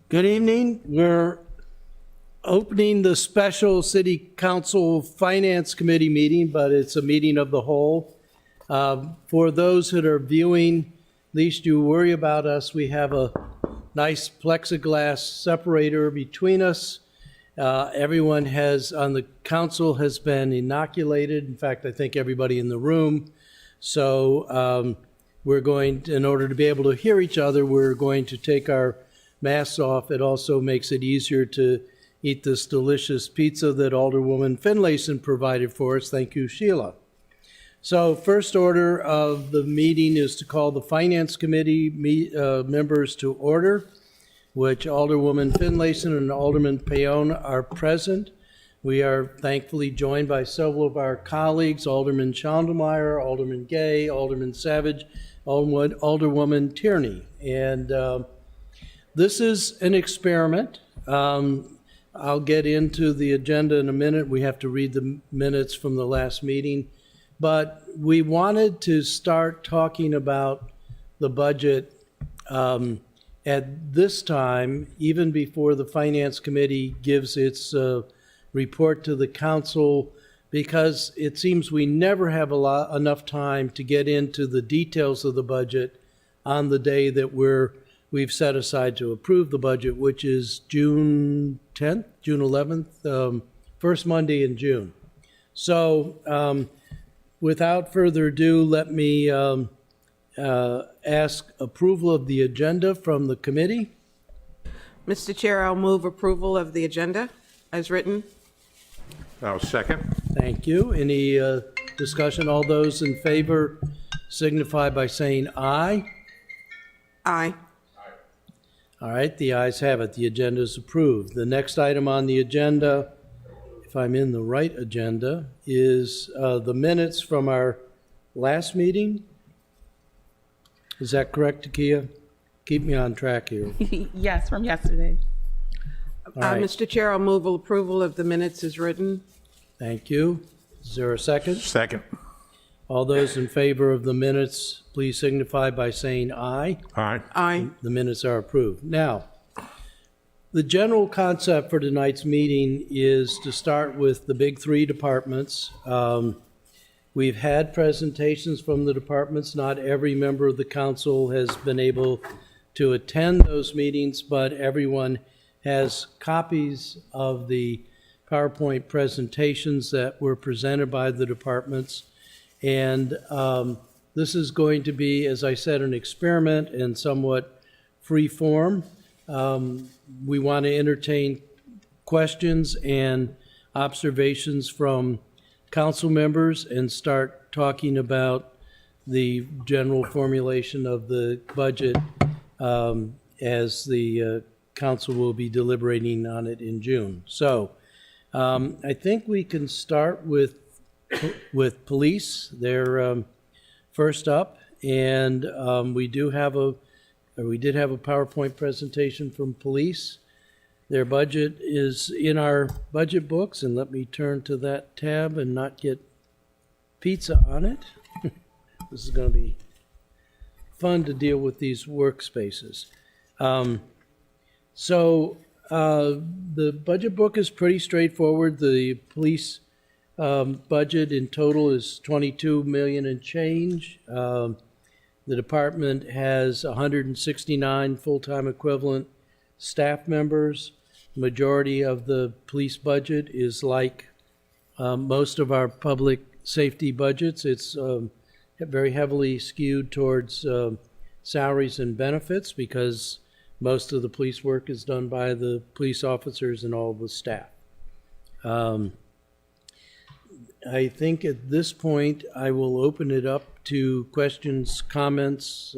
Good evening. We're opening the special City Council Finance Committee meeting, but it's a meeting of the whole. For those that are viewing, least you worry about us. We have a nice plexiglass separator between us. Everyone on the council has been inoculated. In fact, I think everybody in the room. So we're going to, in order to be able to hear each other, we're going to take our masks off. It also makes it easier to eat this delicious pizza that Alderwoman Finlayson provided for us. Thank you, Sheila. So first order of the meeting is to call the Finance Committee members to order, which Alderwoman Finlayson and Alderman Payon are present. We are thankfully joined by several of our colleagues, Alderman Schondelmeyer, Alderman Gay, Alderman Savage, Alderwoman Tierney. And this is an experiment. I'll get into the agenda in a minute. We have to read the minutes from the last meeting. But we wanted to start talking about the budget at this time, even before the Finance Committee gives its report to the council, because it seems we never have enough time to get into the details of the budget on the day that we've set aside to approve the budget, which is June 10th, June 11th, first Monday in June. So without further ado, let me ask approval of the agenda from the committee. Mr. Chair, I'll move approval of the agenda as written. I'll second. Thank you. Any discussion? All those in favor signify by saying aye. Aye. All right, the ayes have it. The agenda is approved. The next item on the agenda, if I'm in the right agenda, is the minutes from our last meeting. Is that correct, Takia? Keep me on track here. Yes, from yesterday. All right. Mr. Chair, I'll move approval of the minutes as written. Thank you. Is there a second? Second. All those in favor of the minutes, please signify by saying aye. Aye. Aye. The minutes are approved. Now, the general concept for tonight's meeting is to start with the big three departments. We've had presentations from the departments. Not every member of the council has been able to attend those meetings, but everyone has copies of the PowerPoint presentations that were presented by the departments. And this is going to be, as I said, an experiment and somewhat free form. We want to entertain questions and observations from council members and start talking about the general formulation of the budget as the council will be deliberating on it in June. So I think we can start with police. They're first up, and we did have a PowerPoint presentation from police. Their budget is in our budget books, and let me turn to that tab and not get pizza on it. This is going to be fun to deal with these workspaces. So the budget book is pretty straightforward. The police budget in total is $22 million and change. The department has 169 full-time equivalent staff members. Majority of the police budget is like most of our public safety budgets. It's very heavily skewed towards salaries and benefits because most of the police work is done by the police officers and all the staff. I think at this point I will open it up to questions, comments,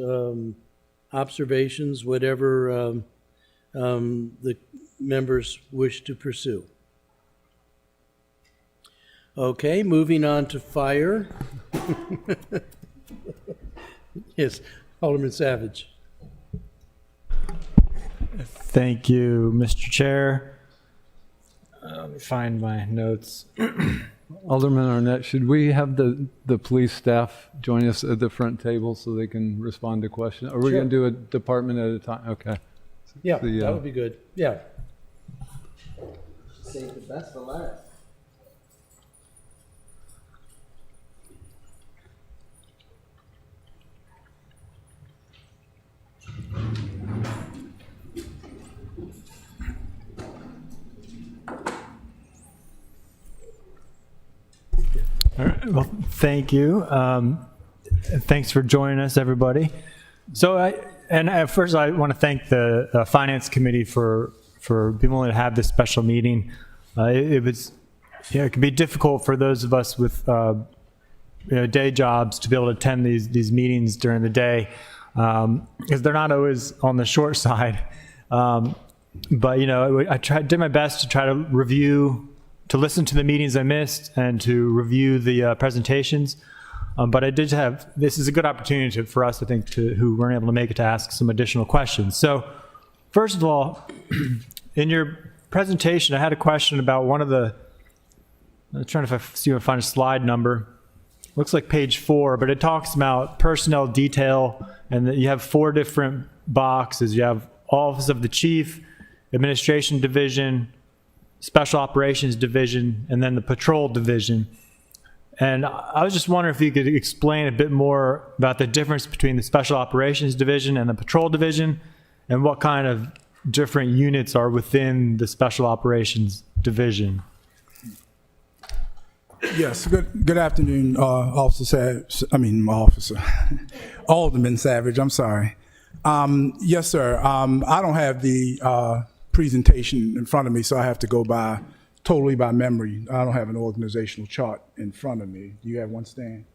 observations, whatever the members wish to pursue. Okay, moving on to fire. Yes, Alderman Savage. Thank you, Mr. Chair. Let me find my notes. Alderman Arnett, should we have the police staff join us at the front table so they can respond to questions? Are we going to do a department at a time? Okay. Yeah, The, that would be good. Yeah. Save the best for last. All right. Well, thank you. Thanks for joining us, everybody. So, first, I want to thank the Finance Committee for being willing to have this special meeting. It was, it can be difficult for those of us with day jobs to be able to attend these meetings during the day because they're not always on the short side. But I did my best to try to review, to listen to the meetings I missed, and to review the presentations. But I did have, this is a good opportunity for us, I think, who weren't able to make it, to ask some additional questions. So, first of all, in your presentation, I had a question about one of the, I'm trying to see if I find a slide number. Looks like page 4, but it talks about personnel detail, and that you have 4 different boxes. You have Office of the Chief, Administration Division, Special Operations Division, and then the Patrol Division. And I was just wondering if you could explain a bit more about the difference between the Special Operations Division and the Patrol Division, and what kind of different units are within the Special Operations Division. Yes, good afternoon, Alderman Savage, I'm sorry. Yes, sir. I don't have the presentation in front of me, so I have to go totally by memory. I don't have an organizational chart in front of me. Do you have one, Stan?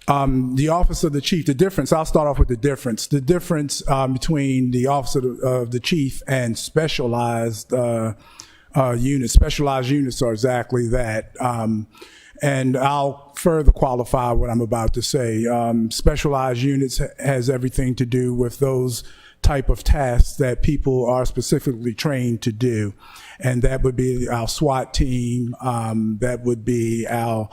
The Office of the Chief, the difference, I'll start off with the difference. The difference between the Office of the Chief and specialized units. Specialized units are exactly that. And I'll further qualify what I'm about to say. Specialized units has everything to do with those type of tasks that people are specifically trained to do. And that would be our SWAT team, that would be our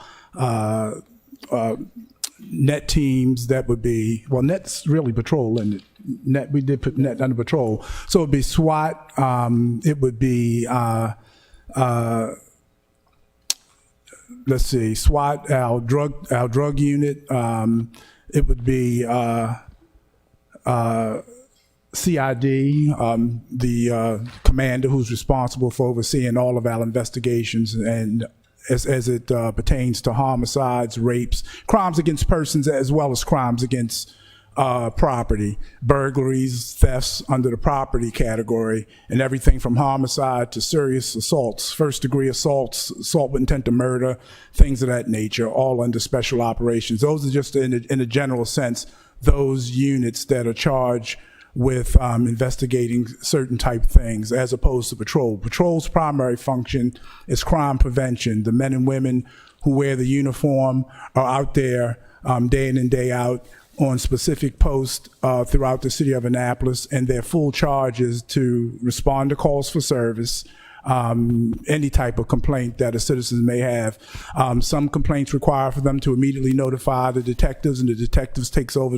net teams, that would be, well, net's really patrol, and net, we did put net under patrol. So it'd be SWAT, it would be, let's see, SWAT, our drug unit, it would be CID, the commander who's responsible for overseeing all of our investigations, and as it pertains to homicides, rapes, crimes against persons, as well as crimes against property, burglaries, thefts under the property category, and everything from homicide to serious assaults, first-degree assaults, assault with intent to murder, things of that nature, all under special operations. Those are just, in a general sense, those units that are charged with investigating certain type things, as opposed to patrol. Patrol's primary function is crime prevention. The men and women who wear the uniform are out there day in and day out on specific posts throughout the city of Annapolis, and their full charge is to respond to calls for service, any type of complaint that a citizen may have. Some complaints require for them to immediately notify the detectives, and the detectives takes over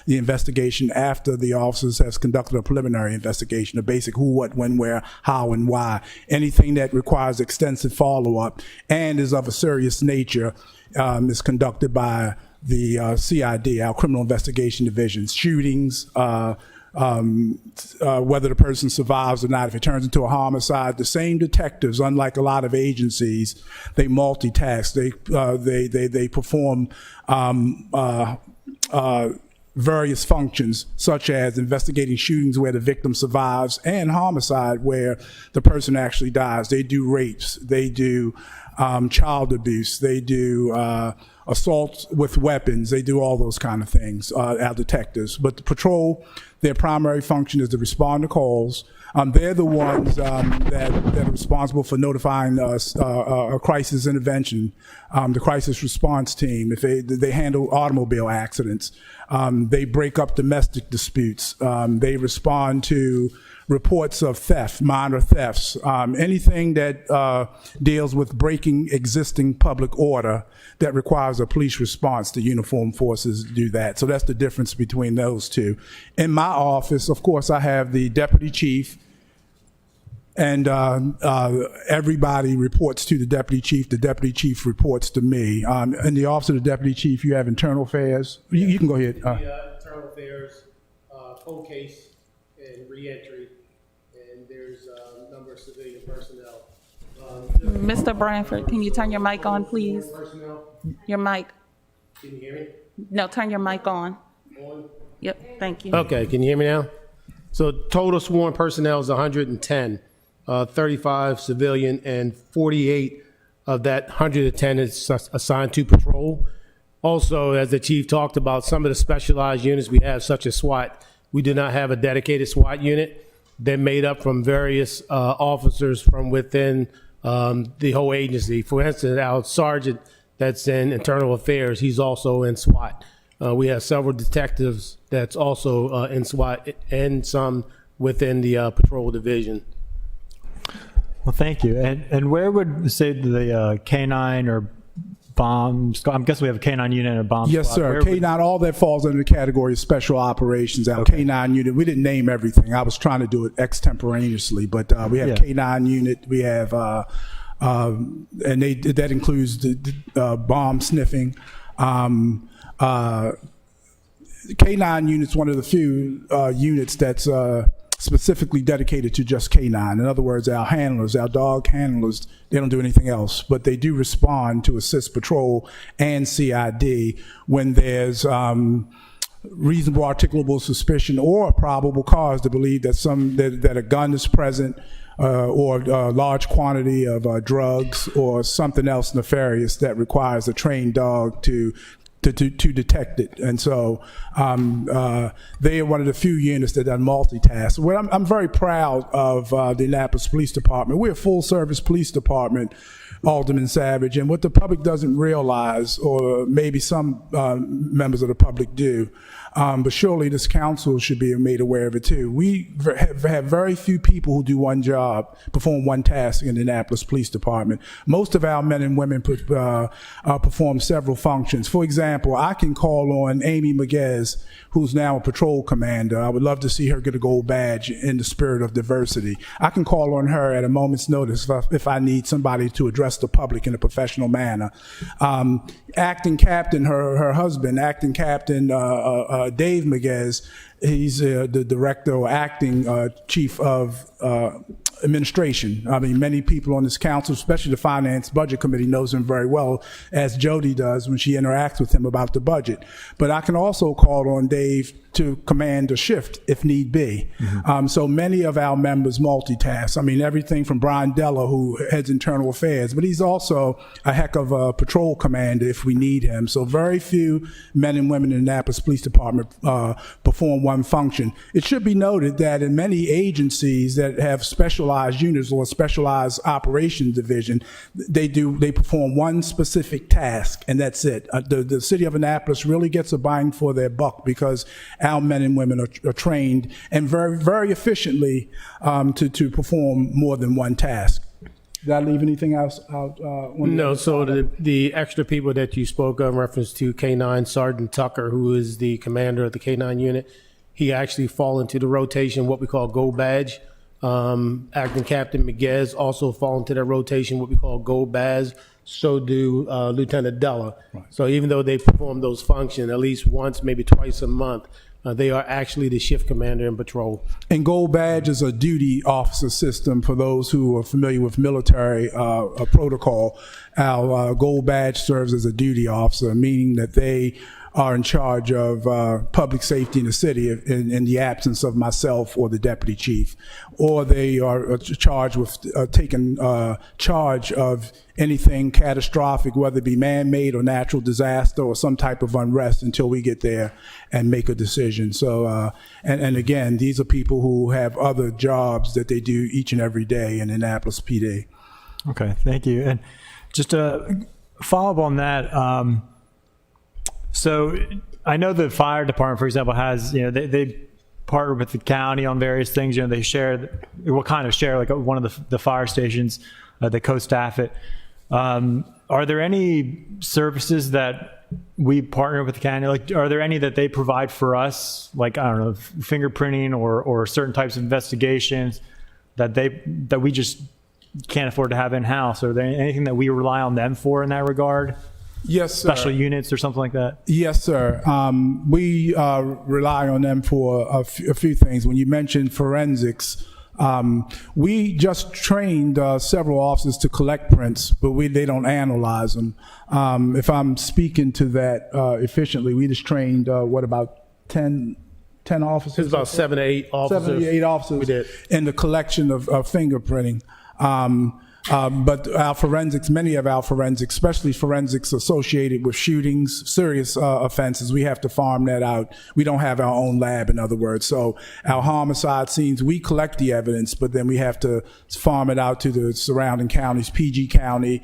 the investigation after the officers has conducted a preliminary investigation, a basic who, what, when, where, how, and why. Anything that requires extensive follow-up and is of a serious nature is conducted by the CID, our Criminal Investigation Division. Shootings, whether the person survives or not, if it turns into a homicide, the same detectives, unlike a lot of agencies, they multitask. They perform various functions, such as investigating shootings where the victim survives, and homicide where the person actually dies. They do rapes, they do child abuse, they do assault with weapons, they do all those kind of things, our detectives. But the patrol, their primary function is to respond to calls. They're the ones that are responsible for notifying a crisis intervention, the crisis response team. If they handle automobile accidents, they break up domestic disputes, they respond to reports of theft, minor thefts, anything that deals with breaking existing public order that requires a police response. The uniformed forces do that. So that's the difference between those two. In my office, of course, I have the deputy chief, and everybody reports to the deputy chief. The deputy chief reports to me. In the office of the deputy chief, you have internal affairs. You can go ahead. Internal affairs, cold case, and reentry, and there's a number of civilian personnel. Mr. Branford, can you turn your mic on, please? Personnel, Your mic. can you hear me? No, turn your mic on. On? Yep, thank you. Okay, can you hear me now? So total sworn personnel is 110, 35 civilian, and 48 of that 110 is assigned to patrol. Also, as the chief talked about, some of the specialized units we have, such as SWAT, we do not have a dedicated SWAT unit. They're made up from various officers from within the whole agency. For instance, our sergeant that's in internal affairs, he's also in SWAT. We have several detectives that's also in SWAT and some within the patrol division. Well, thank you. And where would, say, the K9 or bomb squad? I'm guessing we have a K9 unit and a bomb Yes, squad. sir. Where would- K9, all that falls under the category of special operations. Our K9 unit, we didn't name everything. I was trying to do it extemporaneously, but we have Yeah. K9 unit. We have, and that includes the bomb sniffing. K9 unit's one of the few units that's specifically dedicated to just K9. In other words, our handlers, our dog handlers, they don't do anything else, but they do respond to assist patrol and CID when there's reasonable articulable suspicion or a probable cause to believe that that a gun is present, or a large quantity of drugs or something else nefarious that requires a trained dog to detect it. And so they are one of the few units that multitask. Well, I'm very proud of the Annapolis Police Department. We're a full-service police department, Alderman Savage, and what the public doesn't realize, or maybe some members of the public do, but surely this council should be made aware of it too. We have very few people who do one job, perform one task in the Annapolis Police Department. Most of our men and women perform several functions. For example, I can call on Amy Miguez, who's now a patrol commander. I would love to see her get a gold badge in the spirit of diversity. I can call on her at a moment's notice if I need somebody to address the public in a professional manner. Acting captain, her husband, acting captain Dave Miguez, he's the director or acting chief of administration. I mean, many people on this council, especially the Finance Budget Committee, knows him very well, as Jody does when she interacts with him about the budget. But I can also call on Dave to command a shift if need be. So many of our members multitask. I mean, everything from Brian Della, who heads internal affairs, but he's also a heck of a patrol commander if we need him. So very few men and women in the Annapolis Police Department perform one function. It should be noted that in many agencies that have specialized units or specialized operations division, they perform one specific task, and that's it. The city of Annapolis really gets a bang for their buck because our men and women are trained and very, very efficiently to perform more than one task. Did I leave anything else out? No, so the extra people that you spoke of in reference to K9, Sergeant Tucker, who is the commander of the K9 unit, he actually fall into the rotation, what we call gold badge. Acting Captain Miguez also fall into that rotation, what we call gold badge. So do Lieutenant Della. Right. So even though they perform those functions at least once, maybe twice a month, they are actually the shift commander in patrol. And Gold Badge is a duty officer system for those who are familiar with military protocol. Our Gold Badge serves as a duty officer, meaning that they are in charge of public safety in the city in the absence of myself or the deputy chief, or they are charged with taking charge of anything catastrophic, whether it be man-made or natural disaster or some type of unrest, until we get there and make a decision. So, and again, these are people who have other jobs that they do each and every day in Annapolis PD. Okay, thank you. And just to follow up on that, so I know the fire department, for example, has, they partner with the county on various things. You know, they will kind of share like one of the fire stations, they co-staff it. Are there any services that we partner with the county? Like, are there any that they provide for us? Like, I don't know, fingerprinting or certain types of investigations that we just can't afford to have in-house? Are there anything that we rely on them for in that regard? Yes, sir. Special units or something like that? Yes, sir. We rely on them for a few things. When you mentioned forensics, we just trained several officers to collect prints, but they don't analyze them. If I'm speaking to that efficiently, we just trained, about 10 officers? It was about 7 to 8 officers. 7 to 8 officers We did. in the collection of fingerprinting. But our forensics, many of our forensics, especially forensics associated with shootings, serious offenses, we have to farm that out. We don't have our own lab, in other words. So our homicide scenes, we collect the evidence, but then we have to farm it out to the surrounding counties, PG County.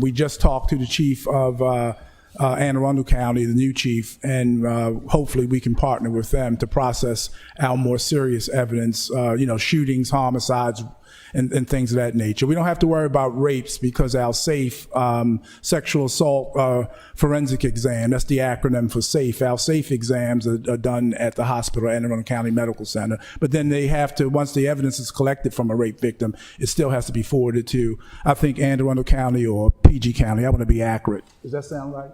We just talked to the chief of Anne Arundel County, the new chief, and hopefully we can partner with them to process our more serious evidence, shootings, homicides, and things of that nature. We don't have to worry about rapes because our SAFE, sexual assault forensic exam, that's the acronym for SAFE. Our SAFE exams are done at the hospital, Anne Arundel County Medical Center. But then they have to, once the evidence is collected from a rape victim, it still has to be forwarded to, I think, Anne Arundel County or PG County. I want to be accurate. Does that sound right?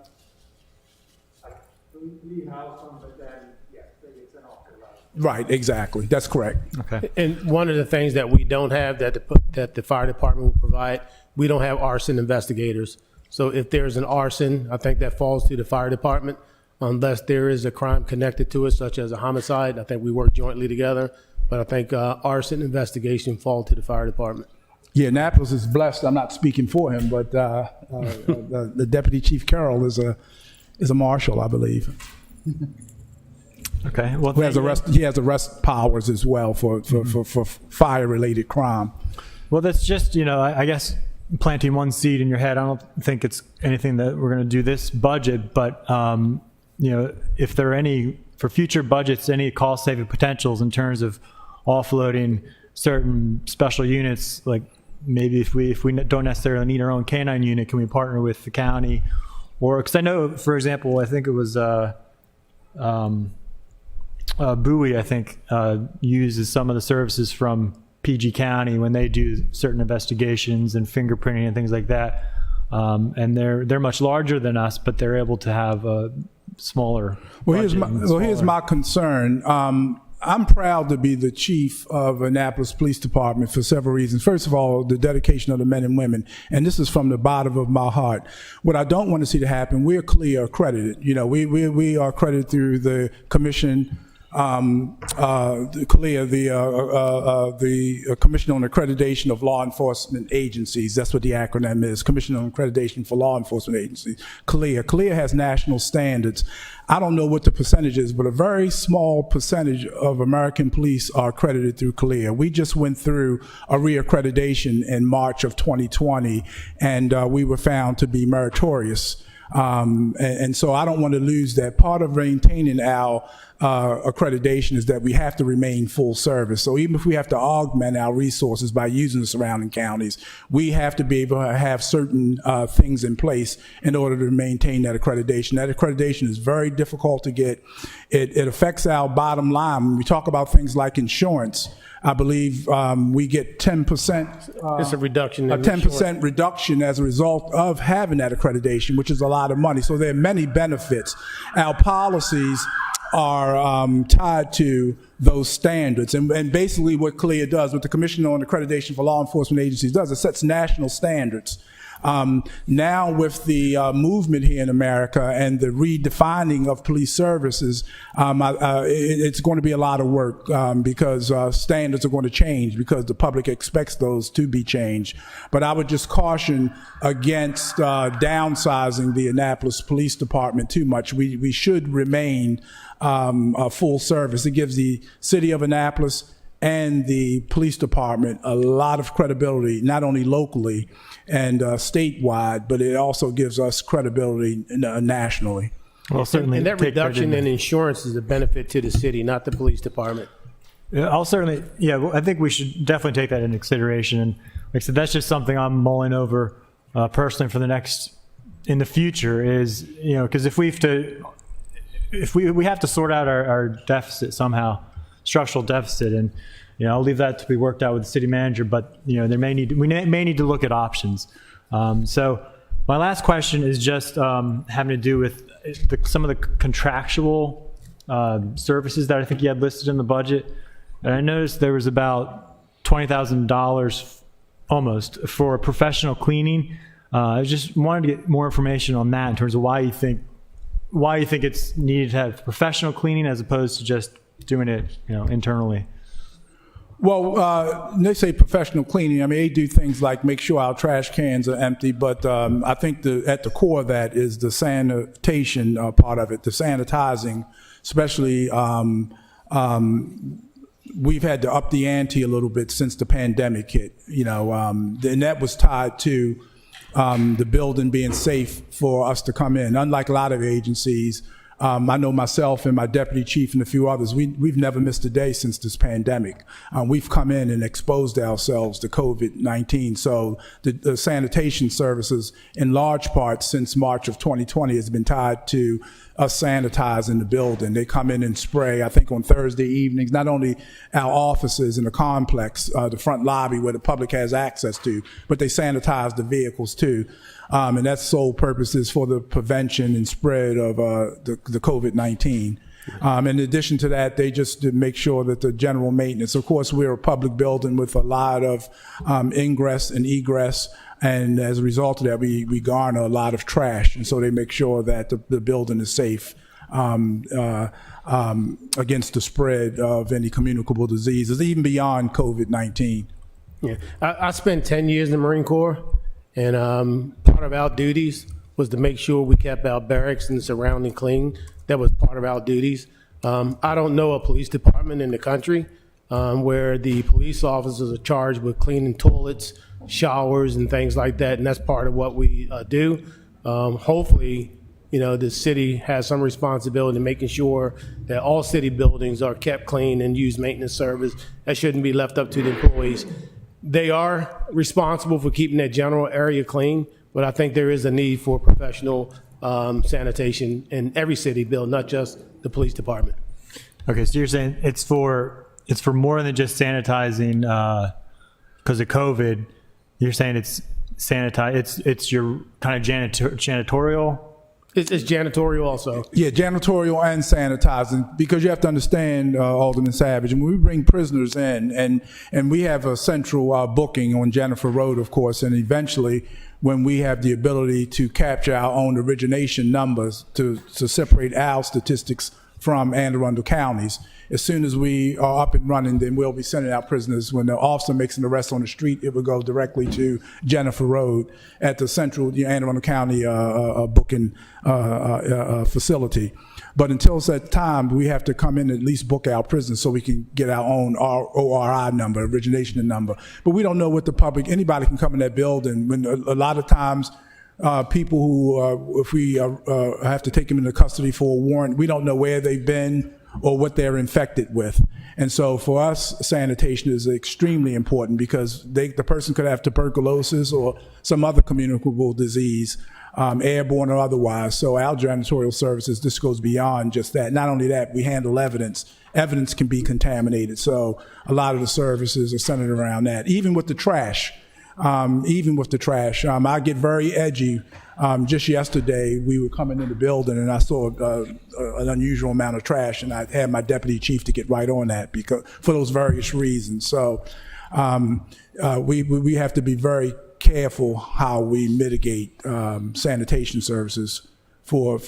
Right, exactly. That's correct. Okay. And one of the things that we don't have that the fire department will provide, we don't have arson investigators. So if there's an arson, I think that falls to the fire department. Unless there is a crime connected to it, such as a homicide, I think we work jointly together. But I think arson investigation fall to the fire department. Yeah, Annapolis is blessed. I'm not speaking for him, but the Deputy Chief Carroll is a marshal, I believe. Okay. Well, Who has he has arrest powers as well for fire-related crime. Well, that's just, I guess planting one seed in your head. I don't think it's anything that we're going to do this budget, but, if there are any, for future budgets, any cost-saving potentials in terms of offloading certain special units, like maybe if we don't necessarily need our own canine unit, can we partner with the county? Or, because I know, for example, I think it was Bowie, I think, uses some of the services from PG County when they do certain investigations and fingerprinting and things like that. And they're much larger than us, but they're able to have a smaller. Well, here's my concern. I'm proud to be the chief of Annapolis Police Department for several reasons. First of all, the dedication of the men and women, and this is from the bottom of my heart. What I don't want to see to happen, we're CLIA accredited. We are accredited through the commission. The CLIA, the Commission on Accreditation of Law Enforcement Agencies. That's what the acronym is, Commission on Accreditation for Law Enforcement Agencies, CLIA. CLIA has national standards. I don't know what the percentage is, but a very small percentage of American police are accredited through CLIA. We just went through a reaccreditation in March of 2020, and we were found to be meritorious. And so I don't want to lose that. Part of maintaining our accreditation is that we have to remain full service. So even if we have to augment our resources by using the surrounding counties, we have to be able to have certain things in place in order to maintain that accreditation. That accreditation is very difficult to get. It affects our bottom line. When we talk about things like insurance, I believe we get 10%. It's a reduction. A 10% reduction as a result of having that accreditation, which is a lot of money. So there are many benefits. Our policies are tied to those standards. And basically what CLIA does, what the Commission on Accreditation for Law Enforcement Agencies does, it sets national standards. Now with the movement here in America and the redefining of police services, it's going to be a lot of work because standards are going to change because the public expects those to be changed. But I would just caution against downsizing the Annapolis Police Department too much. We should remain a full service. It gives the city of Annapolis and the police department a lot of credibility, not only locally and statewide, but it also gives us credibility nationally. We'll certainly And that take reduction into- in insurance is a benefit to the city, not the police department. Yeah, I'll certainly, yeah, well, I think we should definitely take that into consideration. And like I said, that's just something I'm mulling over personally for in the future is, because if we have to sort out our deficit somehow, structural deficit, and, I'll leave that to be worked out with the city manager, but, we may need to look at options. So my last question is just having to do with some of the contractual services that I think you had listed in the budget. And I noticed there was about $20,000 almost for professional cleaning. I just wanted to get more information on that in terms of why you think it's needed to have professional cleaning as opposed to just doing it, internally. Well, they say professional cleaning. I mean, they do things like make sure our trash cans are empty, but I think at the core of that is the sanitation part of it, the sanitizing, especially. We've had to up the ante a little bit since the pandemic hit, and that was tied to the building being safe for us to come in. Unlike a lot of agencies, I know myself and my deputy chief and a few others, we've never missed a day since this pandemic. We've come in and exposed ourselves to COVID-19. So the sanitation services, in large part since March of 2020, has been tied to us sanitizing the building. They come in and spray, I think on Thursday evenings, not only our offices in the complex, the front lobby where the public has access to, but they sanitize the vehicles too. And that's sole purpose is for the prevention and spread of the COVID-19. In addition to that, they just make sure that the general maintenance, of course, we're a public building with a lot of ingress and egress. And as a result of that, we garner a lot of trash. And so they make sure that the building is safe against the spread of any communicable diseases, even beyond COVID-19. Yeah, I spent 10 years in the Marine Corps, and part of our duties was to make sure we kept our barracks and the surrounding clean. That was part of our duties. I don't know a police department in the country where the police officers are charged with cleaning toilets, showers, and things like that, and that's part of what we do. Hopefully, the city has some responsibility in making sure that all city buildings are kept clean and use maintenance service. That shouldn't be left up to the employees. They are responsible for keeping that general area clean, but I think there is a need for professional sanitation in every city building, not just the police department. Okay, so you're saying it's for more than just sanitizing because of COVID. You're saying it's it's your kind of janitorial. It's janitorial also. Yeah, janitorial and sanitizing, because you have to understand, Alderman Savage, and when we bring prisoners in, and we have a central booking on Jennifer Road, of course, and eventually when we have the ability to capture our own origination numbers to separate our statistics from Anne Arundel counties. As soon as we are up and running, then we'll be sending out prisoners. When the officer makes an arrest on the street, it will go directly to Jennifer Road at the central Anne Arundel County booking facility. But until that time, we have to come in and at least book our prisoners so we can get our own ORI number, origination number. But we don't know what the public, anybody can come in that building. When a lot of times, people who, if we have to take them into custody for a warrant, we don't know where they've been or what they're infected with. And so for us, sanitation is extremely important because the person could have tuberculosis or some other communicable disease, airborne or otherwise. So our janitorial services, this goes beyond just that. Not only that, we handle evidence. Evidence can be contaminated. So a lot of the services are centered around that. Even with the trash, I get very edgy. Just yesterday, we were coming in the building and I saw an unusual amount of trash, and I had my deputy chief to get right on that because for those various reasons. So we have to be very careful how we mitigate sanitation services for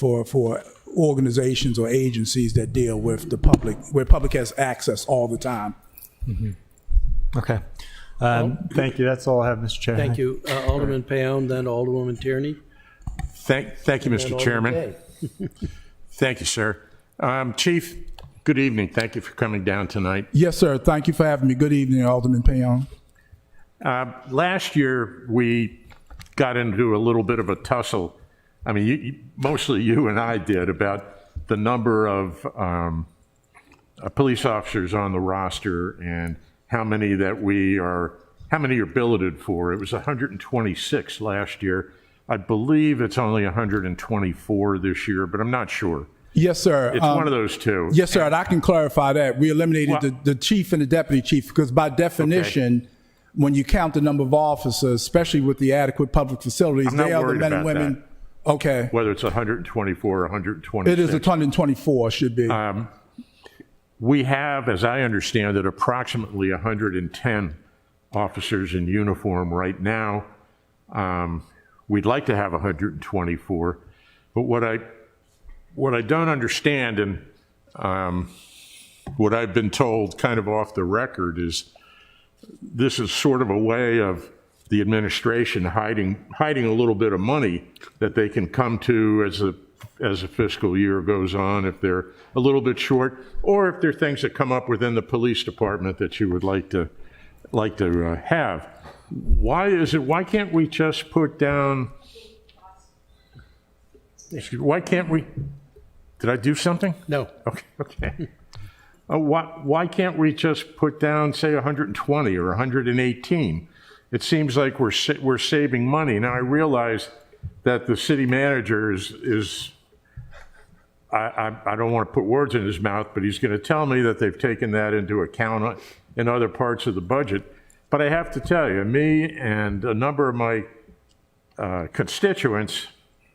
organizations or agencies that deal with the public, where public has access all the time. Mm-hmm. Okay. Thank you. That's all I have, Mr. Chair. Thank you. Alderman Payne, then Alderwoman Tierney. Thank you, Mr. Chairman. Thank you, sir. Chief, good evening. Thank you for coming down tonight. Yes, sir. Thank you for having me. Good evening, Alderman Payne. Last year, we got into a little bit of a tussle I mean, mostly you and I did, about the number of police officers on the roster and how many are billeted for. It was 126 last year. I believe it's only 124 this year, but I'm not sure. Yes, sir. It's one of those two. Yes, sir. And I can clarify that. We eliminated the chief and the deputy chief because by definition, when you count the number of officers, especially with the adequate public facilities, I'm not they are the worried men and about women. that. Okay. Whether it's 124 or 126. It is 124, should be. We have, as I understand it, approximately 110 officers in uniform right now. We'd like to have 124, but what I don't understand, and what I've been told kind of off the record, is this is sort of a way of the administration hiding a little bit of money that they can come to as a fiscal year goes on, if they're a little bit short, or if there are things that come up within the police department that you would like to have. Why can't we just put down, why can't we, did I do something? No. Okay. Why can't we just put down, say, 120 or 118? It seems like we're saving money. Now, I realize that the city manager is I don't want to put words in his mouth, but he's going to tell me that they've taken that into account in other parts of the budget. But I have to tell you, me and a number of my constituents,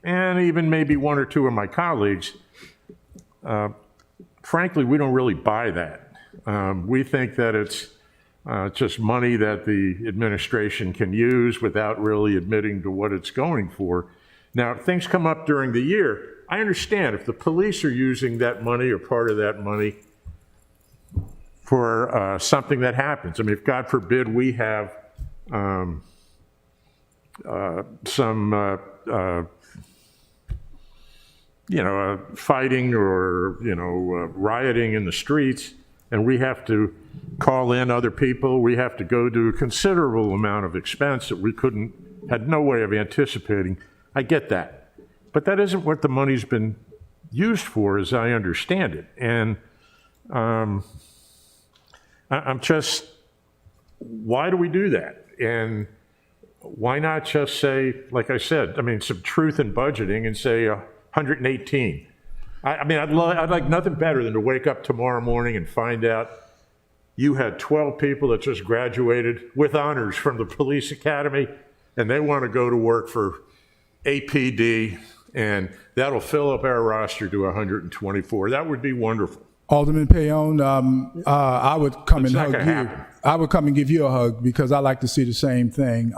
and even maybe one or two of my colleagues, frankly, we don't really buy that. We think that it's just money that the administration can use without really admitting to what it's going for. Now, if things come up during the year, I understand if the police are using that money or part of that money for something that happens. I mean, if God forbid we have some fighting or, rioting in the streets, and we have to call in other people, we have to go to a considerable amount of expense that we had no way of anticipating. I get that. But that isn't what the money's been used for, as I understand it. And I'm just, why do we do that? And why not just say, like I said, some truth in budgeting and say 118? I'd like nothing better than to wake up tomorrow morning and find out you had 12 people that just graduated with honors from the police academy, and they want to go to work for APD, and that'll fill up our roster to 124. That would be wonderful. Alderman Payon, I would come and hug you. Happen. I would come and give you a hug because I like to see the same thing.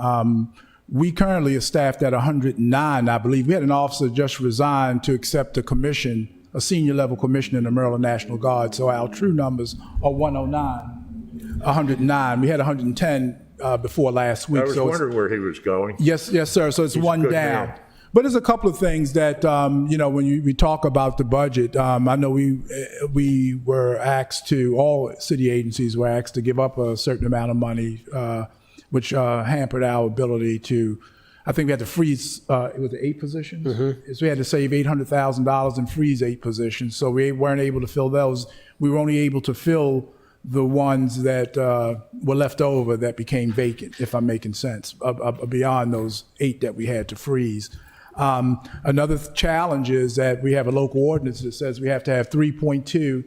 We currently are staffed at 109, I believe. We had an officer just resign to accept a commission, a senior level commission in the Maryland National Guard. So our true numbers are 109. We had 110 before last week. I was wondering where he was going. Yes, sir. So it's one down. Man. But there's a couple of things that, when we talk about the budget, I know we were asked to, all city agencies were asked to give up a certain amount of money, which hampered our ability to, I think we had to freeze, it was 8 positions? Mm-hmm. So we had to save $800,000 and freeze 8 positions. So we weren't able to fill those. We were only able to fill the ones that were left over that became vacant, if I'm making sense, beyond those 8 that we had to freeze. Another challenge is that we have a local ordinance that says we have to have 3.2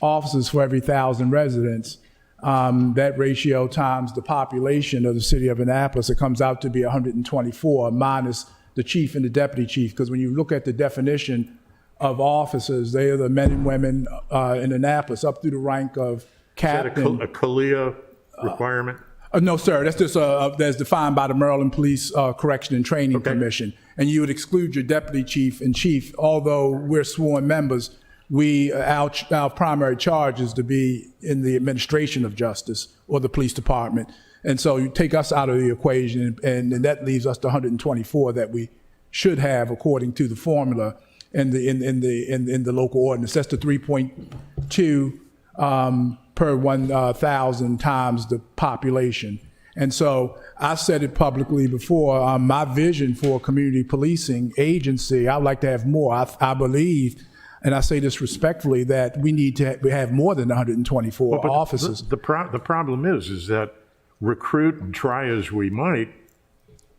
officers for every 1,000 residents. That ratio times the population of the city of Annapolis, it comes out to be 124 minus the chief and the deputy chief. Because when you look at the definition of officers, they are the men and women in Annapolis up through the rank of captain. Is that a CALEA requirement? No, sir. That's just that's defined by the Maryland Police Correction and Training Commission. And you would exclude your deputy chief and chief. Although we're sworn members, our primary charge is to be in the administration of justice or the police department. And so you take us out of the equation, and that leaves us to 124 that we should have according to the formula in the local ordinance. That's the 3.2 per 1,000 times the population. And so I said it publicly before, my vision for a community policing agency, I'd like to have more. I believe, and I say this respectfully, that we need to have more than 124 But officers. The problem is that recruit and try as we might,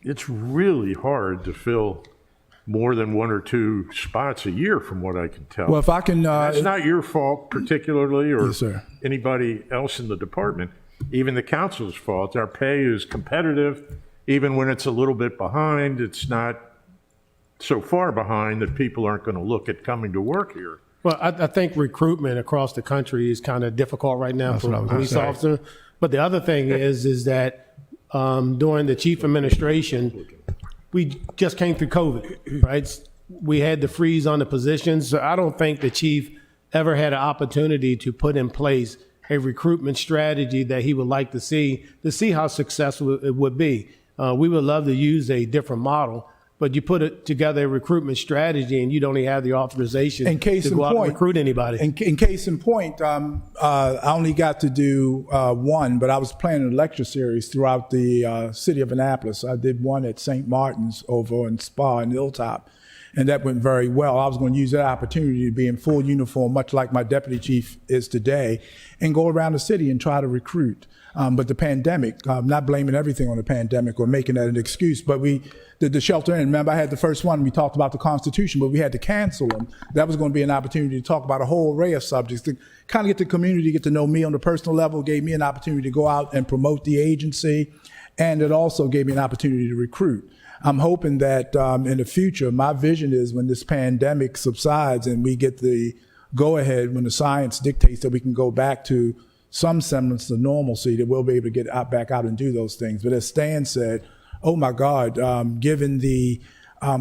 it's really hard to fill more than 1 or 2 spots a year, from what I can tell. Well, if I can, That's not your fault particularly, or Yes, sir. anybody else in the department, even the council's fault. Our pay is competitive, even when it's a little bit behind. It's not so far behind that people aren't going to look at coming to work here. Well, I think recruitment across the country is kind of difficult right now for what I was gonna police say. officers. But the other thing is that during the chief administration, we just came through COVID, right? We had the freeze on the positions. So I don't think the chief ever had an opportunity to put in place a recruitment strategy that he would like to see how successful it would be. We would love to use a different model, but you put it together a recruitment strategy and you don't even have the authorization In case to in go out and point- recruit anybody. In case in point, I only got to do one, but I was planning a lecture series throughout the city of Annapolis. I did one at St. Martin's over in Spa and Hilltop, and that went very well. I was going to use that opportunity to be in full uniform, much like my deputy chief is today, and go around the city and try to recruit. But the pandemic, not blaming everything on the pandemic or making that an excuse, but we did the shelter in. Remember, I had the first one, we talked about the Constitution, but we had to cancel them. That was going to be an opportunity to talk about a whole array of subjects, to kind of get the community, get to know me on the personal level, gave me an opportunity to go out and promote the agency, and it also gave me an opportunity to recruit. I'm hoping that in the future, my vision is when this pandemic subsides and we get the go-ahead, when the science dictates that we can go back to some semblance of normalcy, that we'll be able to get back out and do those things. But as Stan said, oh my God, given the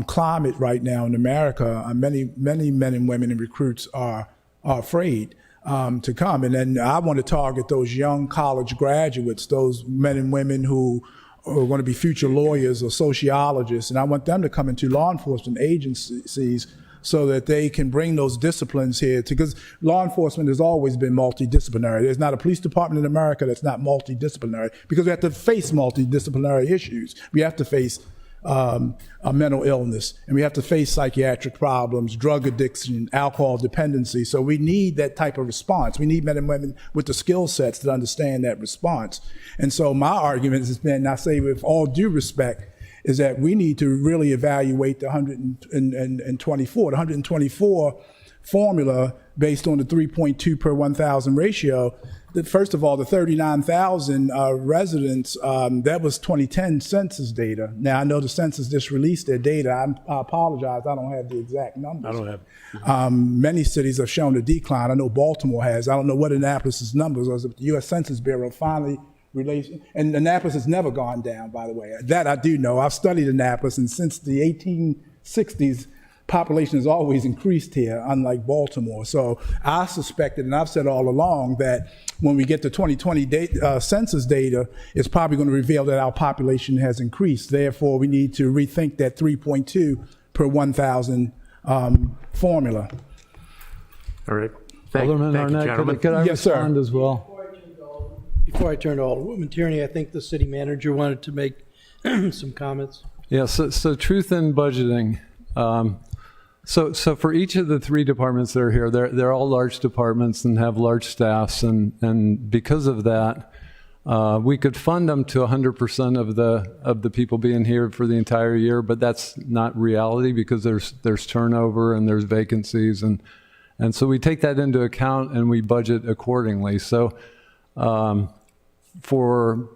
climate right now in America, many men and women and recruits are afraid to come. And then I want to target those young college graduates, those men and women who are going to be future lawyers or sociologists, and I want them to come into law enforcement agencies so that they can bring those disciplines here, because law enforcement has always been multidisciplinary. There's not a police department in America that's not multidisciplinary, because we have to face multidisciplinary issues. We have to face a mental illness, and we have to face psychiatric problems, drug addiction, alcohol dependency. So we need that type of response. We need men and women with the skill sets that understand that response. And so my argument has been, and I say with all due respect, is that we need to really evaluate the 124. The 124 formula based on the 3.2 per 1,000 ratio. That first of all, the 39,000 residents, that was 2010 census data. Now, I know the census just released their data. I apologize, I don't have the exact numbers. I don't have. Many cities have shown a decline. I know Baltimore has. I don't know what Annapolis's numbers are. The U.S. Census Bureau finally released, and Annapolis has never gone down, by the way. That I do know. I've studied Annapolis, and since the 1860s, population has always increased here, unlike Baltimore. So I suspected, and I've said all along, that when we get the 2020 census data, it's probably going to reveal that our population has increased. Therefore, we need to rethink that 3.2 per 1,000 formula. All right. Thank you, Alderman Arnett, gentlemen. could I Yes, sir. respond as well? Before I turn to Alderwoman Tierney, I think the city manager wanted to make some comments. Yeah, so truth in budgeting. So for each of the 3 departments that are here, they're all large departments and have large staffs, and because of that, we could fund them to 100% of the people being here for the entire year, but that's not reality because there's turnover and there's vacancies, and so we take that into account and we budget accordingly. So for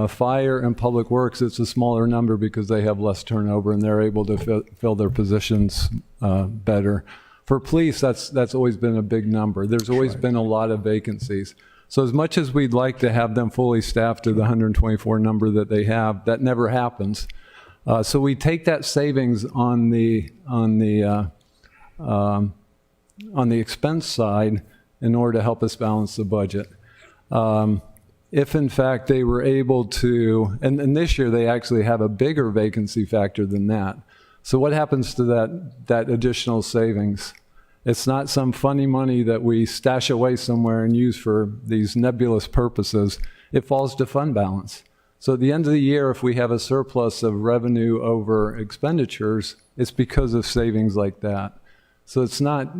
fire and public works, it's a smaller number because they have less turnover and they're able to fill their positions better. For police, that's always been a big number. There's always been a lot of vacancies. So as much as we'd like to have them fully staffed to the 124 number that they have, that never happens. So we take that savings on the expense side in order to help us balance the budget. If in fact they were able to, and this year they actually have a bigger vacancy factor than that. So what happens to that additional savings? It's not some funny money that we stash away somewhere and use for these nebulous purposes. It falls to fund balance. So at the end of the year, if we have a surplus of revenue over expenditures, it's because of savings like that. So it's not,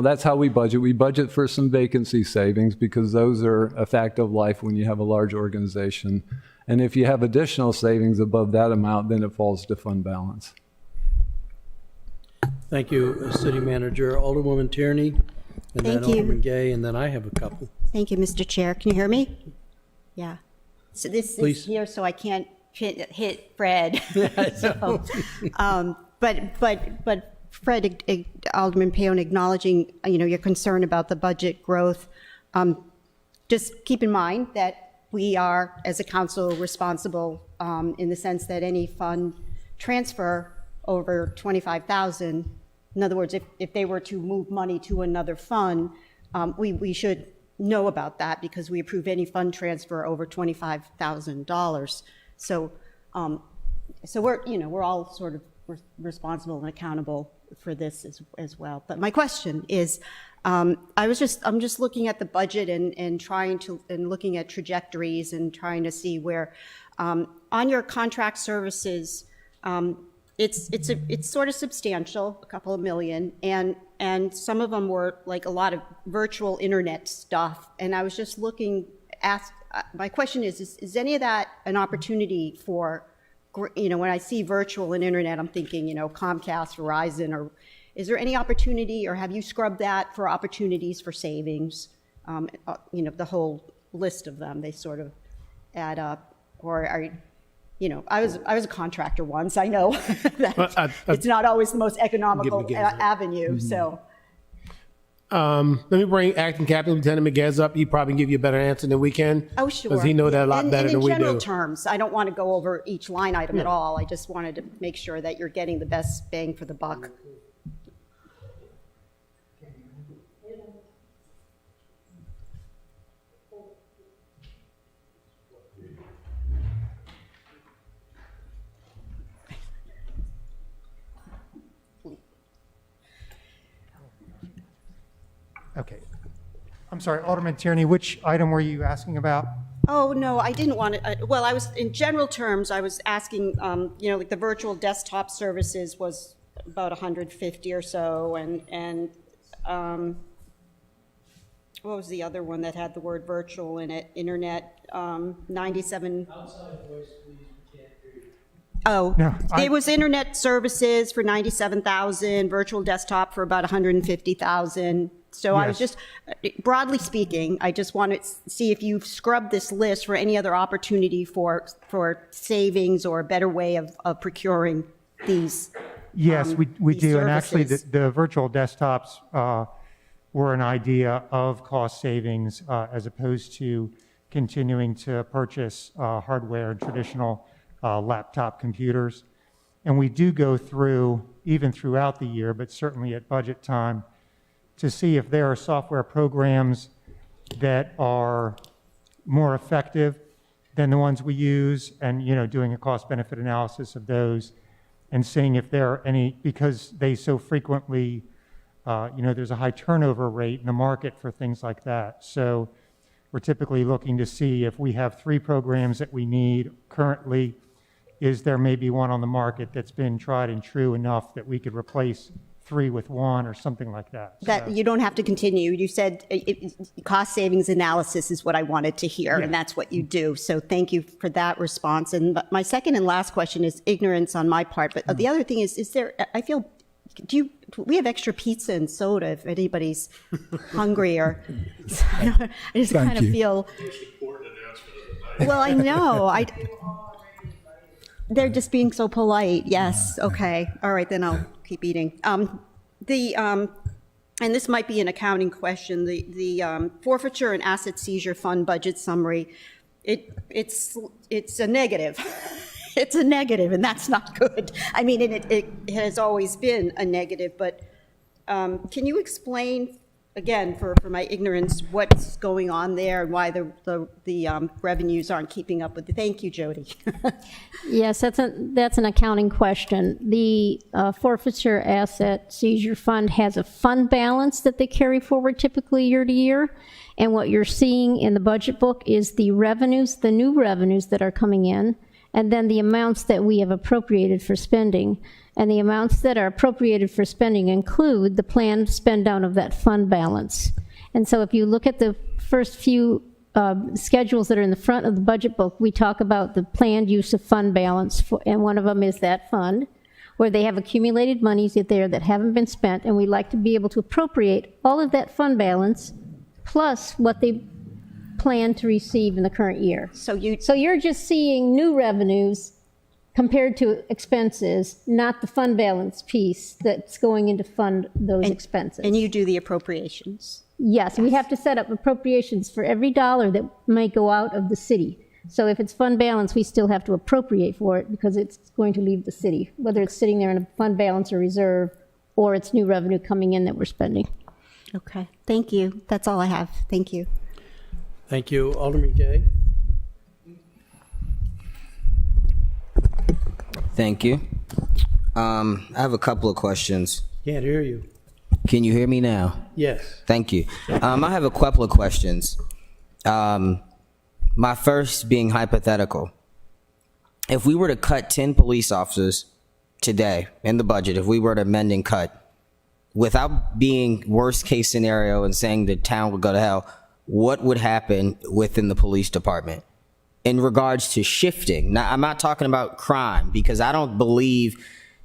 that's how we budget. We budget for some vacancy savings because those are a fact of life when you have a large organization. And if you have additional savings above that amount, then it falls to fund balance. Thank you, City Manager. Alderwoman Tierney, and then Thank you. Alderman Gay, and then I have a couple. Thank you, Mr. Chair. Can you hear me? Yeah. So this Please. is here, so I can't hit Fred. So, but Fred, Alderman Payon, acknowledging your concern about the budget growth. Just keep in mind that we are, as a council, responsible in the sense that any fund transfer over 25,000. In other words, if they were to move money to another fund, we should know about that because we approve any fund transfer over $25,000. So we're all sort of responsible and accountable for this as well. But my question is, I'm just looking at the budget and looking at trajectories and trying to see where on your contract services. It's sort of substantial, a couple of million, and some of them were like a lot of virtual internet stuff. And I was just my question is any of that an opportunity for, when I see virtual and internet, I'm thinking, Comcast, Verizon, or is there any opportunity, or have you scrubbed that for opportunities for savings? The whole list of them, they sort of add up, or are I was a contractor once. I know that it's not always the most economical avenue. So, let me bring Acting Captain Lieutenant Miguez up. He probably can give you a better answer than we can. Oh, sure. Because he knows that a lot better than we do. In general terms, I don't want to go over each line item at all. I just wanted to make sure that you're getting the best bang for the buck. Okay. I'm sorry, Alderman Tierney, which item were you asking about? Oh, no, I didn't want to. Well, I was, in general terms, I was asking, like the virtual desktop services was about 150 or so, and what was the other one that had the word virtual in it? Internet, 97. Outside voice, please, we can't hear you. Oh, no, there was internet services for 97,000, virtual desktop for about 150,000. So yes. I was just, broadly speaking, I just want to see if you've scrubbed this list for any other opportunity for savings or a better way of procuring these. Yes, we do. Services. And actually, the virtual desktops were an idea of cost savings as opposed to continuing to purchase hardware and traditional laptop computers. And we do go through, even throughout the year, but certainly at budget time, to see if there are software programs that are more effective than the ones we use, and doing a cost-benefit analysis of those, and seeing if there are any, because they so frequently, there's a high turnover rate in the market for things like that. So we're typically looking to see if we have 3 programs that we need currently, is there maybe one on the market that's been tried and true enough that we could replace 3 with 1 or something like that. That you don't have to continue. You said cost savings analysis is what I wanted to hear, yeah. And that's what you do. So thank you for that response. And my second and last question is ignorance on my part. But the other thing is there, I feel, we have extra pizza and soda if anybody's hungry or, I just kind of feel. Well, I know. They're just being so polite. Yes. Okay. All right. Then I'll keep eating. And this might be an accounting question. The forfeiture and asset seizure fund budget summary, it's a negative. It's a negative, and that's not good. I mean, it has always been a negative. But can you explain again, for my ignorance, what's going on there and why the revenues aren't keeping up with the, thank you, Jody. Yes, that's an accounting question. The forfeiture asset seizure fund has a fund balance that they carry forward typically year to year. And what you're seeing in the budget book is the revenues, the new revenues that are coming in, and then the amounts that we have appropriated for spending. And the amounts that are appropriated for spending include the planned spend down of that fund balance. And so if you look at the first few schedules that are in the front of the budget book, we talk about the planned use of fund balance, and one of them is that fund, where they have accumulated monies there that haven't been spent, and we'd like to be able to appropriate all of that fund balance plus what they plan to receive in the current year. So you're just seeing new revenues compared to expenses, not the fund balance piece that's going into fund those expenses. And you do the appropriations? Yes, we have to set up appropriations for every dollar that might go out of the city. So if it's fund balance, we still have to appropriate for it because it's going to leave the city, whether it's sitting there in a fund balance or reserve, or it's new revenue coming in that we're spending. Okay, thank you. That's all I have. Thank you. Thank you. Alderman Gay. Thank you. I have a couple of questions. Can't hear you. Can you hear me now? Yes. Thank you. I have a couple of questions. My first being hypothetical. If we were to cut 10 police officers today in the budget, if we were to amend and cut, without being worst case scenario and saying the town would go to hell, what would happen within the police department in regards to shifting? Now, I'm not talking about crime, because I don't believe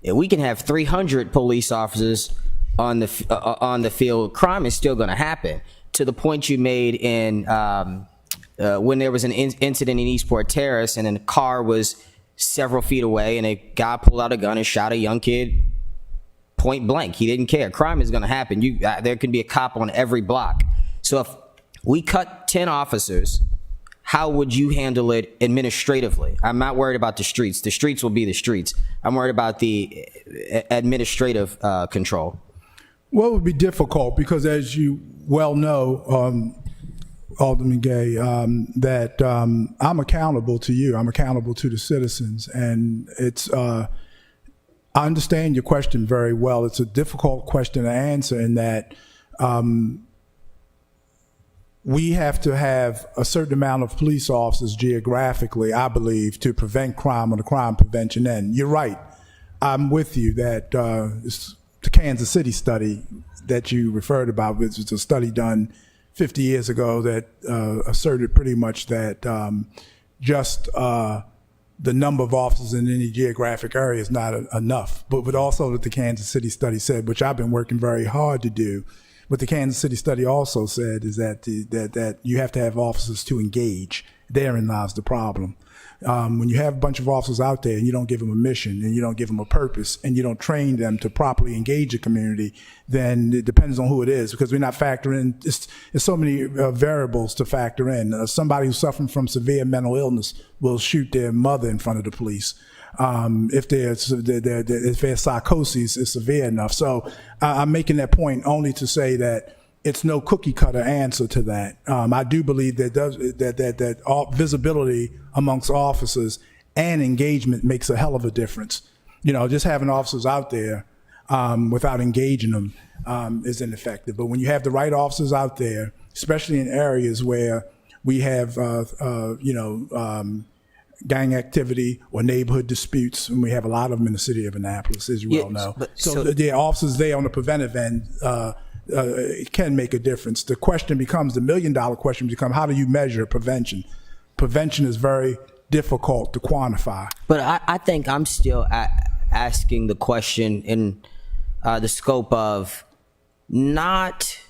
we can have 300 police officers on the field. Crime is still going to happen. To the point you made in when there was an incident in Eastport Terrace and then the car was several feet away and a guy pulled out a gun and shot a young kid point blank. He didn't care. Crime is going to happen. There can be a cop on every block. So if we cut 10 officers, how would you handle it administratively? I'm not worried about the streets. The streets will be the streets. I'm worried about the administrative control. Well, it would be difficult because, as you well know, Alderman Gay, that I'm accountable to you. I'm accountable to the citizens. And it's, I understand your question very well. It's a difficult question to answer in that we have to have a certain amount of police officers geographically, I believe, to prevent crime on the crime prevention end. You're right. I'm with you that it's the Kansas City study that you referred about, which was a study done 50 years ago that asserted pretty much that just the number of officers in any geographic area is not enough. But also that the Kansas City study said, which I've been working very hard to do, what the Kansas City study also said is that that you have to have officers to engage. Therein lies the problem. When you have a bunch of officers out there and you don't give them a mission and you don't give them a purpose and you don't train them to properly engage the community, then it depends on who it is, because we're not factoring. It's so many variables to factor in. Somebody who's suffering from severe mental illness will shoot their mother in front of the police. If their psychosis is severe enough. So I'm making that point only to say that it's no cookie cutter answer to that. I do believe that all visibility amongst officers and engagement makes a hell of a difference. You know, just having officers out there without engaging them is ineffective. But when you have the right officers out there, especially in areas where we have gang activity or neighborhood disputes, and we have a lot of them in the city of Annapolis, as you well know. So the officers there on the preventive end it can make a difference. The question becomes, the $1 million question becomes, how do you measure prevention? Prevention is very difficult to quantify. But I think I'm still asking the question in the scope of not,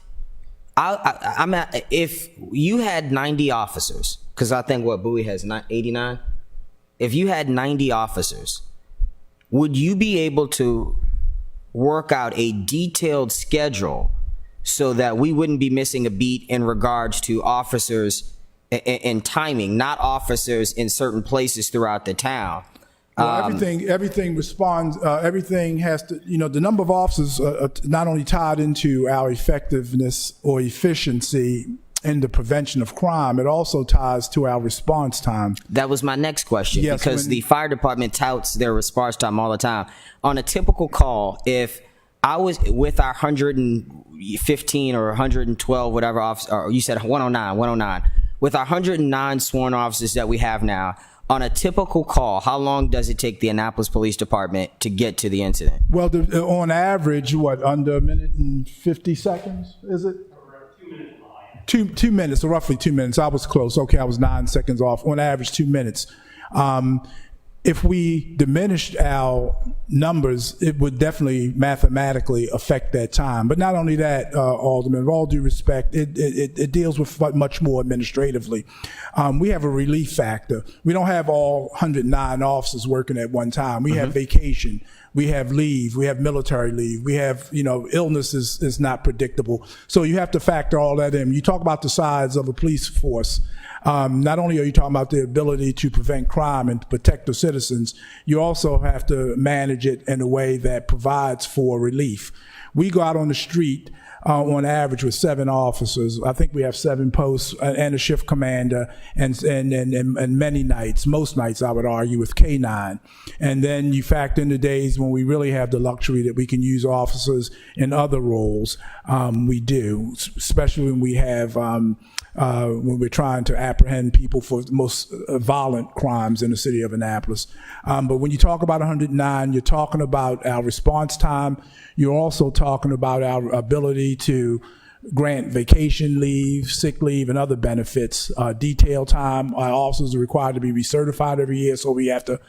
if you had 90 officers, because I think what Bowie has 89, if you had 90 officers, would you be able to work out a detailed schedule so that we wouldn't be missing a beat in regards to officers and timing, not officers in certain places throughout the town, Well, everything responds, everything has to, the number of officers are not only tied into our effectiveness or efficiency in the prevention of crime, it also ties to our response time. That was my next question, Yes, because the fire department touts their response time all the time. On a typical call, if I was with our 115 or 112, whatever officer, or you said 109, with our 109 sworn officers that we have now, on a typical call, how long does it take the Annapolis Police Department to get to the incident? Well, on average, under a minute and 50 seconds, is it? 2 minutes, so roughly 2 minutes. I was close. Okay, I was 9 seconds off. On average, 2 minutes. If we diminished our numbers, it would definitely mathematically affect that time. But not only that, Alderman, with all due respect, it deals with much more administratively. We have a relief factor. We don't have all 109 officers working at one time. We have vacation. We have leave. We have military leave. We have, illness is not predictable. So you have to factor all that in. You talk about the size of a police force. Not only are you talking about the ability to prevent crime and protect the citizens, you also have to manage it in a way that provides for relief. We go out on the street on average with 7 officers. I think we have 7 posts and a shift commander, and many nights, most nights I would argue, with K9. And then you factor in the days when we really have the luxury that we can use officers in other roles. We do, especially when we have when we're trying to apprehend people for the most violent crimes in the city of Annapolis. But when you talk about 109, you're talking about our response time. You're also talking about our ability to grant vacation leave, sick leave, and other benefits, detail time. Our officers are required to be recertified every year, so we have to,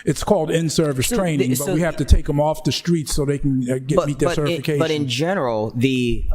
it's called in-service training, but we have to take them off the streets so they can meet their certification. But in general, the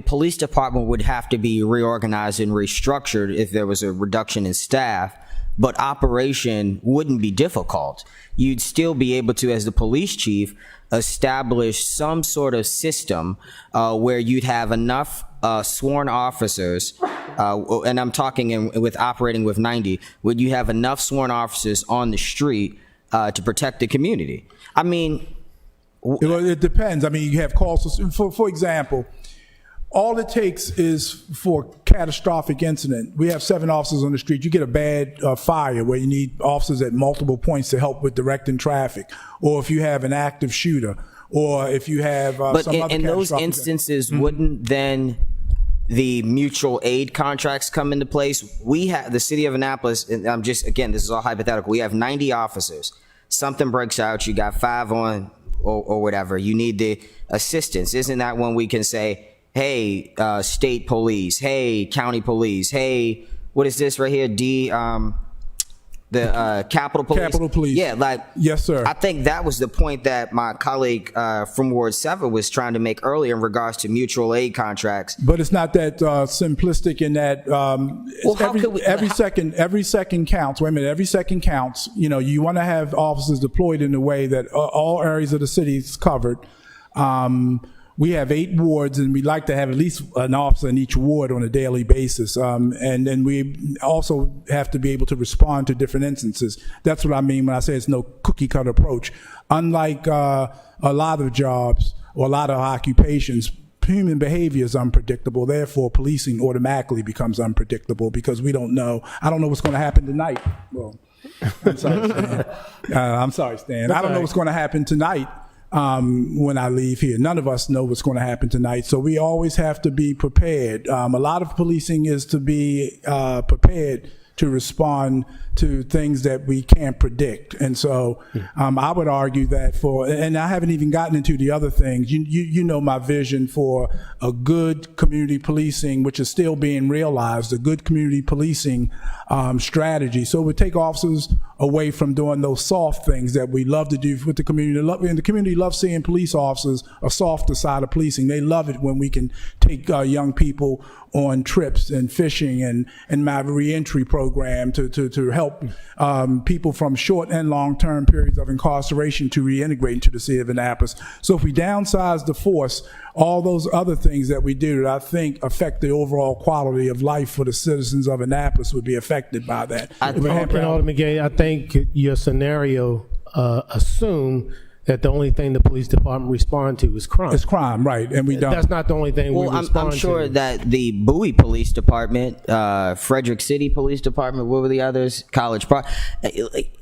police department would have to be reorganized and restructured if there was a reduction in staff, but operation wouldn't be difficult. You'd still be able to, as the police chief, establish some sort of system where you'd have enough sworn officers, and I'm talking with operating with 90, would you have enough sworn officers on the street to protect the community? I mean, it depends. I mean, you have calls. For example, all it takes is for a catastrophic incident. We have 7 officers on the street. You get a bad fire where you need officers at multiple points to help with directing traffic, or if you have an active shooter, or if you have but in those instances, wouldn't then the mutual aid contracts come into place? We have the city of Annapolis, and I'm just, again, this is all hypothetical. We have 90 officers. Something breaks out, you got 5 on or whatever. You need the assistance. Isn't that when we can say, hey, state police, hey, county police, hey, what is this right here? Capitol Police. Capitol Police. Yeah, yes, sir. I think that was the point that my colleague from Ward 7 was trying to make earlier in regards to mutual aid contracts. But it's not that simplistic in that every second counts. Wait a minute, every second counts. You want to have officers deployed in a way that all areas of the city is covered. We have 8 wards, and we'd like to have at least an officer in each ward on a daily basis. And then we also have to be able to respond to different instances. That's what I mean when I say it's no cookie-cutter approach. Unlike a lot of jobs or a lot of occupations, human behavior is unpredictable. Therefore, policing automatically becomes unpredictable because we don't know. I don't know what's going to happen tonight. Well, I'm sorry, Stan. I don't know what's going to happen tonight. When I leave here. None of us know what's going to happen tonight, so we always have to be prepared. A lot of policing is to be prepared to respond to things that we can't predict. And so I would argue that and I haven't even gotten into the other things. You know my vision for a good community policing, which is still being realized, a good community policing strategy. So we take officers away from doing those soft things that we love to do with the community. And the community loves seeing police officers a softer side of policing. They love it when we can take young people on trips and fishing and my reentry program to help people from short and long-term periods of incarceration to reintegrate into the city of Annapolis. So if we downsize the force, all those other things that we do that I think affect the overall quality of life for the citizens of Annapolis would be affected by that. Alderman Gay, I think think your scenario assume that the only thing the police department respond to is crime. It's crime, right? And we don't. That's not the only thing we Well, respond I'm to. sure that the Bowie Police Department, Frederick City Police Department, what were the others? College Park.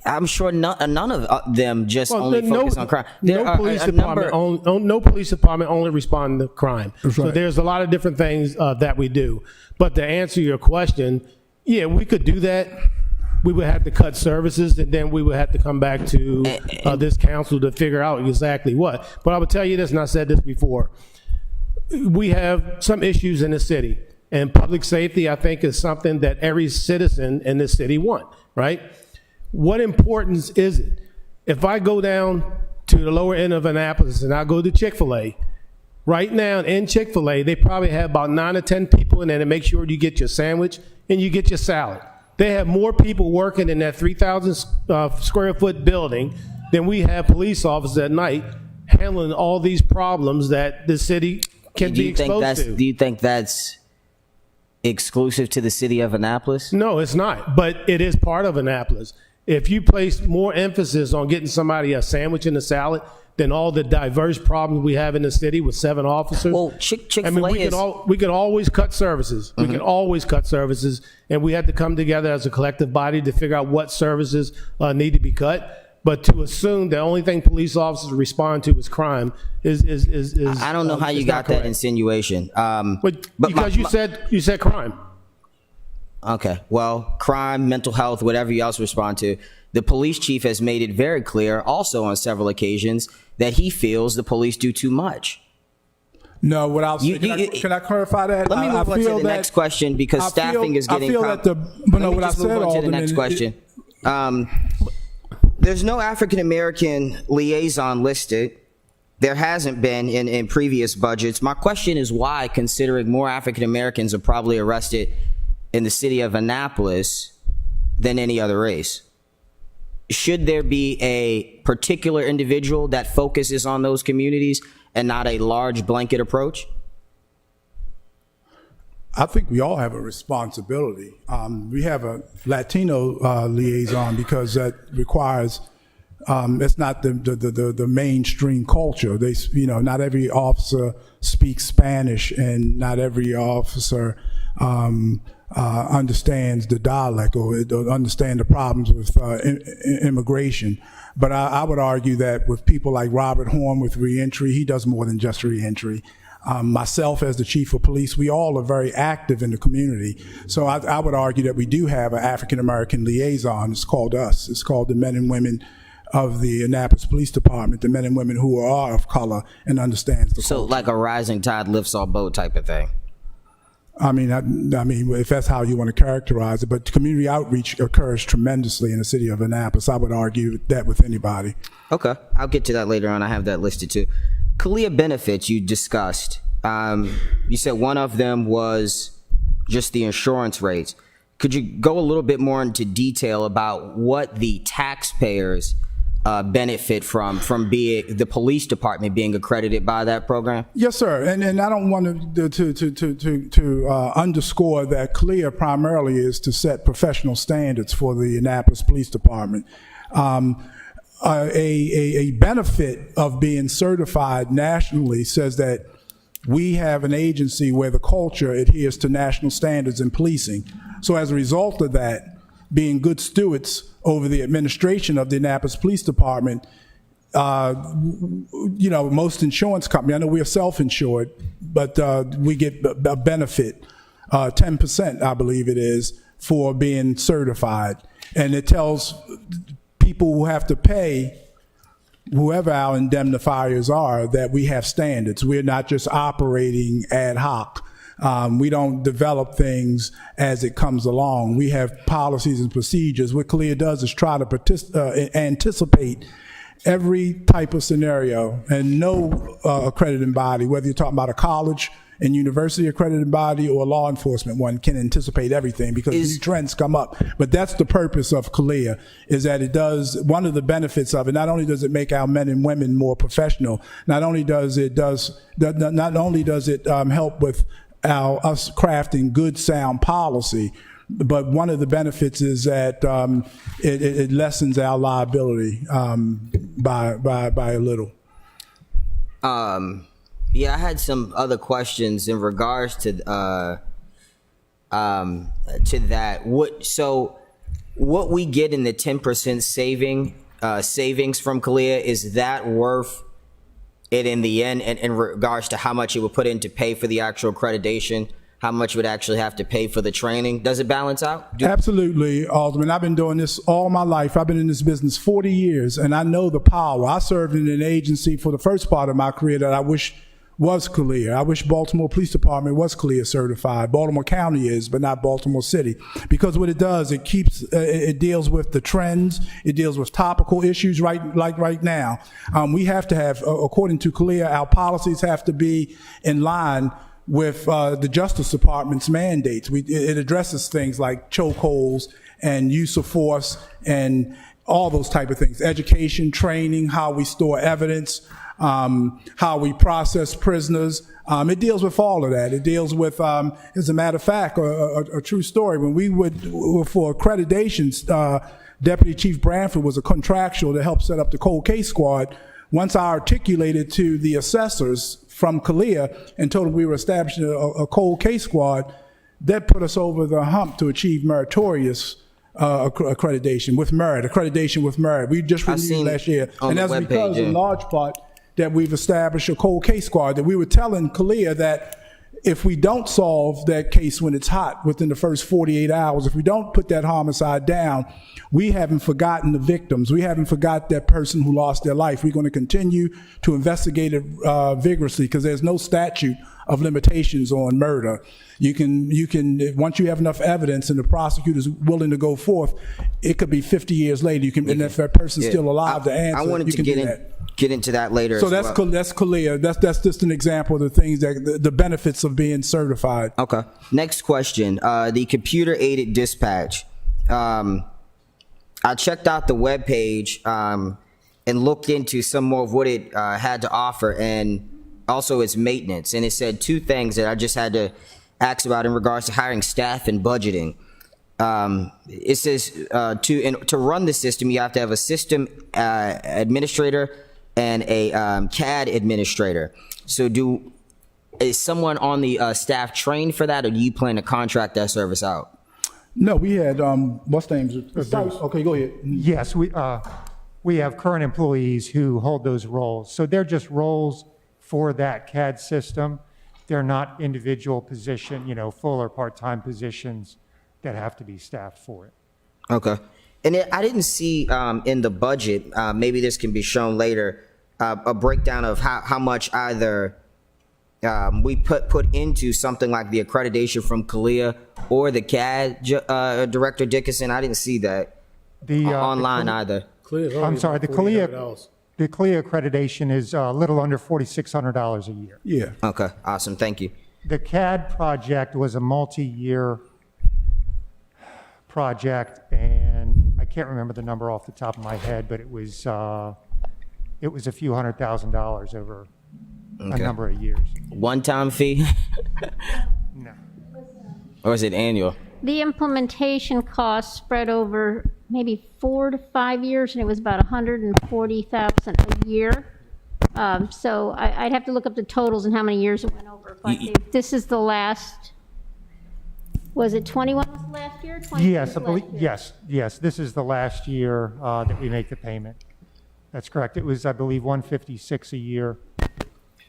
I'm sure none of them just only focus on crime. There No are police a department. No police department only respond to crime. That's So right. there's a lot of different things that we do. But to answer your question, yeah, we could do that. We would have to cut services, and then we would have to come back to this council to figure out exactly what. But I would tell you this, and I said this before. We have some issues in the city, and public safety, I think, is something that every citizen in this city want, right? What importance is it? If I go down to the lower end of Annapolis and I go to Chick-fil-A, right now in Chick-fil-A, they probably have about 9 or 10 people in there to make sure you get your sandwich and you get your salad. They have more people working in that 3,000 square foot building than we have police officers at night handling all these problems that the city can be exposed to. Do you think that's exclusive to the city of Annapolis? No, it's not, but it is part of Annapolis. If you place more emphasis on getting somebody a sandwich and a salad than all the diverse problems we have in the city with 7 officers. Well, Chick-fil-A I mean, we could always cut services. We could always cut services, and we have to come together as a collective body to figure out what services need to be cut. But to assume the only thing police officers respond to is crime is I don't know how you got that insinuation. But because you said crime. Okay, well, crime, mental health, whatever you else respond to. The police chief has made it very clear, also on several occasions, that he feels the police do too much. No, what I'll say, can I clarify that? Let me move on to the next question because staffing is getting. What I said, to the next question. There's no African American liaison listed. There hasn't been in previous budgets. My question is why, considering more African Americans are probably arrested in the city of Annapolis than any other race? Should there be a particular individual that focuses on those communities and not a large blanket approach? I think we all have a responsibility. We have a Latino liaison because that requires. It's not the mainstream culture. Not every officer speaks Spanish, and not every officer understands the dialect or understand the problems with immigration. But I would argue that with people like Robert Horn with reentry, he does more than just reentry. Myself as the chief of police, we all are very active in the community. So I would argue that we do have an African-American liaison. It's called us. It's called the men and women of the Annapolis Police Department, the men and women who are of color and understands the culture. Like a rising tide lifts all boat type of thing. I mean, if that's how you want to characterize it, but community outreach occurs tremendously in the city of Annapolis. I would argue that with anybody. Okay, I'll get to that later on. I have that listed too. CALEA benefits you discussed. You said one of them was just the insurance rates. Could you go a little bit more into detail about what the taxpayers benefit from being the police department being accredited by that program? Yes, sir. And I don't want to underscore that CALEA primarily is to set professional standards for the Annapolis Police Department. A benefit of being certified nationally says that we have an agency where the culture adheres to national standards in policing. So as a result of that, being good stewards over the administration of the Annapolis Police Department, most insurance companies, I know we are self-insured, but we get a benefit, 10%, I believe it is, for being certified. And it tells people who have to pay, whoever our indemnifiers are, that we have standards. We're not just operating ad hoc. We don't develop things as it comes along. We have policies and procedures. What CALEA does is try to anticipate every type of scenario, and no accrediting body, whether you're talking about a college and university accredited body or a law enforcement one, can anticipate everything because new trends come up. But that's the purpose of CALEA, is that it does, one of the benefits of it, not only does it make our men and women more professional, not only does it help with us crafting good, sound policy, But one of the benefits is that it lessens our liability by a little. Yeah, I had some other questions in regards to that. What we get in the 10% savings from CALEA, is that worth it in the end in regards to how much it would put in to pay for the actual accreditation, how much would actually have to pay for the training? Does it balance out? Absolutely, Alderman. I've been doing this all my life. I've been in this business 40 years, and I know the power. I served in an agency for the first part of my career that I wish was CALEA. I wish Baltimore Police Department was CALEA certified. Baltimore County is, but not Baltimore City. Because what it does, it deals with the trends, it deals with topical issues right now. We have to have, according to CALEA, our policies have to be in line with the Justice Department's mandates. It addresses things like chokeholds and use of force and all those type of things. Education, training, how we store evidence, how we process prisoners. It deals with all of that. It deals with, as a matter of fact, a true story. When we would, for accreditations, Deputy Chief Branford was a contractual to help set up the cold case squad. Once I articulated to the assessors from CALEA and told them we were establishing a cold case squad, that put us over the hump to achieve meritorious accreditation with merit. We just renewed last year. And that's because in large part that we've established a cold case squad, that we were telling CALEA that if we don't solve that case when it's hot within the first 48 hours, if we don't put that homicide down, we haven't forgotten the victims. We haven't forgot that person who lost their life. We're going to continue to investigate it vigorously because there's no statute of limitations on murder. You can once you have enough evidence and the prosecutor's willing to go forth, it could be 50 years later. And if that person's still alive to answer, I wanted to get into that later. So that's CALEA. That's just an example of the things that the benefits of being certified. Okay. Next question. The computer aided dispatch. I checked out the webpage and looked into some more of what it had to offer, and also its maintenance. And it said two things that I just had to ask about in regards to hiring staff and budgeting. It says to run the system, you have to have a system administrator and a CAD administrator. So is someone on the staff trained for that, or do you plan to contract that service out? No, we had, what's the name? Okay, go ahead. Yes, we have current employees who hold those roles. So they're just roles for that CAD system. They're not individual position, full or part-time positions that have to be staffed for it. Okay. And I didn't see in the budget, maybe this can be shown later, a breakdown of how much either we put into something like the accreditation from CALEA or the CAD Director Dickinson. I didn't see that online either. I'm sorry, the CALEA accreditation is a little under $4,600 a year. Yeah. Okay, awesome, thank you. The CAD project was a multi-year project, and I can't remember the number off the top of my head, but it was a few $100,000 over a number of years. One-time fee? No. Or is it annual? The implementation cost spread over maybe 4 to 5 years, and it was about $140,000 a year. So I'd have to look up the totals and how many years it went over. But this is the last. Was it 21 was the last year? Yes, I believe. Yes. This is the last year that we make the payment. That's correct. It was, I believe, $156 a year,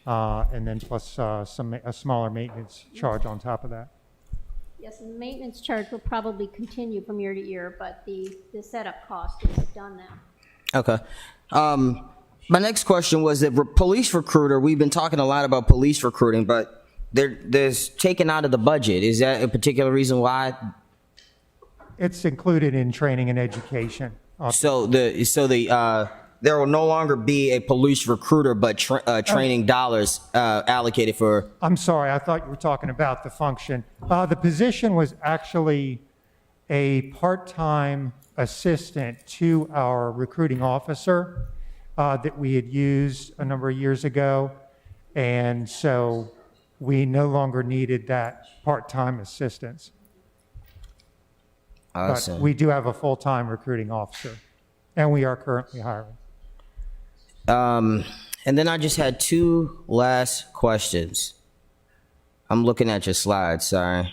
and then plus a smaller maintenance charge on top of that. Yes, and the maintenance charge will probably continue from year to year, but the setup cost is done now. Okay. My next question was that police recruiter, we've been talking a lot about police recruiting, but there's taken out of the budget. Is that a particular reason why? It's included in training and education. So there will no longer be a police recruiter, but training dollars allocated for. I'm sorry, I thought you were talking about the function. The position was actually a part-time assistant to our recruiting officer that we had used a number of years ago. And so we no longer needed that part-time assistance. But Awesome. we do have a full-time recruiting officer, and we are currently hiring. And then I just had two last questions. I'm looking at your slides, sorry.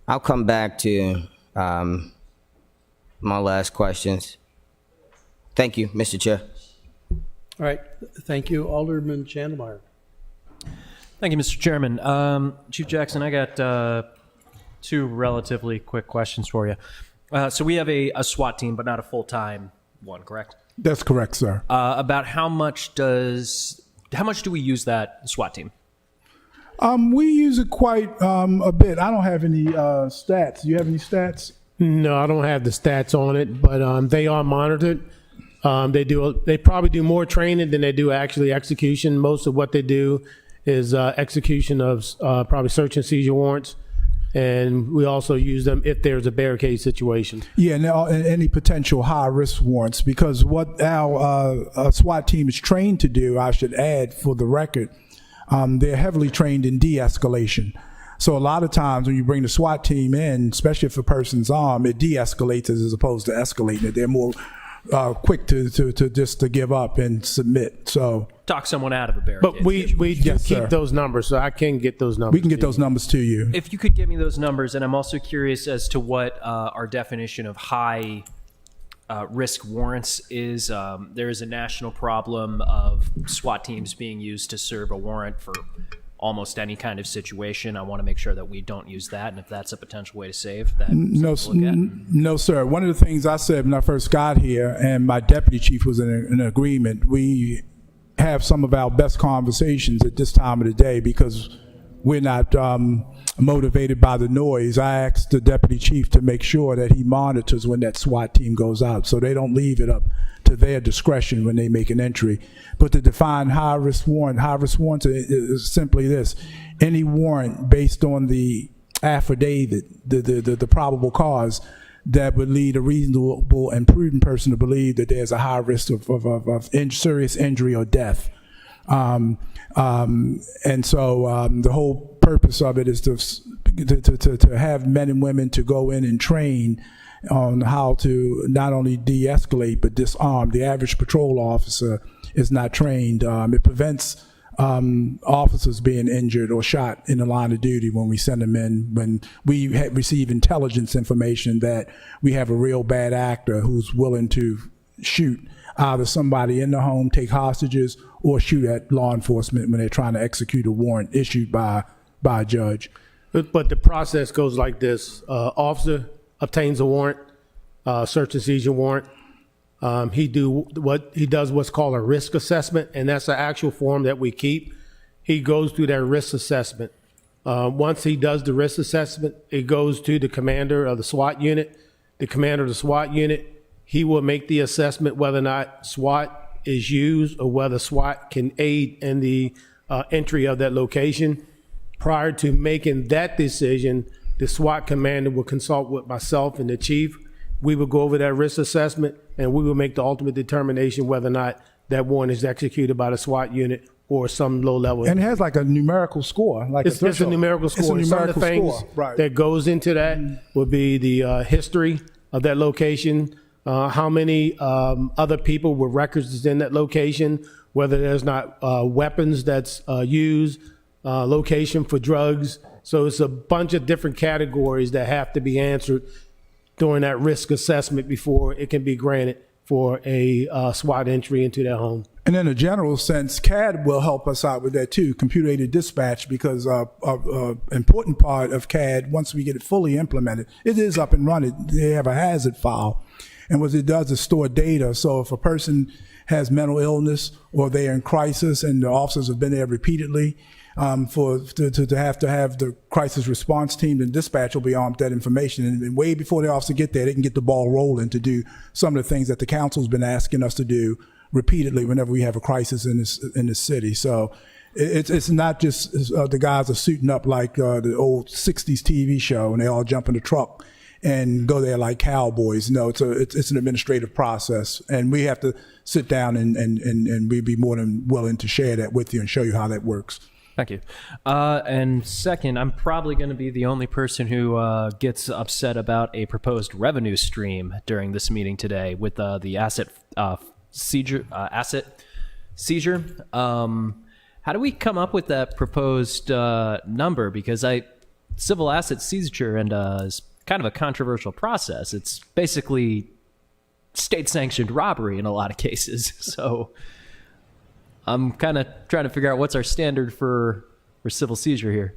I'll come back to my last questions. Thank you, Mr. Chair. All right, thank you. Alderman Chandelmeyer. Thank you, Mr. Chairman. Chief Jackson, I got two relatively quick questions for you. So we have a SWAT team, but not a full-time one, correct? That's correct, sir. About how much do we use that SWAT team? We use it quite a bit. I don't have any stats. Do you have any stats? No, I don't have the stats on it, but they are monitored. They probably do more training than they do actually execution. Most of what they do is execution of probably search and seizure warrants. And we also use them if there's a barricade situation. Yeah, and any potential high-risk warrants, because what our SWAT team is trained to do, I should add for the record, they're heavily trained in de-escalation. So a lot of times when you bring the SWAT team in, especially if a person's armed, it de-escalates as opposed to escalating it. They're more quick to just to give up and submit. So Talk someone out of a barricade. But we do Yes, keep sir. those numbers, so I can get those numbers. we can get those numbers to you. If you could give me those numbers, and I'm also curious as to what our definition of high risk warrants is. There is a national problem of SWAT teams being used to serve a warrant for almost any kind of situation. I want to make sure that we don't use that, and if that's a potential way to save, that No, sir. One of the things I said when I first got here, and my deputy chief was in agreement, we have some of our best conversations at this time of the day because we're not motivated by the noise. I asked the deputy chief to make sure that he monitors when that SWAT team goes out, so they don't leave it up to their discretion when they make an entry. But to define high-risk warrants is simply this: any warrant based on the affidavit, the probable cause that would lead a reasonable and prudent person to believe that there's a high risk of serious injury or death. And so the whole purpose of it is to have men and women to go in and train on how to not only de-escalate but disarm. The average patrol officer is not trained. It prevents officers being injured or shot in the line of duty when we send them in, when we receive intelligence information that we have a real bad actor who's willing to shoot either somebody in the home, take hostages, or shoot at law enforcement when they're trying to execute a warrant issued by a judge. But the process goes like this. Officer obtains a warrant, search and seizure warrant. He does what's called a risk assessment, and that's the actual form that we keep. He goes through that risk assessment. Once he does the risk assessment, it goes to the commander of the SWAT unit. The commander of the SWAT unit, he will make the assessment whether or not SWAT is used or whether SWAT can aid in the entry of that location. Prior to making that decision, the SWAT commander will consult with myself and the chief. We will go over that risk assessment, and we will make the ultimate determination whether or not that warrant is executed by the SWAT unit or some low level. And it has like a numerical score. It's a numerical score. And some of the things that goes into that would be the history of that location, how many other people with records is in that location, whether there's not weapons that's used, location for drugs. So it's a bunch of different categories that have to be answered during that risk assessment before it can be granted for a SWAT entry into their home. And in a general sense, CAD will help us out with that too, computer-aided dispatch, because an important part of CAD, once we get it fully implemented, it is up and running. They have a hazard file. And what it does is store data. So if a person has mental illness or they're in crisis and the officers have been there repeatedly, to have the crisis response team and dispatch will be armed with that information. And way before the officer get there, they can get the ball rolling to do some of the things that the council's been asking us to do repeatedly whenever we have a crisis in this city. So it's not just the guys are suiting up like the old 60s TV show and they all jump in the truck and go there like cowboys. No, it's an administrative process, and we have to sit down and we'd be more than willing to share that with you and show you how that works. Thank you. And second, I'm probably going to be the only person who gets upset about a proposed revenue stream during this meeting today with the asset seizure. How do we come up with that proposed number? Because civil asset seizure is kind of a controversial process. It's basically state-sanctioned robbery in a lot of cases. So I'm kind of trying to figure out what's our standard for civil seizure here.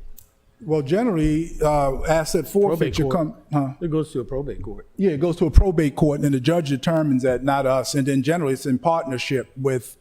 Well, generally, asset forfeiture It goes to a probate court. Yeah, it goes to a probate court, and the judge determines that, not us. And then generally, it's in partnership with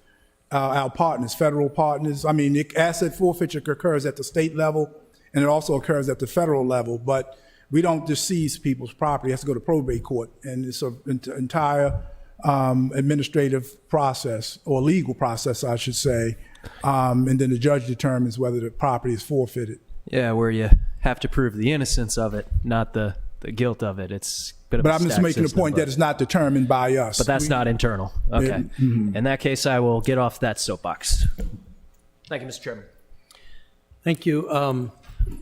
our partners, federal partners. I mean, asset forfeiture occurs at the state level, and it also occurs at the federal level. But we don't just seize people's property. It has to go to probate court, and it's an entire administrative process, or legal process, I should say. And then the judge determines whether the property is forfeited. Yeah, where you have to prove the innocence of it, not the guilt of it. It's a bit of But a I'm just stacked making the system, point that it's not determined by us. But that's not internal. Okay. In that case, I will get off that soapbox. Thank you, Mr. Chairman. Thank you.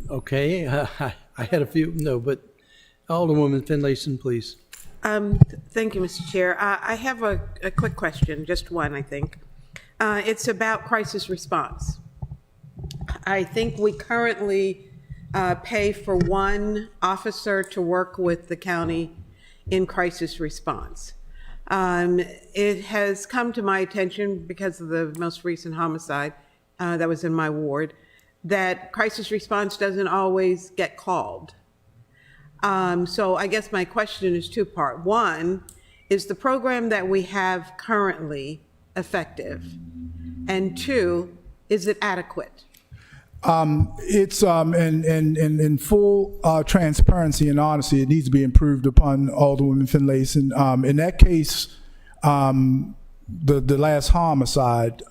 Okay, I had a few, but Alderwoman Finlayson, please. Thank you, Mr. Chair. I have a quick question, just one, I think. It's about crisis response. I think we currently pay for one officer to work with the county in crisis response. It has come to my attention because of the most recent homicide that was in my ward that crisis response doesn't always get called. So I guess my question is two-part. One, is the program that we have currently effective? And two, is it adequate? It's in full transparency and honesty, it needs to be improved upon, Alderwoman Finlayson. In that case, the last homicide,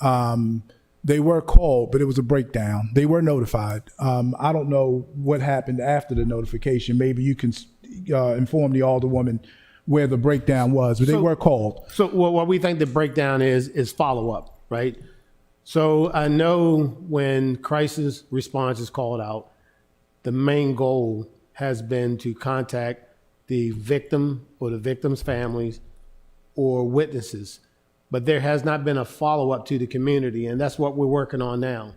they were called, but it was a breakdown. They were notified. I don't know what happened after the notification. Maybe you can inform the Alderwoman where the breakdown was, but they were called. So what we think the breakdown is follow-up, right? So I know when crisis response is called out, the main goal has been to contact the victim or the victim's families or witnesses, but there has not been a follow-up to the community, and that's what we're working on now.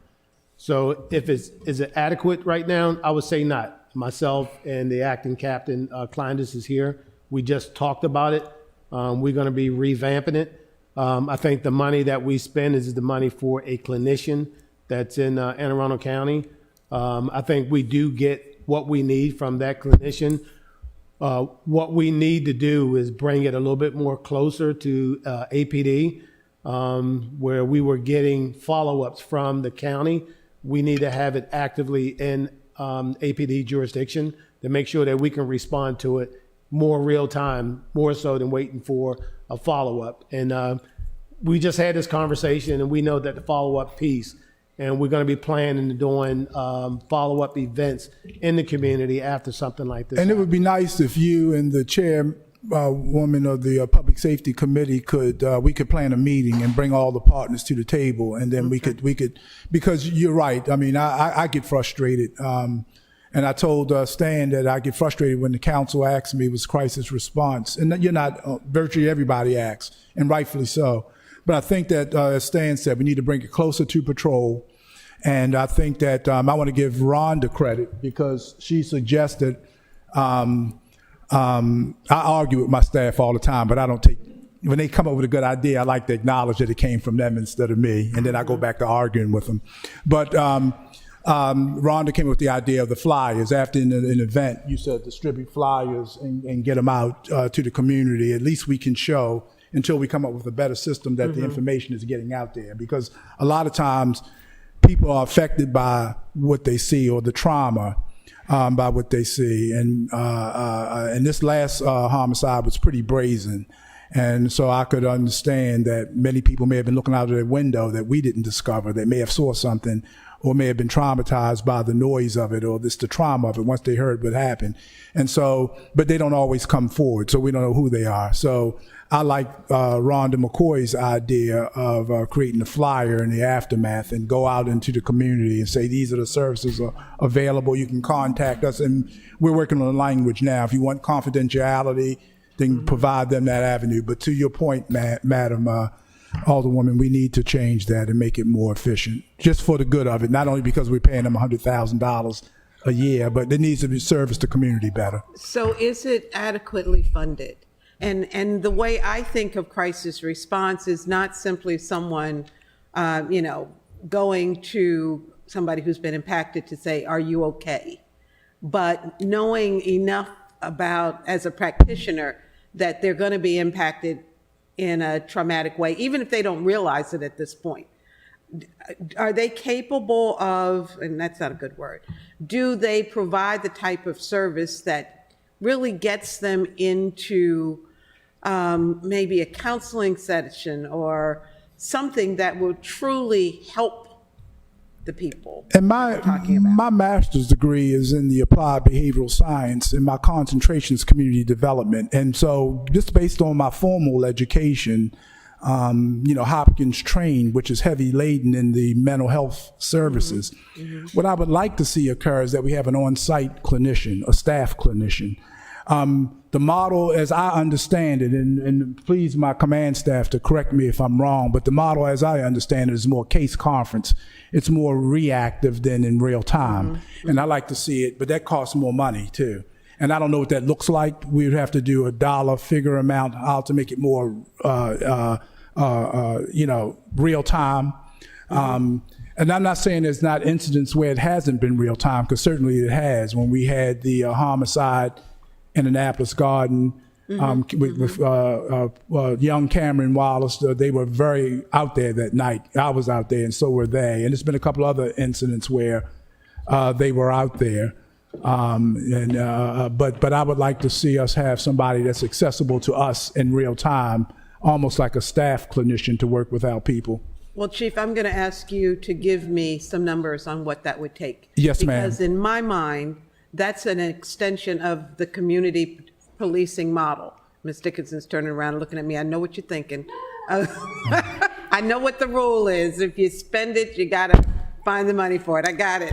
So is it adequate right now? I would say not. Myself and the acting captain, Kleindus, is here. We just talked about it. We're going to be revamping it. I think the money that we spend is the money for a clinician that's in Anne Arundel County. I think we do get what we need from that clinician. What we need to do is bring it a little bit more closer to APD, where we were getting follow-ups from the county. We need to have it actively in APD jurisdiction to make sure that we can respond to it more real time, more so than waiting for a follow-up. And we just had this conversation, and we know that the follow-up piece, and we're going to be planning and doing follow-up events in the community after something like this. And it would be nice if you and the chairwoman of the Public Safety Committee we could plan a meeting and bring all the partners to the table, and then we could, because you're right. I mean, I get frustrated. And I told Stan that I get frustrated when the council asks me, was crisis response? And you're not, virtually everybody asks, and rightfully so. But I think that, as Stan said, we need to bring it closer to patrol. And I think that I want to give Rhonda credit because she suggested, I argue with my staff all the time, but I don't take, when they come up with a good idea, I like to acknowledge that it came from them instead of me. And then I go back to arguing with them. But Rhonda came up with the idea of the flyers. After an event, you said distribute flyers and get them out to the community. At least we can show, until we come up with a better system, that the information is getting out there. Because a lot of times people are affected by what they see, or the trauma by what they see. And this last homicide was pretty brazen. And so I could understand that many people may have been looking out of their window that we didn't discover. They may have saw something or may have been traumatized by the noise of it or the trauma of it once they heard what happened. And so, but they don't always come forward, so we don't know who they are. So I like Rhonda McCoy's idea of creating a flyer in the aftermath and go out into the community and say, these are the services available. You can contact us. And we're working on the language now. If you want confidentiality, then provide them that avenue. But to your point, Madam Alderwoman, we need to change that and make it more efficient, just for the good of it, not only because we're paying them $100,000 a year, but it needs to be service the community better. So is it adequately funded? And the way I think of crisis response is not simply someone, going to somebody who's been impacted to say, are you okay? But knowing enough about, as a practitioner, that they're going to be impacted in a traumatic way, even if they don't realize it at this point. Are they capable of, and that's not a good word, do they provide the type of service that really gets them into maybe a counseling session or something that will truly help the people? And my master's degree is in the applied behavioral science, and my concentration is community development. And so just based on my formal education, Hopkins trained, which is heavy laden in the mental health services. What I would like to see occur is that we have an on-site clinician, a staff clinician. The model, as I understand it, and please my command staff to correct me if I'm wrong, but the model as I understand it is more case conference. It's more reactive than in real time. And I like to see it, but that costs more money too. And I don't know what that looks like. We would have to do a dollar figure amount how to make it more, real time. And I'm not saying there's not incidents where it hasn't been real time, because certainly it has. When we had the homicide in Annapolis Garden with young Cameron Wallace, they were very out there that night. I was out there, and so were they. And there's been a couple other incidents where they were out there. But I would like to see us have somebody that's accessible to us in real time, almost like a staff clinician to work with our people. Well, Chief, I'm going to ask you to give me some numbers on what that would take. Yes, ma'am. Because in my mind, that's an extension of the community policing model. Ms. Dickinson's turning around and looking at me. I know what you're thinking. I know what the rule is. If you spend it, you got to find the money for it. I got it.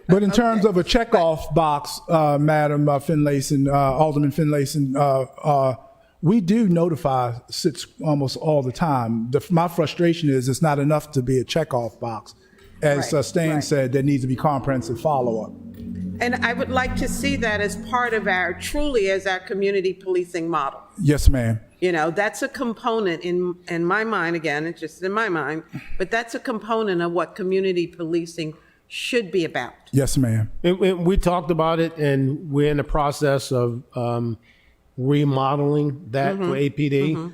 But in terms of a checkoff box, Madam Finlayson, Alderman Finlayson, we do notify SITs almost all the time. My frustration is it's not enough to be a checkoff box. As Stan said, there needs to be comprehensive follow-up. And I would like to see that as part of our community policing model. Yes, ma'am. That's a component in my mind, again, it's just in my mind, but that's a component of what community policing should be about. Yes, ma'am. We talked about it, and we're in the process of remodeling that for APD.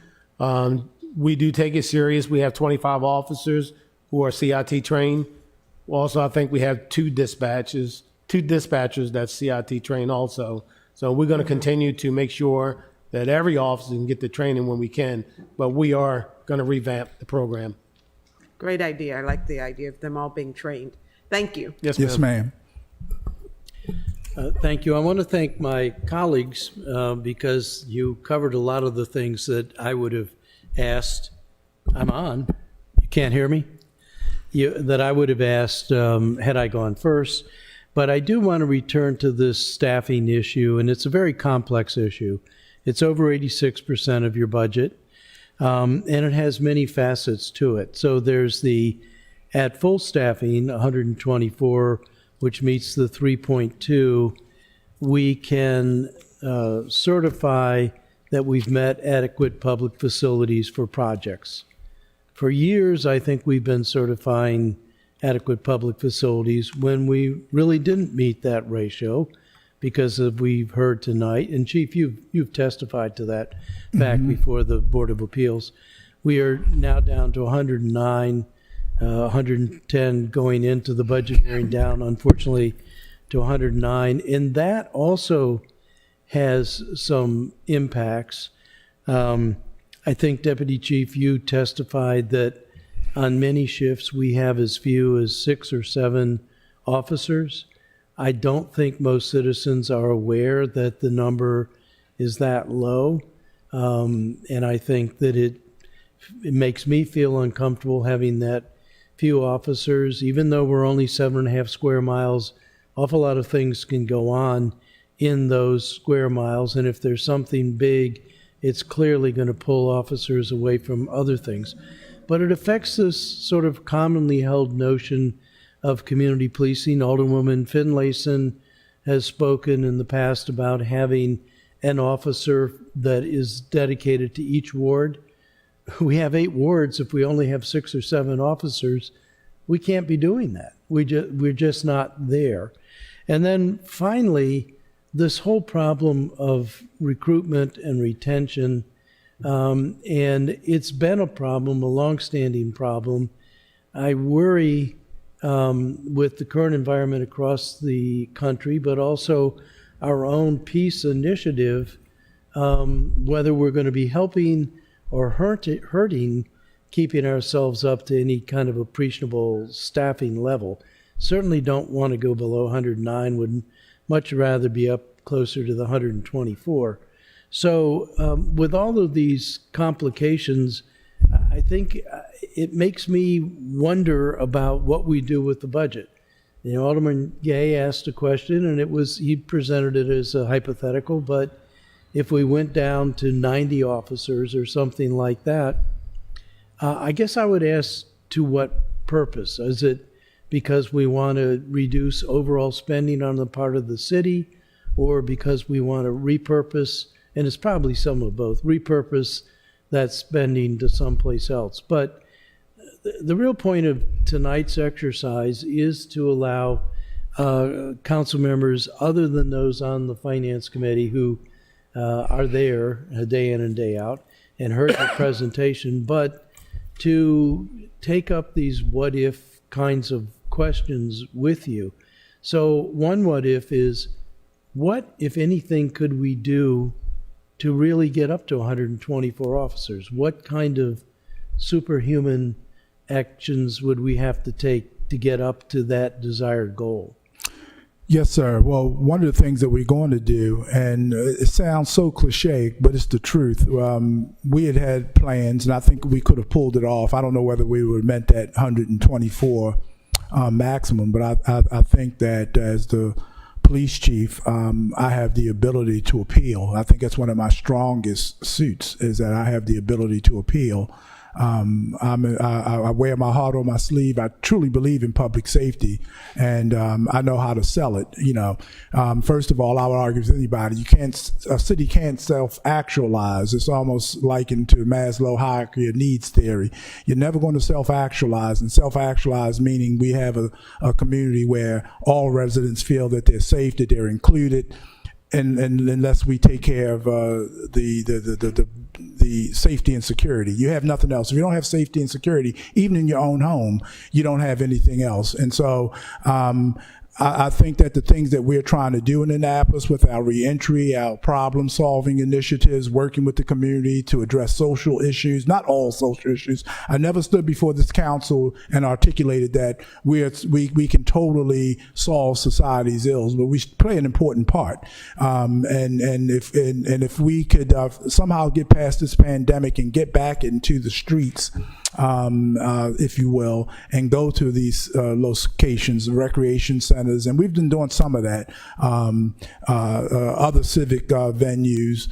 We do take it serious. We have 25 officers who are CIT trained. Also, I think we have two dispatchers that's CIT trained also. So we're going to continue to make sure that every officer can get the training when we can, but we are going to revamp the program. Great idea. I like the idea of them all being trained. Thank you. Yes, ma'am. Yes, ma'am. Thank you. I want to thank my colleagues because you covered a lot of the things that I would have asked. I'm on. You can't hear me? That I would have asked had I gone first. But I do want to return to this staffing issue, and it's a very complex issue. It's over 86% of your budget, and it has many facets to it. So there's the at full staffing, 124, which meets the 3.2. We can certify that we've met adequate public facilities for projects. For years, I think we've been certifying adequate public facilities when we really didn't meet that ratio because of we've heard tonight, and Chief, you've testified to that fact before the Board of Appeals. We are now down to 109, 110 going into the budget hearing, down unfortunately to 109, and that also has some impacts I think Deputy Chief, you testified that on many shifts we have as few as 6 or 7 officers. I don't think most citizens are aware that the number is that low. And I think that it makes me feel uncomfortable having that few officers. Even though we're only 7.5 square miles, awful lot of things can go on in those square miles. And if there's something big, it's clearly going to pull officers away from other things. But it affects this sort of commonly held notion of community policing. Alderwoman Finlayson has spoken in the past about having an officer that is dedicated to each ward. We have 8 wards. If we only have 6 or 7 officers, we can't be doing that. We're just not there. And then finally, this whole problem of recruitment and retention, and it's been a problem, a longstanding problem. I worry with the current environment across the country, but also our own peace initiative, whether we're going to be helping or hurting keeping ourselves up to any kind of appreciable staffing level. Certainly don't want to go below 109, would much rather be up closer to the 124. So with all of these complications, I think it makes me wonder about what we do with the budget. You know, Alderman Gay asked a question, and he presented it as a hypothetical, but if we went down to 90 officers or something like that, I guess I would ask, to what purpose? Is it because we want to reduce overall spending on the part of the city, or because we want to repurpose, and it's probably some of both, repurpose that spending to someplace else? But the real point of tonight's exercise is to allow council members other than those on the Finance Committee who are there day in and day out and heard the presentation, but to take up these what if kinds of questions with you. So one what if is, what, if anything, could we do to really get up to 124 officers? What kind of superhuman actions would we have to take to get up to that desired goal? Yes, sir. Well, one of the things that we're going to do, and it sounds so cliche, but it's the truth. We had plans, and I think we could have pulled it off. I don't know whether we would have meant that 124 maximum, but I think that as the police chief, I have the ability to appeal. I think that's one of my strongest suits, is that I have the ability to appeal. I wear my heart on my sleeve. I truly believe in public safety, and I know how to sell it. You know, first of all, I would argue with anybody, a city can't self-actualize. It's almost likened to Maslow hierarchy of needs theory. You're never going to self-actualize, and self-actualize meaning we have a community where all residents feel that they're safe, that they're included. And unless we take care of the safety and security, you have nothing else. If you don't have safety and security, even in your own home, you don't have anything else. And so I think that the things that we're trying to do in Annapolis with our reentry, our problem-solving initiatives, working with the community to address social issues, not all social issues. I never stood before this council and articulated that we can totally solve society's ills, but we play an important part. And if we could somehow get past this pandemic and get back into the streets, if you will, and go to these locations, recreation centers, and we've been doing some of that, other civic venues,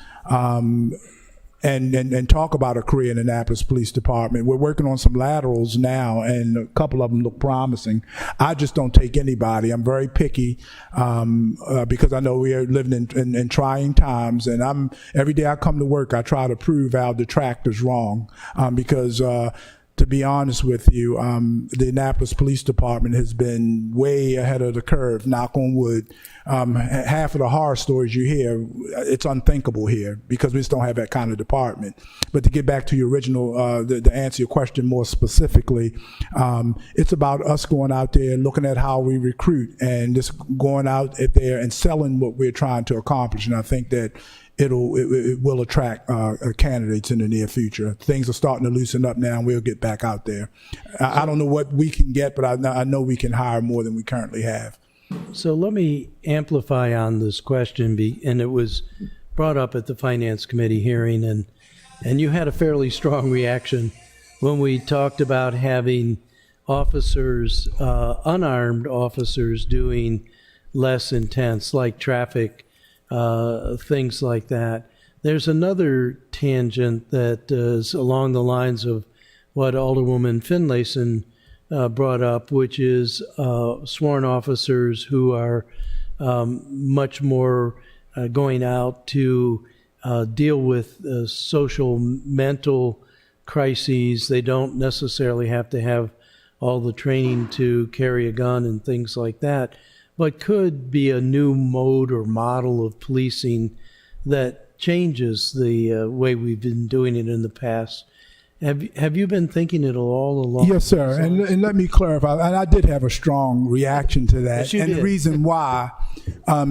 and talk about a career in Annapolis Police Department. We're working on some laterals now, and a couple of them look promising. I just don't take anybody. I'm very picky because I know we are living in trying times, and every day I come to work, I try to prove our detractors wrong, because to be honest with you, the Annapolis Police Department has been way ahead of the curve, knock on wood. Half of the horror stories you hear, it's unthinkable here because we just don't have that kind of department. But to get back to your original, to answer your question more specifically, it's about us going out there and looking at how we recruit and just going out there and selling what we're trying to accomplish. And I think that it will attract candidates in the near future. Things are starting to loosen up now, and we'll get back out there. I don't know what we can get, but I know we can hire more than we currently have. So let me amplify on this question, and it was brought up at the Finance Committee hearing, and you had a fairly strong reaction when we talked about having officers, unarmed officers, doing less intense, like traffic, things like that. There's another tangent that is along the lines of what Alderwoman Finlayson brought up, which is sworn officers who are much more going out to deal with social, mental crises. They don't necessarily have to have all the training to carry a gun and things like that, but could be a new mode or model of policing that changes the way we've been doing it in the past. Have you been thinking it all along? Yes, sir. And let me clarify. And I did have a strong reaction to that. Yes, you and did. the reason why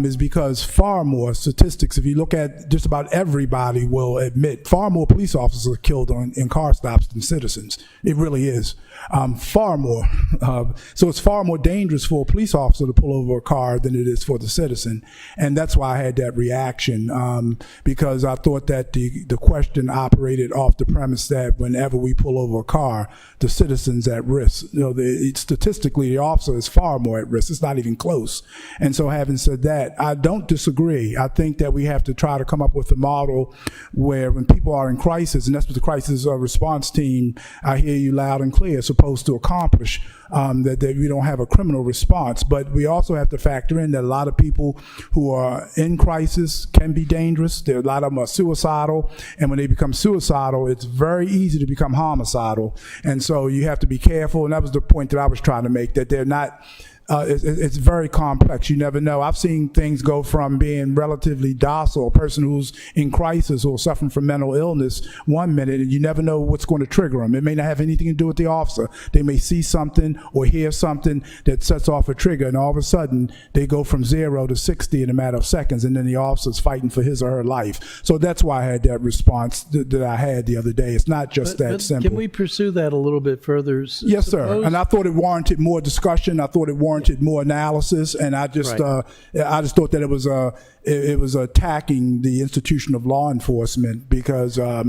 is because far more statistics, if you look at just about everybody will admit, far more police officers are killed in car stops than citizens. It really is. Far more. So it's far more dangerous for a police officer to pull over a car than it is for the citizen. And that's why I had that reaction, because I thought that the question operated off the premise that whenever we pull over a car, the citizen's at risk. Statistically, the officer is far more at risk. It's not even close. And so having said that, I don't disagree. I think that we have to try to come up with a model where when people are in crisis, and that's what the crisis response team, I hear you loud and clear, is supposed to accomplish, that we don't have a criminal response. But we also have to factor in that a lot of people who are in crisis can be dangerous. A lot of them are suicidal, and when they become suicidal, it's very easy to become homicidal. And so you have to be careful, and that was the point that I was trying to make, that they're not, it's very complex. You never know. I've seen things go from being relatively docile, a person who's in crisis or suffering from mental illness one minute, and you never know what's going to trigger them. It may not have anything to do with the officer. They may see something or hear something that sets off a trigger, and all of a sudden they go from 0 to 60 in a matter of seconds, and then the officer's fighting for his or her life. So that's why I had that response that I had the other day. It's not just that simple. Can we pursue that a little bit further? Yes, sir. And I thought it warranted more discussion. I thought it warranted more analysis, and I just thought that it was attacking the institution of law enforcement, because I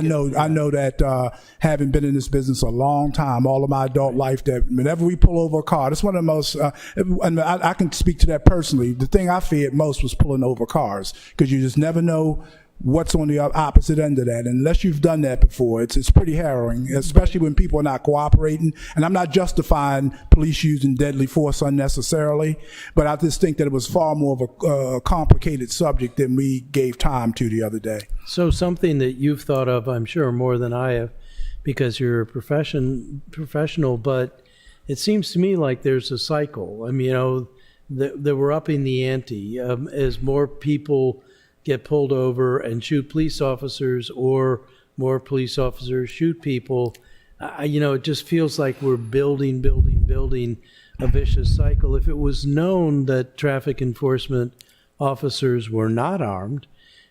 know that having been in this business a long time, all of my adult life, that whenever we pull over a car, that's one of the most, and I can speak to that personally. The thing I feared most was pulling over cars, because you just never know what's on the opposite end of that. And unless you've done that before, it's pretty harrowing, especially when people are not cooperating. And I'm not justifying police using deadly force unnecessarily, but I just think that it was far more of a complicated subject than we gave time to the other day. So something that you've thought of, I'm sure, more than I have, because you're a professional, but it seems to me like there's a cycle. I mean, that we're upping the ante as more people get pulled over and shoot police officers, or more police officers shoot people. It just feels like we're building a vicious cycle. If it was known that traffic enforcement officers were not armed,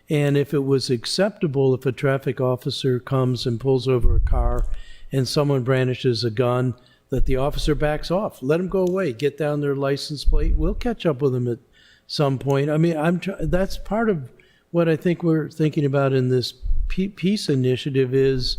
and if it was acceptable if a traffic officer comes and pulls over a car and someone brandishes a gun, that the officer backs off, let them go away, get down their license plate, we'll catch up with them at some point. I mean, that's part of what I think we're thinking about in this peace initiative is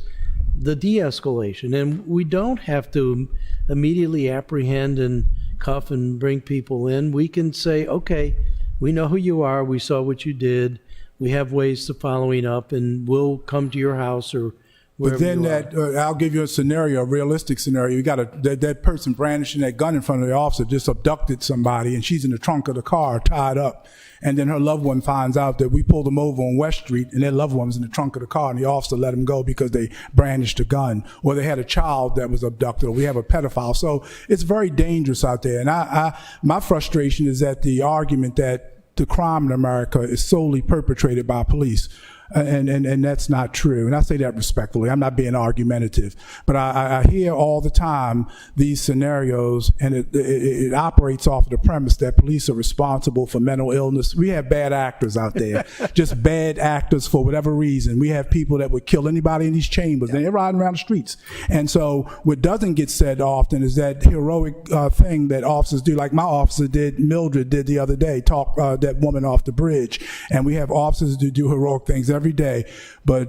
the de-escalation. And we don't have to immediately apprehend and cuff and bring people in. We can say, okay, we know who you are, we saw what you did, we have ways to following up, and we'll come to your house or wherever. But then I'll give you a scenario, a realistic scenario. You got that person brandishing that gun in front of the officer just abducted somebody, and she's in the trunk of the car tied up. And then her loved one finds out that we pulled them over on West Street, and their loved one was in the trunk of the car, and the officer let them go because they brandished a gun. Or they had a child that was abducted, or we have a pedophile. So it's very dangerous out there. And my frustration is that the argument that the crime in America is solely perpetrated by police. And that's not true. And I say that respectfully. I'm not being argumentative, but I hear all the time these scenarios, and it operates off of the premise that police are responsible for mental illness. We have bad actors out there, just bad actors for whatever reason. We have people that would kill anybody in these chambers, and they're riding around the streets. And so what doesn't get said often is that heroic thing that officers do, like my officer did, Mildred did the other day, talk that woman off the bridge. And we have officers who do heroic things every day, but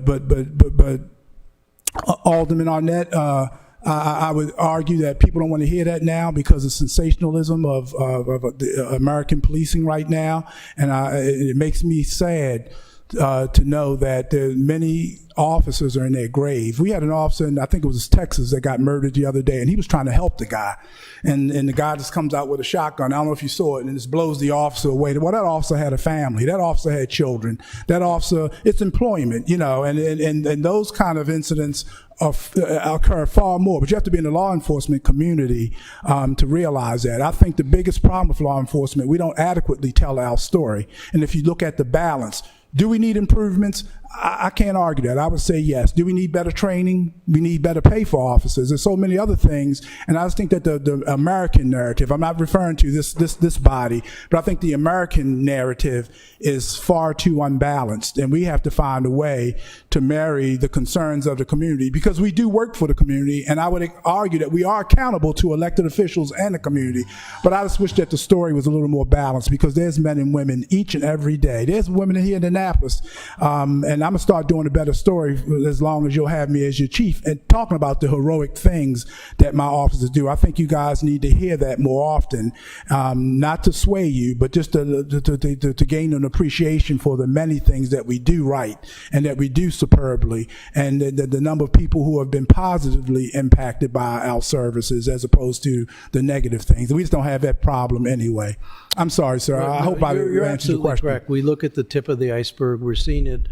Alderman Arnett, I would argue that people don't want to hear that now because of sensationalism of the American policing right now, and it makes me sad to know that many officers are in their grave. We had an officer, and I think it was Texas, that got murdered the other day, and he was trying to help the guy. And the guy just comes out with a shotgun. I don't know if you saw it, and it just blows the officer away. Well, that officer had a family. That officer had children. That officer, it's employment, and those kind of incidents occur far more. But you have to be in the law enforcement community to realize that. I think the biggest problem with law enforcement, we don't adequately tell our story. And if you look at the balance, do we need improvements? I can't argue that. I would say yes. Do we need better training? We need better pay for officers. There's so many other things. And I just think that the American narrative, I'm not referring to this body, but I think the American narrative is far too unbalanced. And we have to find a way to marry the concerns of the community, because we do work for the community. And I would argue that we are accountable to elected officials and the community. But I just wish that the story was a little more balanced, because there's men and women each and every day. There's women here in Annapolis, and I'm going to start doing a better story as long as you'll have me as your chief and talking about the heroic things that my officers do. I think you guys need to hear that more often, not to sway you, but just to gain an appreciation for the many things that we do right and that we do superbly, and the number of people who have been positively impacted by our services as opposed to the negative things. We just don't have that problem anyway. I'm sorry, sir. I hope I answered your question. You're absolutely correct. We look at the tip of the iceberg. We're seeing it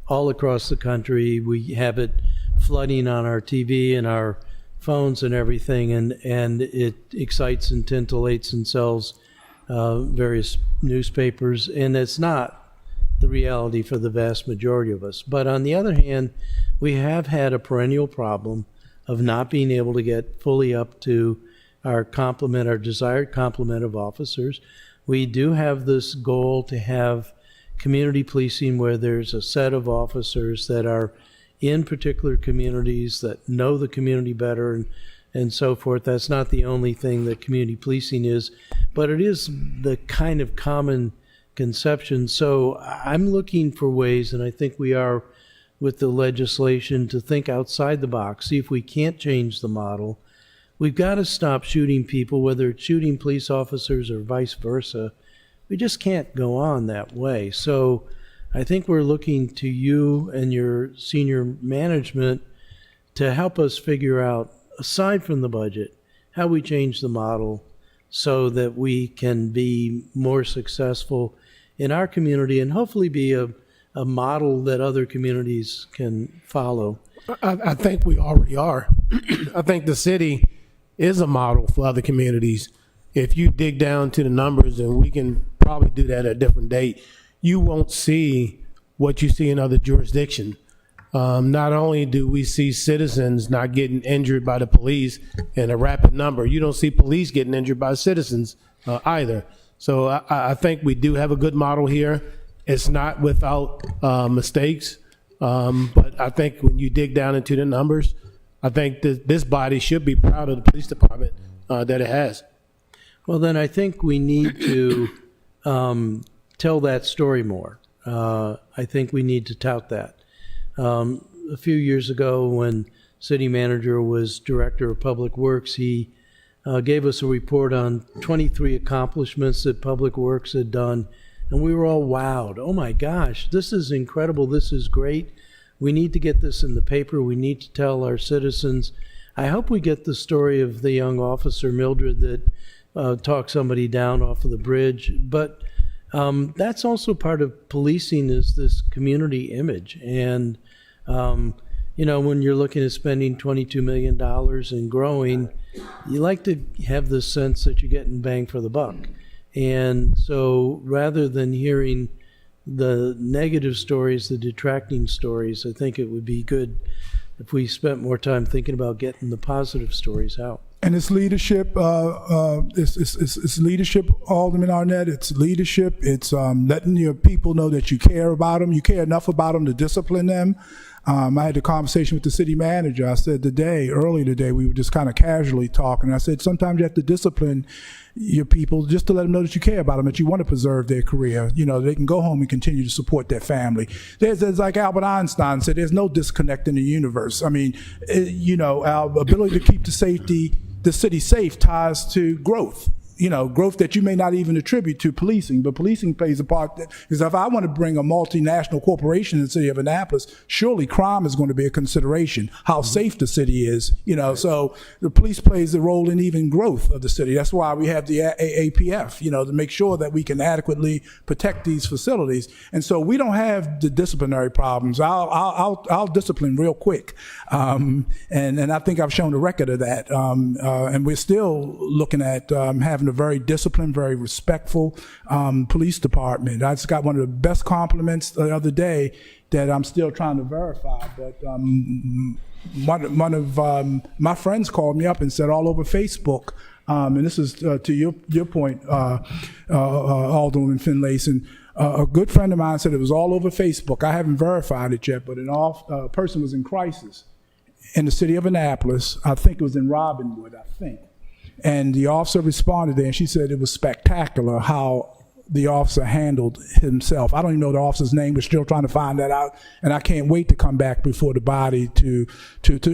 all across the country. We have it flooding on our TV and our phones and everything, and it excites and tintillates and sells various newspapers, and it's not the reality for the vast majority of us. But on the other hand, we have had a perennial problem of not being able to get fully up to our desired complement of officers. We do have this goal to have community policing where there's a set of officers that are in particular communities that know the community better and so forth. That's not the only thing that community policing is, but it is the kind of common conception. So I'm looking for ways, and I think we are with the legislation, to think outside the box, see if we can't change the model. We've got to stop shooting people, whether it's shooting police officers or vice versa. We just can't go on that way. So I think we're looking to you and your senior management to help us figure out, aside from the budget, how we change the model so that we can be more successful in our community and hopefully be a model that other communities can follow. I think we already are. I think the city is a model for other communities. If you dig down to the numbers, and we can probably do that at a different date, you won't see what you see in other jurisdictions. Not only do we see citizens not getting injured by the police in a rapid number, you don't see police getting injured by citizens either. So I think we do have a good model here. It's not without mistakes, but I think when you dig down into the numbers, I think that this body should be proud of the police department that it has. Well, then I think we need to tell that story more. I think we need to tout that. A few years ago, when city manager was director of public works, he gave us a report on 23 accomplishments that public works had done, and we were all wowed. Oh my gosh, this is incredible. This is great. We need to get this in the paper. We need to tell our citizens. I hope we get the story of the young officer, Mildred, that talked somebody down off of the bridge. But that's also part of policing, is this community image. And, you know, when you're looking at spending $22 million and growing, you like to have this sense that you're getting bang for the buck. And so rather than hearing the negative stories, the detracting stories. I think it would be good if we spent more time thinking about getting the positive stories out. And it's leadership. It's leadership, Alderman Arnett. It's leadership. It's letting your people know that you care about them. You care enough about them to discipline them. I had a conversation with the city manager. I said earlier today, we were just kind of casually talking. I said, sometimes you have to discipline your people just to let them know that you care about them, that you want to preserve their career. You know, they can go home and continue to support their family. There's like Albert Einstein said, there's no disconnect in the universe. I mean, our ability to keep the city safe ties to growth. Growth that you may not even attribute to policing, but policing plays a part. Because if I want to bring a multinational corporation in the city of Annapolis, surely crime is going to be a consideration. How safe the city is, so the police plays a role in even growth of the city. That's why we have the APF, to make sure that we can adequately protect these facilities. And so we don't have the disciplinary problems. I'll discipline real quick, and I think I've shown a record of that. And we're still looking at having a very disciplined, very respectful police department. I just got one of the best compliments the other day that I'm still trying to verify. But one of my friends called me up and said all over Facebook, and this is to your point, Alderman Finlayson, a good friend of mine said it was all over Facebook. I haven't verified it yet, but a person was in crisis in the city of Annapolis. I think it was in Robinwood, And the officer responded there, and she said it was spectacular how the officer handled himself. I don't even know the officer's name. We're still trying to find that out, and I can't wait to come back before the body to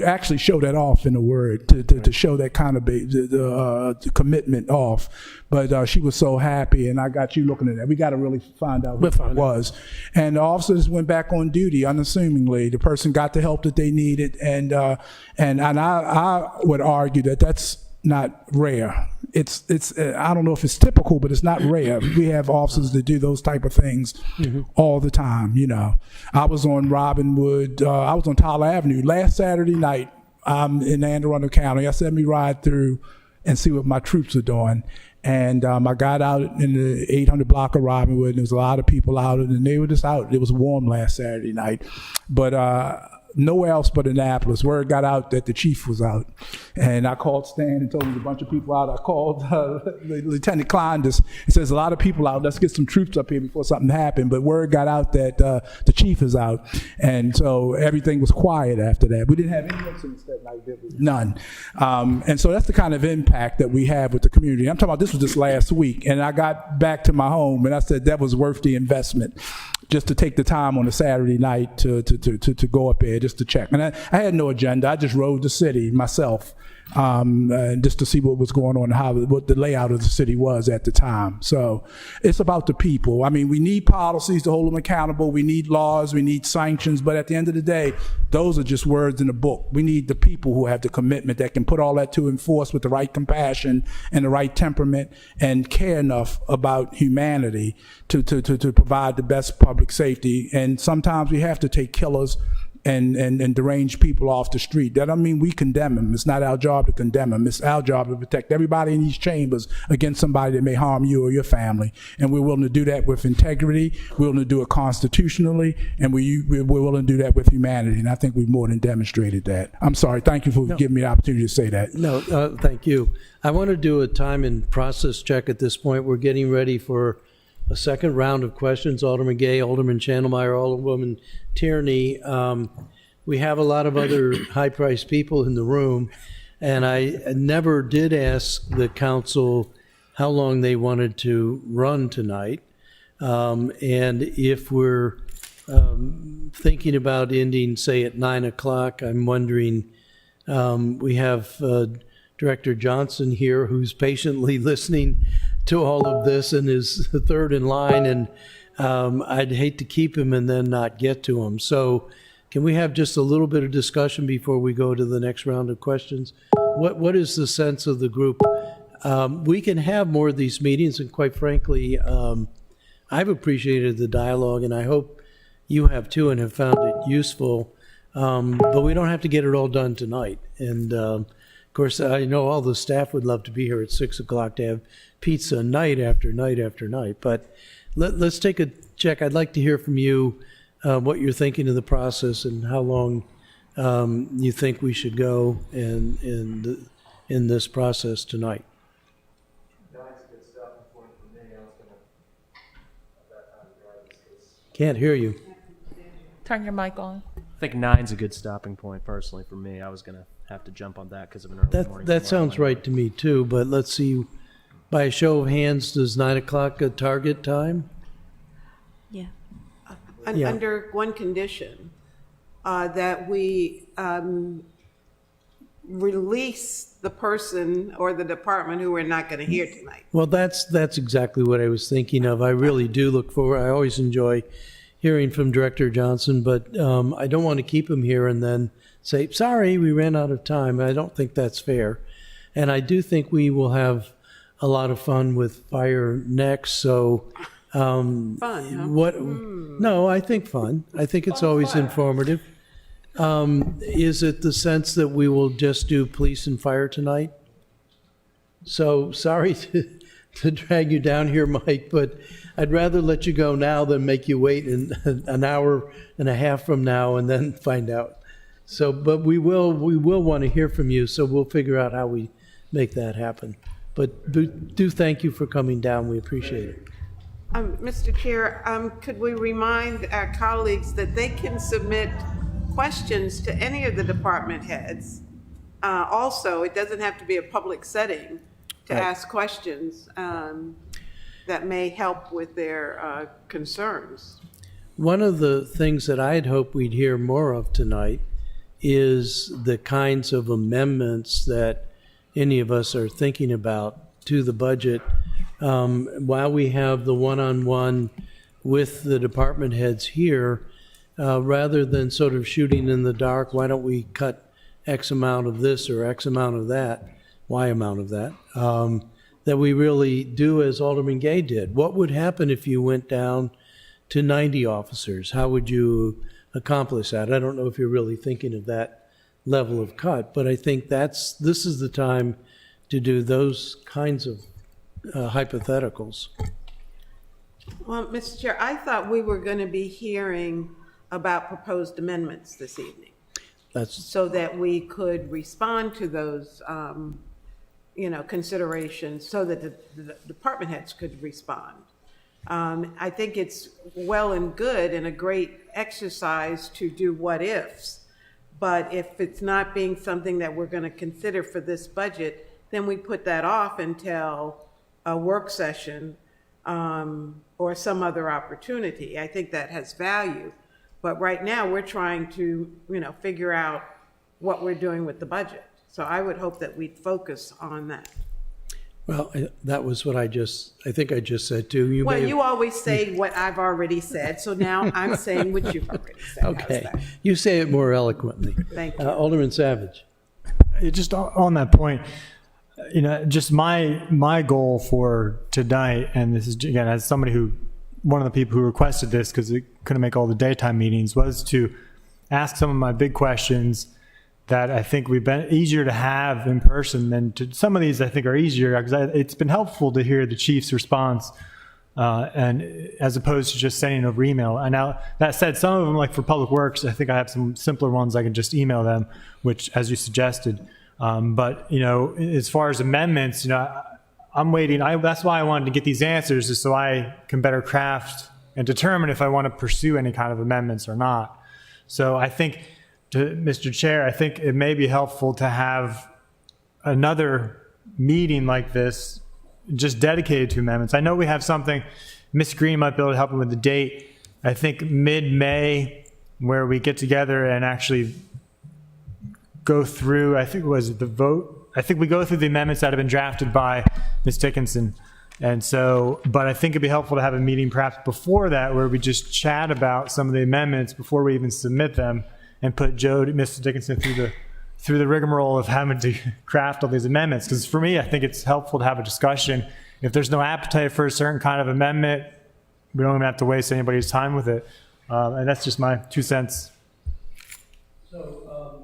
actually show that off in a word, to show that kind of the commitment off. But she was so happy, and I got you looking at that. We got to really find out who it was. And the officers went back on duty unassumingly. The person got the help that they needed, and I would argue that that's not rare. It's I don't know if it's typical, but it's not rare. We have officers that do those type of things all the time. I was on Robinwood. I was on Tyler Avenue last Saturday night. I'm in Anne Arundel County. I said, let me ride through and see what my troops are doing. And I got out in the 800 block of Robinwood, and there was a lot of people out, and they were just out. It was warm last Saturday night. But nowhere else but Annapolis. Word got out that the chief was out. And I called Stan and told him there's a bunch of people out. I called Lieutenant Klein. He says, a lot of people out. Let's get some troops up here before something happened. But word got out that the chief is out. And so everything was quiet after that. We didn't have any incidents that night, did we? None. And so that's the kind of impact that we have with the community. I'm talking about this was just last week. And I got back to my home and I said that was worth the investment, just to take the time on a Saturday night to go up there just to check. And I had no agenda. I just rode the city myself, just to see what was going on, what the layout of the city was at the time. So it's about the people. I mean, we need policies to hold them accountable. We need laws. We need sanctions. But at the end of the day, those are just words in a book. We need the people who have the commitment that can put all that to enforce with the right compassion and the right temperament and care enough about humanity to provide the best public safety. And sometimes we have to take killers and deranged people off the street. That doesn't mean we condemn them. It's not our job to condemn them. It's our job to protect everybody in these chambers against somebody that may harm you or your family. And we're willing to do that with integrity. We're willing to do it constitutionally, and we're willing to do that with humanity. And I think we've more than demonstrated that. I'm sorry. Thank you for giving me the opportunity to say that. No, thank you. I want to do a time and process check at this point. We're getting ready for a second round of questions. Alderman Gay, Alderman Chandlemeyer, Alderwoman Tierney. We have a lot of other high-priced people in the room, and I never did ask the council how long they wanted to run tonight. And if we're thinking about ending, say, at 9 o'clock, I'm wondering, we have Director Johnson here who's patiently listening to all of this and is the third in line, and I'd hate to keep him and then not get to him. So can we have just a little bit of discussion before we go to the next round of questions? What is the sense of the group? We can have more of these meetings, and quite frankly, I've appreciated the dialogue, and I hope you have too and have found it useful. But we don't have to get it all done tonight. And of course, I know all the staff would love to be here at 6 o'clock to have pizza night after night after night. But let's take a Jack, I'd like to hear from you what you're thinking of the process and how long you think we should go in this process tonight. Can't hear you. Turn your mic on. I think 9's a good stopping point personally for me. I was going to have to jump on that because of an early morning. That sounds right to me too, but let's see, by a show of hands, does 9 o'clock a target time? Yeah. Yeah. Under one condition, that we release the person or the department who we're not going to hear tonight. Well, that's exactly what I was thinking of. I really do look forward, I always enjoy hearing from Director Johnson, but I don't want to keep him here and then say, sorry, we ran out of time. I don't think that's fair. And I do think we will have a lot of fun with fire next, so Fun, huh? no, I think fun. I think it's always informative. Is it the sense that we will just do police and fire tonight? So sorry to drag you down here, Mike, but I'd rather let you go now than make you wait an hour and a half from now and then find out. So, but we will want to hear from you, so we'll figure out how we make that happen. But do thank you for coming down. We appreciate it. Mr. Chair, could we remind our colleagues that they can submit questions to any of the department heads? Also, it doesn't have to be a public setting to Right. ask questions that may help with their concerns. One of the things that I'd hope we'd hear more of tonight is the kinds of amendments that any of us are thinking about to the budget. While we have the one-on-one with the department heads here, rather than sort of shooting in the dark, why don't we cut X amount of this or X amount of that, Y amount of that, that we really do as Alderman Gay did. What would happen if you went down to 90 officers? How would you accomplish that? I don't know if you're really thinking of that level of cut, but I think this is the time to do those kinds of hypotheticals. Well, Mr. Chair, I thought we were going to be hearing about proposed amendments this evening That's so that we could respond to those, considerations so that the department heads could respond. I think it's well and good and a great exercise to do what ifs, but if it's not being something that we're going to consider for this budget, then we put that off until a work session or some other opportunity. I think that has value. But right now, we're trying to, figure out what we're doing with the budget. So I would hope that we'd focus on that. Well, that was what I think I just said too. You always say what I've already said, so now I'm saying what you've already said. Okay, How's that? you say it more eloquently. Thank you. Alderman Savage. Just on that point, just my goal for tonight, and this is again as somebody one of the people who requested this because it couldn't make all the daytime meetings, was to ask some of my big questions that I think we've been easier to have in person than to some of these. I think are easier because it's been helpful to hear the chief's response, and as opposed to just sending over email. And now that said, some of them, like for Public Works, I think I have some simpler ones I can just email them, which as you suggested. But as far as amendments, I'm waiting. That's why I wanted to get these answers, is so I can better craft and determine if I want to pursue any kind of amendments or not. So I think, Mr. Chair, I think it may be helpful to have another meeting like this just dedicated to amendments. I know we have something, Ms. Green might be able to help me with the date, I think mid-May, where we get together and actually go through, I think it was the vote, I think we go through the amendments that have been drafted by Ms. Dickinson. And so, but I think it'd be helpful to have a meeting perhaps before that where we just chat about some of the amendments before we even submit them and put Mr. Dickinson through the rigmarole of having to craft all these amendments. Because for me, I think it's helpful to have a discussion. If there's no appetite for a certain kind of amendment, we don't even have to waste anybody's time with it. And that's just my 2 cents. So,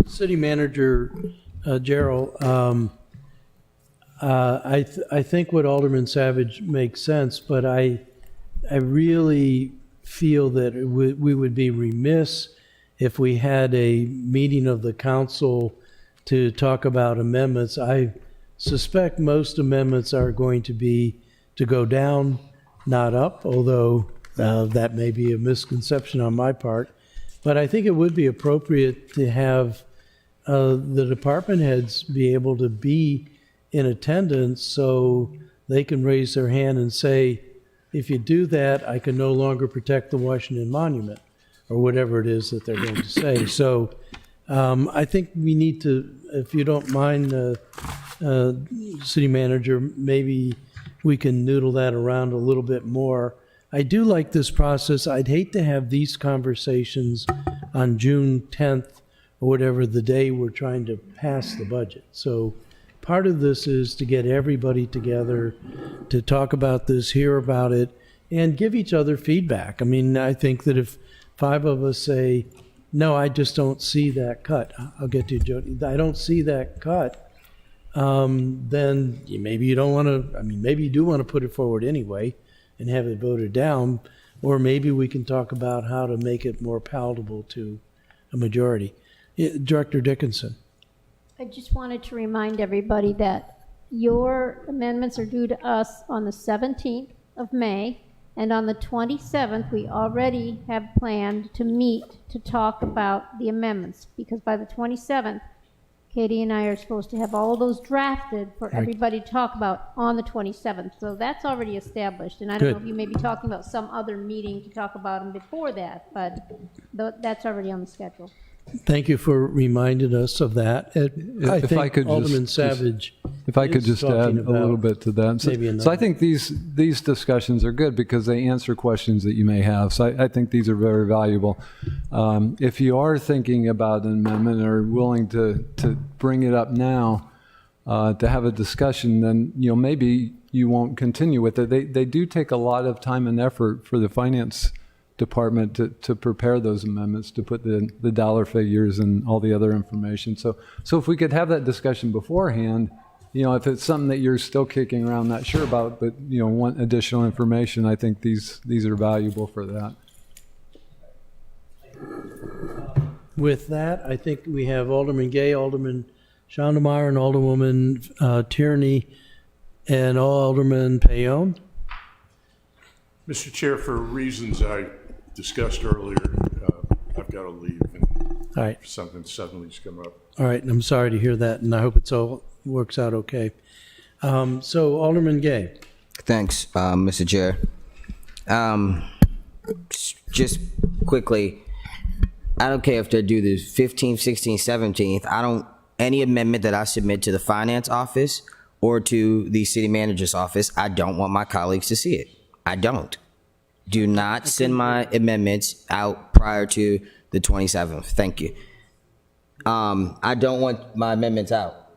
City Manager Gerald, I think what Alderman Savage makes sense, but I I really feel that we would be remiss if we had a meeting of the council to talk about amendments. I suspect most amendments are going to be to go down, not up, although that may be a misconception on my part. But I think it would be appropriate to have the department heads be able to be in attendance so they can raise their hand and say, if you do that, I can no longer protect the Washington Monument, or whatever it is that they're going to say. So I think we need to, if you don't mind, City Manager, maybe we can noodle that around a little bit more. I do like this process. I'd hate to have these conversations on June 10th or whatever the day we're trying to pass the budget. So part of this is to get everybody together to talk about this, hear about it, and give each other feedback. I mean, I think that if 5 of us say, no, I just don't see that cut. I'll get to you, Jody. I don't see that cut. Then maybe you don't want to, I mean, maybe you do want to put it forward anyway and have it voted down, or maybe we can talk about how to make it more palatable to a majority. Director Dickinson. I just wanted to remind everybody that your amendments are due to us on the 17th of May, and on the 27th, we already have planned to meet to talk about the amendments, because by the 27th, Katie and I are supposed to have all of those drafted for everybody to talk about on the 27th. So that's already established. And I don't know if you may be talking about some other meeting to talk about them before that, but that's already on the schedule. Thank you for reminding us of that. I think Alderman Savage. If I could just add a little bit to that. So I think these discussions are good because they answer questions that you may have. So I think these are very valuable. If you are thinking about an amendment or willing to bring it up now to have a discussion, then maybe you won't continue with it. They do take a lot of time and effort for the finance department to prepare those amendments, to put the dollar figures and all the other information. So if we could have that discussion beforehand, if it's something that you're still kicking around, not sure about, but want additional information, I think these are valuable for that. With that, I think we have Alderman Gay, Alderman Shondemeyer, and Alderwoman Tierney, and Alderman Payon. Mr. Chair, for reasons I discussed earlier, I've got to leave, and all right. Something suddenly's come up. All right, and I'm sorry to hear that, and I hope it all works out okay. So, Alderman Gay. Thanks, Mr. Chair. Just quickly, I don't care if they do the 15th, 16th, 17th. Any amendment that I submit to the finance office or to the city manager's office, I don't want my colleagues to see it. I don't. Do not send my amendments out prior to the 27th. Thank you. I don't want my amendments out.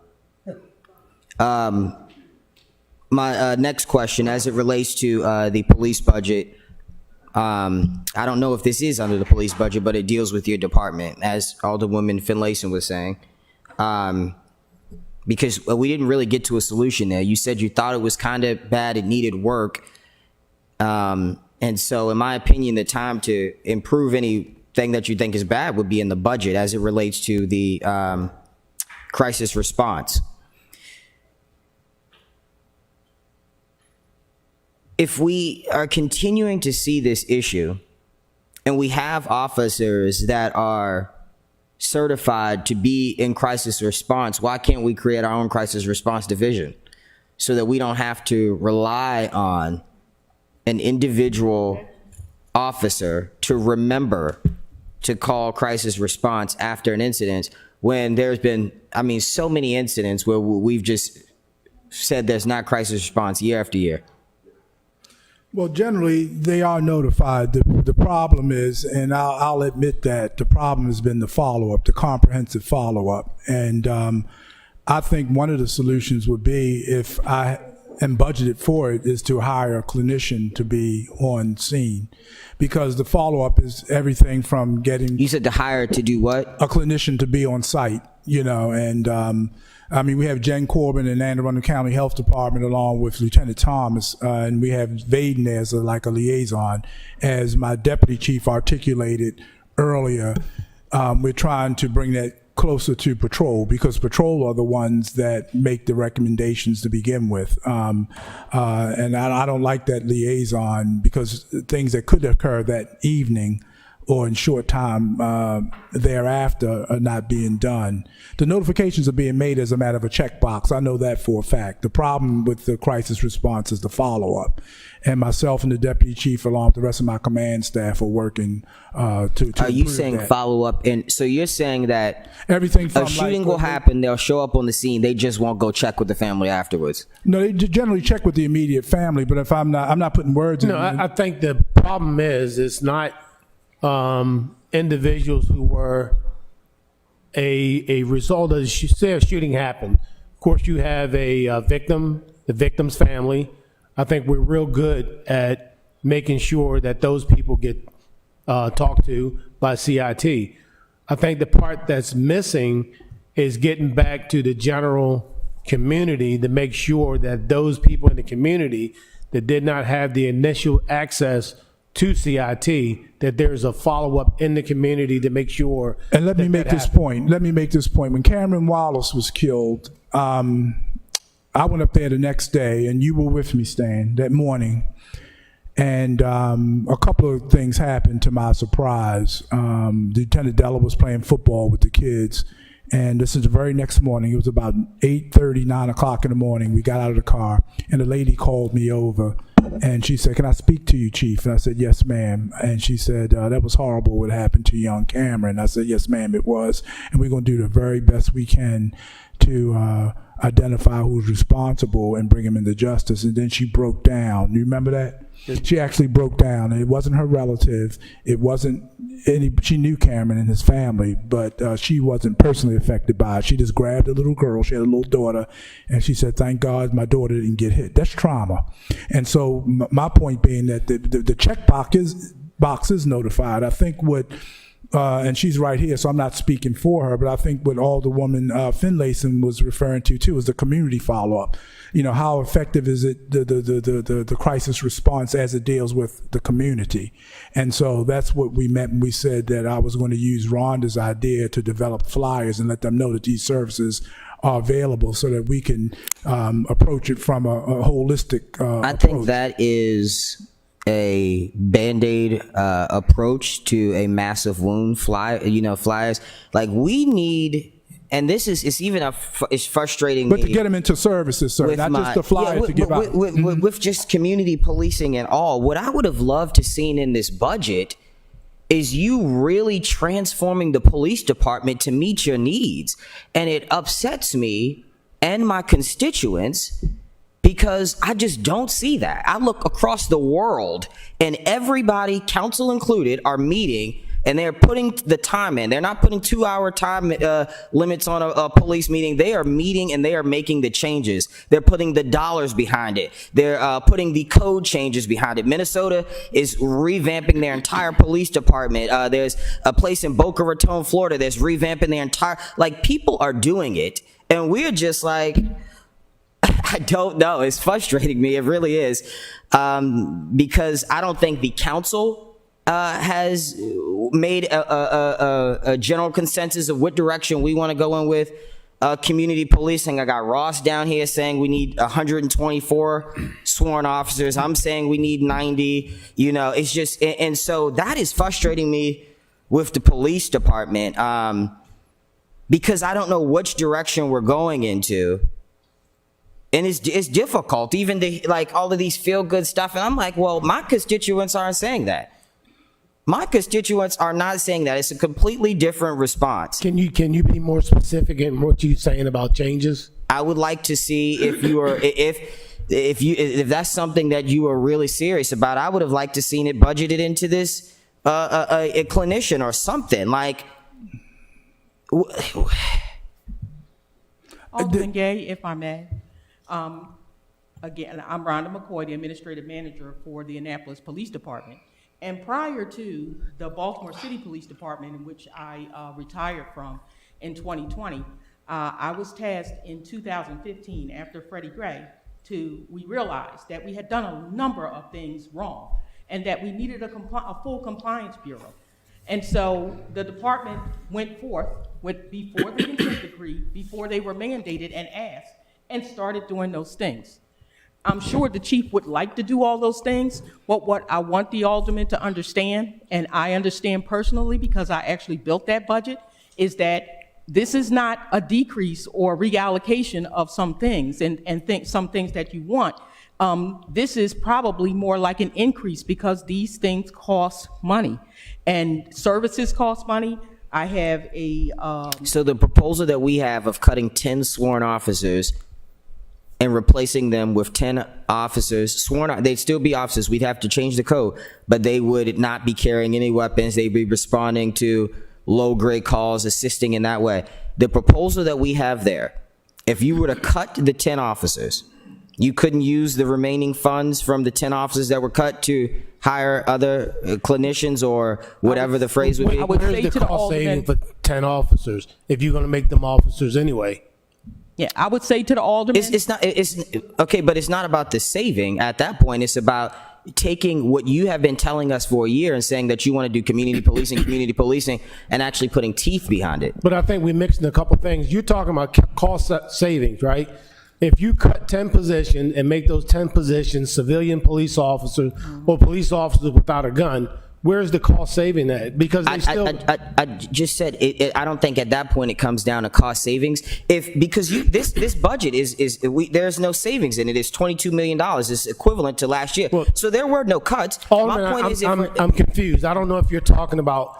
My next question, as it relates to the police budget, I don't know if this is under the police budget, but it deals with your department, as Alderwoman Finlayson was saying. Because we didn't really get to a solution there. You said you thought it was kind of bad, it needed work. And so, in my opinion, the time to improve anything that you think is bad would be in the budget as it relates to the crisis response. If we are continuing to see this issue, and we have officers that are certified to be in crisis response, why can't we create our own crisis response division so that we don't have to rely on an individual officer to remember to call crisis response after an incident, when there's been, so many incidents where we've just said there's not crisis response year after year? Well, generally, they are notified. The problem is, and I'll admit that, the problem has been the follow-up, the comprehensive follow-up. And I think one of the solutions would be if and budgeted for it is to hire a clinician to be on scene, because the follow-up is everything from getting. You said to hire to do what? A clinician to be on site, and I mean, we have Jen Corbin in Anne Arundel County Health Department along with Lieutenant Thomas, and we have Vaden as like a liaison. As my deputy chief articulated earlier, we're trying to bring that closer to patrol, because patrol are the ones that make the recommendations to begin with. And I don't like that liaison, because things that could occur that evening or in short time thereafter are not being done. The notifications are being made as a matter of a checkbox. I know that for a fact. The problem with the crisis response is the follow-up. And myself and the deputy chief, along with the rest of my command staff, are working to Are you improve saying that. follow-up? And so you're saying that Everything from a shooting like, will happen, they'll show up on the scene, they just won't go check with the family afterwards? No, they generally check with the immediate family, but if I'm not putting words in. No, I think the problem is it's not individuals who were a result of a shooting happened. Of course, you have a victim, the victim's family. I think we're real good at making sure that those people get talked to by CIT. I think the part that's missing is getting back to the general community to make sure that those people in the community that did not have the initial access to CIT, that there's a follow-up in the community to make sure. And let me make this point. When Cameron Wallace was killed, I went up there the next day, and you were with me, Stan, that morning. And a couple of things happened to my surprise. Lieutenant Della was playing football with the kids. And this is the very next morning. It was about 8:30, 9 o'clock in the morning. We got out of the car, and a lady called me over. And she said, "Can I speak to you, Chief?" And I said, "Yes, ma'am." And she said, "That was horrible what happened to young Cameron." I said, "Yes, ma'am, it was. And we're going to do the very best we can to identify who's responsible and bring him into justice." And then she broke down. You remember that? She actually broke down. And it wasn't her relative. It wasn't any, she knew Cameron and his family, but she wasn't personally affected by it. She just grabbed a little girl. She had a little daughter, and she said, "Thank God my daughter didn't get hit." That's trauma. And so my point being that the check box is notified. I think what, and she's right here, so I'm not speaking for her, but I think what Alderwoman Finlayson was referring to too is the community follow-up. How effective is it, the crisis response as it deals with the community? And so that's what we meant when we said that I was going to use Rhonda's idea to develop flyers and let them know that these services are available, so that we can approach it from a holistic I think that is a Band-Aid approach to a massive wound. Flyers. Like, we need, and this is, it's frustrating But me. to get them into services, sir, not just the flyers to give out. With just community policing and all, what I would have loved to seen in this budget is you really transforming the police department to meet your needs. And it upsets me and my constituents, because I just don't see that. I look across the world, and everybody, council included, are meeting, and they're putting the time in. They're not putting 2-hour time limits on a police meeting. They are meeting, and they are making the changes. They're putting the dollars behind it. They're putting the code changes behind it. Minnesota is revamping their entire police department. There's a place in Boca Raton, Florida, that's revamping their entire, people are doing it, and we're just like, I don't know. It's frustrating me. It really is. Because I don't think the council has made a general consensus of what direction we want to go in with community policing. I got Ross down here saying we need 124 sworn officers. I'm saying we need 90. It's just, and so that is frustrating me with the police department, because I don't know which direction we're going into. And it's difficult, even all of these feel-good stuff. And I'm like, well, my constituents aren't saying that. My constituents are not saying that. It's a completely different response. Can you be more specific in what you're saying about changes? I would like to see if you are, if that's something that you are really serious about. I would have liked to seen it budgeted into this a clinician or something like. Alderman Gay, if I may. Again, I'm Rhonda McCoy, the administrative manager for the Annapolis Police Department. And prior to the Baltimore City Police Department, in which I retired from in 2020, I was tasked in 2015 after Freddie Gray we realized that we had done a number of things wrong and that we needed a full compliance bureau. And so the department went forth before the consent decree, before they were mandated and asked, and started doing those things. I'm sure the chief would like to do all those things, but what I want the aldermen to understand, and I understand personally because I actually built that budget, is that this is not a decrease or reallocation of some things and some things that you want. This is probably more like an increase because these things cost money and services cost money. I have So the proposal that we have of cutting 10 sworn officers and replacing them with 10 officers, they'd still be officers, we'd have to change the code, but they would not be carrying any weapons, they'd be responding to low-grade calls, assisting in that way. The proposal that we have there, if you were to cut the 10 officers, you couldn't use the remaining funds from the 10 officers that were cut to hire other clinicians or whatever the phrase would be? Where's the cost saving for 10 officers if you're going to make them officers anyway? Yeah, I would say to the aldermen. It's okay, but it's not about the saving. At that point, it's about taking what you have been telling us for a year and saying that you want to do community policing and actually putting teeth behind it. But I think we're mixing a couple things. You're talking about cost savings, right? If you cut 10 positions and make those 10 positions civilian police officers or police officers without a gun, where's the cost saving at? Because they still. I just said I don't think at that point it comes down to cost savings. Because this budget there's no savings in it. It's $22 million. It's equivalent to last year. Well, so there were no cuts. My point is, I'm confused. I don't know if you're talking about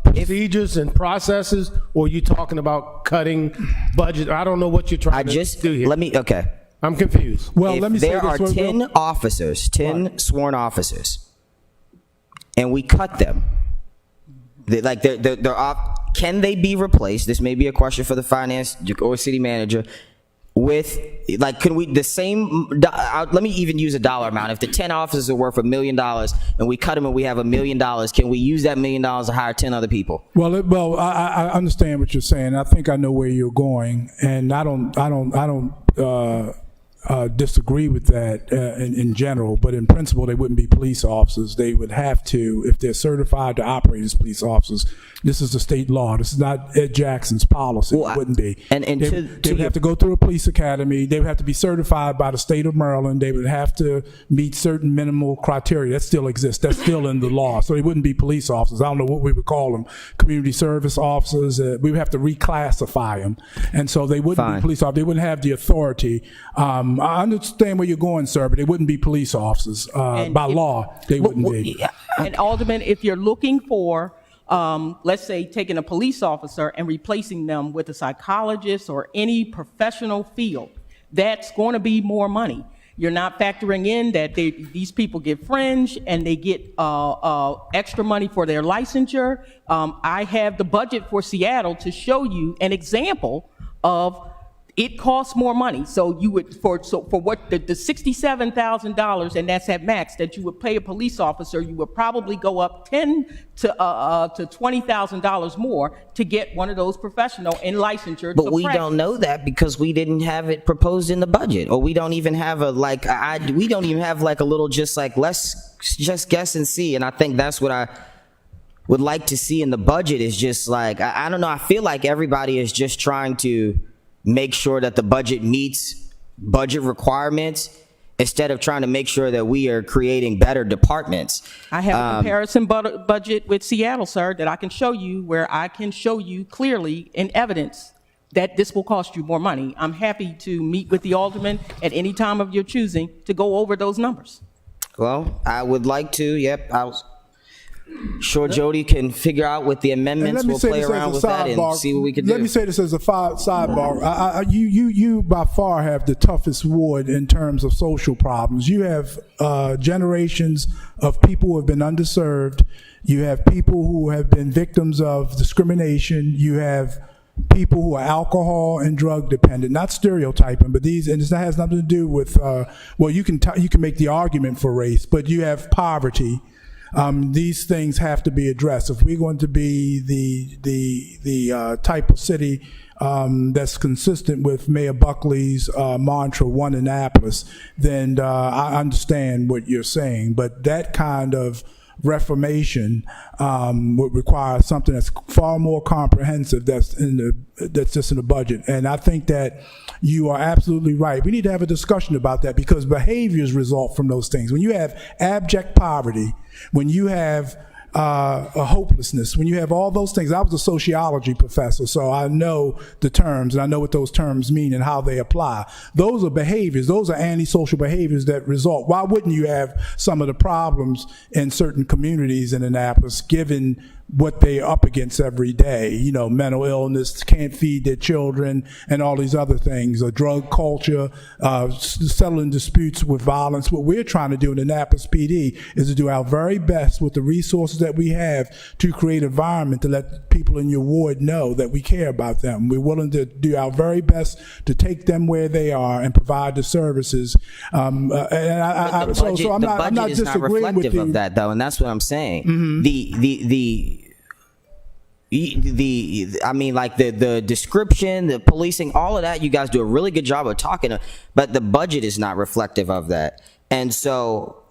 procedures and processes, or you talking about cutting budget. I don't know what you're trying to do here. Okay. I'm confused. Well, let me say there are this. 10 officers, 10 sworn officers, and we cut them. They're off. Can they be replaced? This may be a question for the finance or city manager. With can we let me even use a dollar amount. If the 10 officers are worth $1 million and we cut them and we have $1 million, can we use that $1 million to hire 10 other people? Well, I understand what you're saying. I think I know where you're going, and I don't disagree with that in general, but in principle, they wouldn't be police officers. They would have to, if they're certified to operate as police officers. This is the state law. This is not Ed Jackson's policy. It wouldn't be. They would have to go through a police academy. They would have to be certified by the state of Maryland. They would have to meet certain minimal criteria. That still exists. That's still in the law. So they wouldn't be police officers. I don't know what we would call them. Community service officers. We would have to reclassify them. And so they wouldn't be police officers. They wouldn't have the authority. I understand where you're going, sir, but they wouldn't be police officers. By law, they wouldn't be. And Alderman, if you're looking for, let's say, taking a police officer and replacing them with a psychologist or any professional field, that's going to be more money. You're not factoring in that these people get fringe and they get extra money for their licensure. I have the budget for Seattle to show you an example of it costs more money. So you would for what the $67,000, and that's at max, that you would pay a police officer, you would probably go up $10,000 to $20,000 more to get one of those professional in licensure. But we don't know that because we didn't have it proposed in the budget, or we don't even have a little let's just guess and see. And I think that's what I would like to see in the budget is just I don't know. I feel like everybody is just trying to make sure that the budget meets budget requirements instead of trying to make sure that we are creating better departments. I have a comparison budget with Seattle, sir, that I can show you, where I can show you clearly in evidence that this will cost you more money. I'm happy to meet with the alderman at any time of your choosing to go over those numbers. Well, I would like to. Yep, sure Jody can figure out with the amendments. We'll play around with that and see what we can do. Let me say this as a sidebar. You by far have the toughest ward in terms of social problems. You have generations of people who have been underserved. You have people who have been victims of discrimination. You have people who are alcohol and drug dependent, not stereotyping, but these, and this has nothing to do with, well, you can make the argument for race, but you have poverty. These things have to be addressed. If we're going to be the type of city that's consistent with Mayor Buckley's mantra, one Annapolis, then I understand what you're saying. But that kind of reformation would require something that's far more comprehensive that's just in the budget. And I think that you are absolutely right. We need to have a discussion about that, because behaviors result from those things. When you have abject poverty, when you have a hopelessness, when you have all those things. I was a sociology professor, so I know the terms, and I know what those terms mean and how they apply. Those are behaviors. Those are antisocial behaviors that result. Why wouldn't you have some of the problems in certain communities in Annapolis, given what they're up against every day? You know, mental illness, can't feed their children, and all these other things, a drug culture, settling disputes with violence. What we're trying to do in Annapolis PD is to do our very best with the resources that we have to create an environment to let people in your ward know that we care about them. We're willing to do our very best to take them where they are and provide the services. I'm not is not reflective of that, though, and that's what I'm saying. Mm-hmm. I mean, like the description, the policing, all of that, you guys do a really good job of talking, but the budget is not reflective of that. And so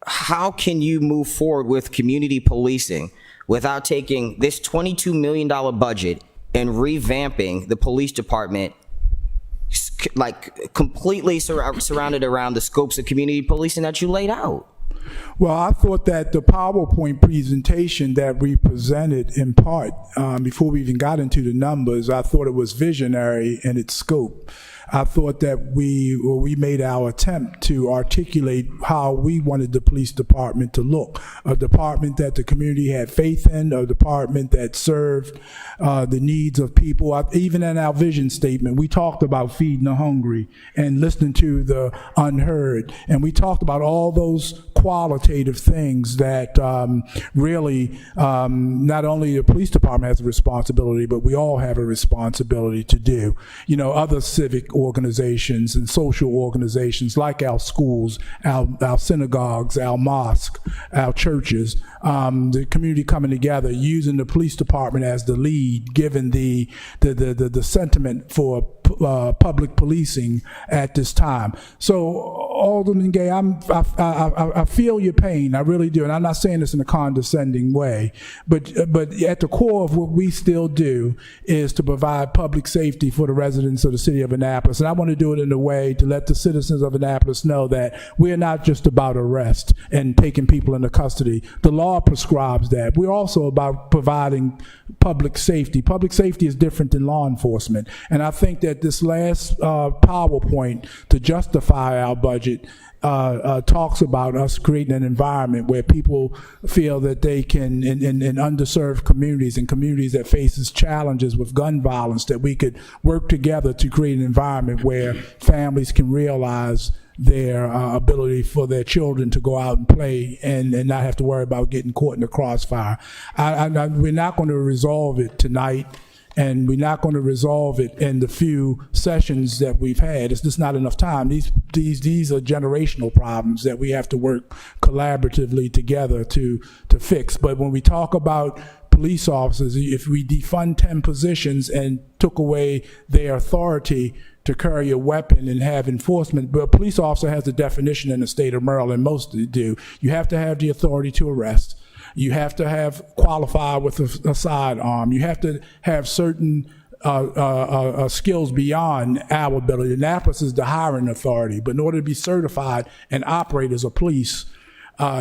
how can you move forward with community policing without taking this $22 million budget and revamping the police department, like completely surrounded around the scopes of community policing that you laid out? Well, I thought that the PowerPoint presentation that we presented in part, before we even got into the numbers, I thought it was visionary in its scope. I thought that we made our attempt to articulate how we wanted the police department to look. A department that the community had faith in, a department that served the needs of people. Even in our vision statement, we talked about feeding the hungry and listening to the unheard. And we talked about all those qualitative things that really not only the police department has a responsibility, but we all have a responsibility to do. You know, other civic organizations and social organizations like our schools, our synagogues, our mosques, our churches, the community coming together, using the police department as the lead, given the sentiment for public policing at this time. So, Alderman Gay, I feel your pain, I really do, and I'm not saying this in a condescending way, but at the core of what we still do is to provide public safety for the residents of the city of Annapolis, and I want to do it in a way to let the citizens of Annapolis know that we're not just about arrest and taking people into custody. The law prescribes that. We're also about providing public safety. Public safety is different than law enforcement, and I think that this last PowerPoint to justify our budget talks about us creating an environment where people feel that they can, in underserved communities and communities that faces challenges with gun violence, that we could work together to create an environment where families can realize their ability for their children to go out and play and not have to worry about getting caught in the crossfire. We're not going to resolve it tonight, and we're not going to resolve it in the few sessions that we've had. It's just not enough time. These are generational problems that we have to work collaboratively together to fix. But when we talk about police officers, if we defund 10 positions and took away their authority to carry a weapon and have enforcement, but a police officer has a definition in the state of Maryland, most do. You have to have the authority to arrest. You have to have qualified with a sidearm. You have to have certain skills beyond our ability. Annapolis is the hiring authority, but in order to be certified and operate as a police,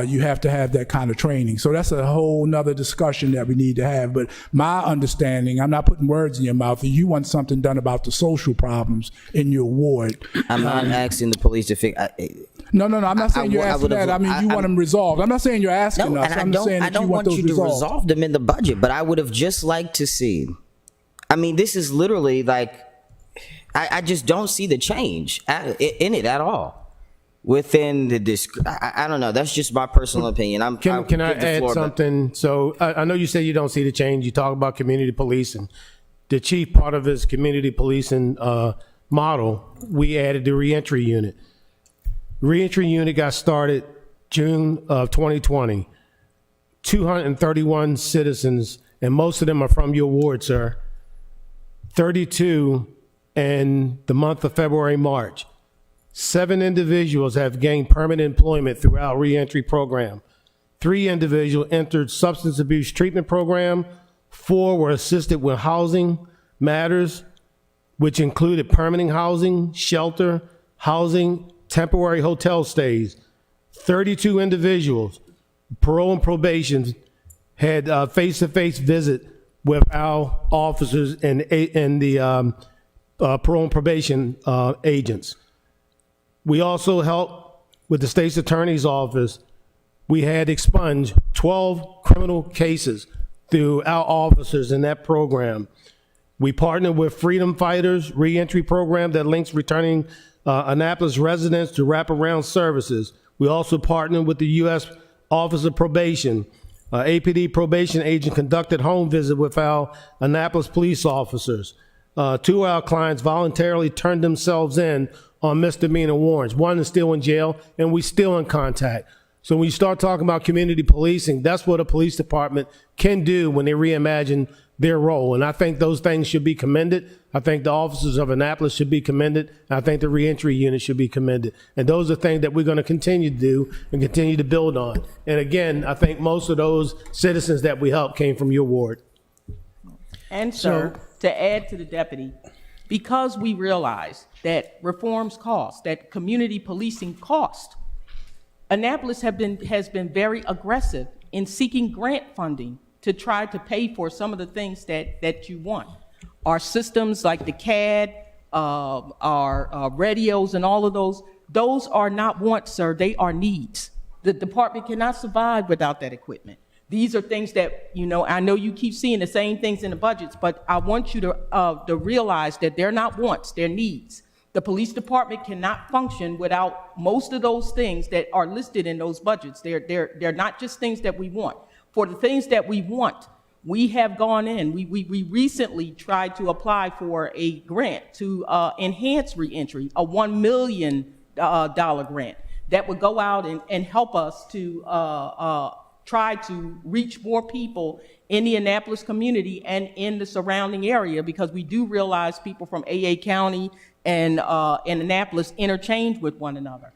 you have to have that kind of training. So that's a whole nother discussion that we need to have. But my understanding, I'm not putting words in your mouth, you want something done about the social problems in your ward. I'm not asking the police to fix. No, I'm not saying you're asking that. I mean, you want them resolved. I'm not saying you're asking us. I'm saying that you want those resolved. I don't want you to resolve them in the budget, but I would have just liked to see. I mean, this is literally like, I just don't see the change in it at all. within the I don't know. That's just my personal opinion. Can I give the add floor back. something? So I know you say you don't see the change. You talk about community policing. The chief part of his community policing model, we added the reentry unit. Reentry unit got started June of 2020. 231 citizens, and most of them are from your ward, sir. 32 in the month of February, March. 7 individuals have gained permanent employment through our reentry program. 3 individuals entered substance abuse treatment program. 4 were assisted with housing matters, which included permanent housing, shelter, housing, temporary hotel stays. 32 individuals, parole and probation, had face-to-face visit with our officers and the parole and probation agents. We also helped with the state's attorney's office. We had expunged 12 criminal cases through our officers in that program. We partnered with Freedom Fighters reentry program that links returning Annapolis residents to wraparound services. We also partnered with the U.S. Office of Probation. APD probation agent conducted home visit with our Annapolis police officers. 2 of our clients voluntarily turned themselves in on misdemeanor warrants. 1 is still in jail, and we still in contact. So when you start talking about community policing, that's what a police department can do when they reimagine their role. And I think those things should be commended. I think the officers of Annapolis should be commended. I think the reentry unit should be commended. And those are things that we're going to continue to do and continue to build on. And again, I think most of those citizens that we helped came from your ward. And sir, to add to the deputy, because we realize that reforms cost, that community policing cost, Annapolis has been very aggressive in seeking grant funding to try to pay for some of the things that you want. Our systems like the CAD, our radios and all of those are not wants, sir, they are needs. The department cannot survive without that equipment. These are things that, I know you keep seeing the same things in the budgets, but I want you to realize that they're not wants, they're needs. The police department cannot function without most of those things that are listed in those budgets. They're not just things that we want. For the things that we want, we have gone in. We recently tried to apply for a grant to enhance reentry, a $1 million grant that would go out and help us to try to reach more people in the Annapolis community and in the surrounding area, because we do realize people from AA County and Annapolis interchange with one another.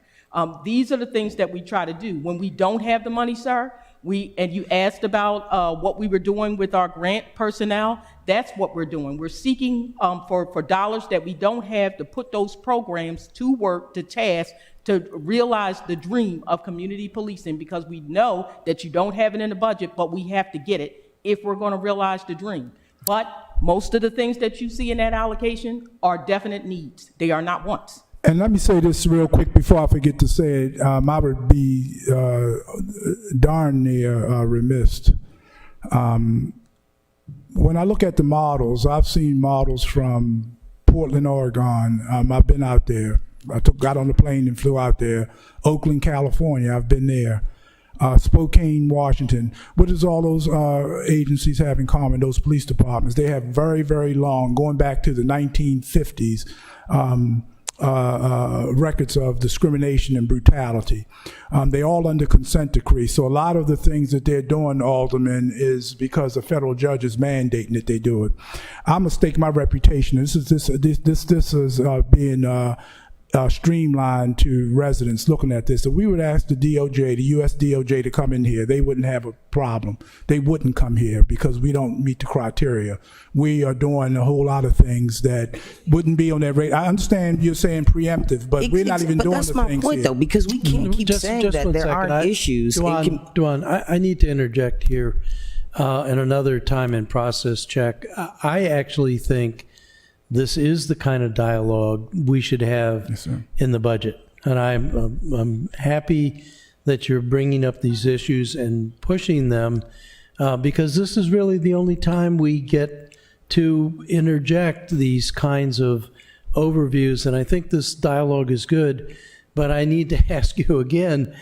These are the things that we try to do. When we don't have the money, sir, and you asked about what we were doing with our grant personnel, that's what we're doing. We're seeking for dollars that we don't have to put those programs to work, to task, to realize the dream of community policing, because we know that you don't have it in the budget, but we have to get it if we're going to realize the dream. But most of the things that you see in that allocation are definite needs. They are not wants. And let me say this real quick before I forget to say it. I would be darn near remiss. When I look at the models, I've seen models from Portland, Oregon. I've been out there. Got on the plane and flew out there. Oakland, California, I've been there. Spokane, Washington. What does all those agencies have in common, those police departments? They have very, very long, going back to the 1950s, records of discrimination and brutality. They all under consent decree. So a lot of the things that they're doing, Alderman, is because the federal judge is mandating that they do it. I'm gonna stake my reputation. This is being streamlined to residents looking at this. If we would ask the DOJ, the U.S. DOJ, to come in here, they wouldn't have a problem. They wouldn't come here because we don't meet the criteria. We are doing a whole lot of things that wouldn't be on that rate. I understand you're saying preemptive, but we're not even doing the things here. But that's my point, though, because we can't keep saying that there aren't issues. Duan, I need to interject here in another time and process check. I actually think this is the kind of dialogue we should have in the budget. And I'm happy that you're bringing up these issues and pushing them because this is really the only time we get to interject these kinds of overviews. And I think this dialogue is good. But I need to ask you again,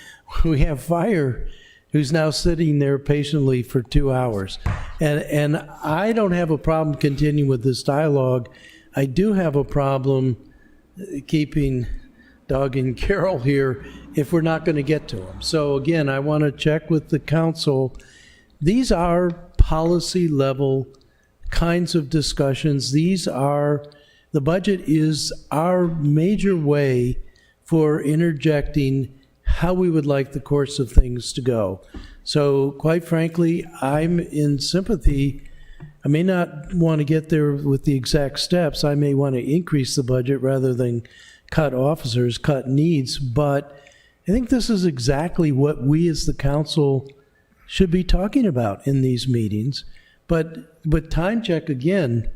we have fire who's now sitting there patiently for 2 hours. And I don't have a problem continuing with this dialogue. I do have a problem keeping Doug and Carol here if we're not going to get to them. So again, I want to check with the council. These are policy level kinds of discussions. The budget is our major way for interjecting how we would like the course of things to go. So quite frankly, I'm in sympathy. I may not want to get there with the exact steps. I may want to increase the budget rather than cut officers, cut needs, but I think this is exactly what we as the council should be talking about in these meetings. But time check again,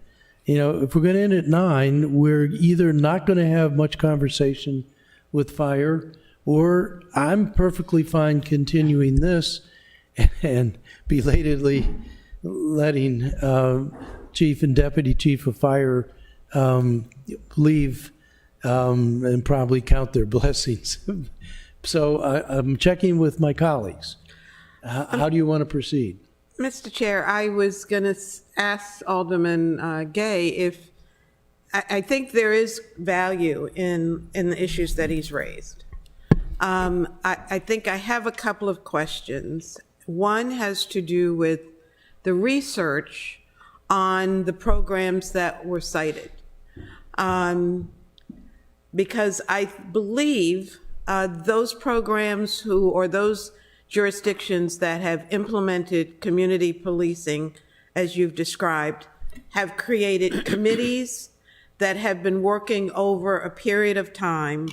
if we're going to end at 9, we're either not going to have much conversation with fire, or I'm perfectly fine continuing this and belatedly letting Chief and Deputy Chief of Fire leave and probably count their blessings. So I'm checking with my colleagues. How do you want to proceed? Mr. Chair, I was going to ask Alderman Gay if I think there is value in the issues that he's raised. I think I have a couple of questions. One has to do with the research on the programs that were cited. Because I believe those programs or those jurisdictions that have implemented community policing, as you've described, have created committees that have been working over a period of time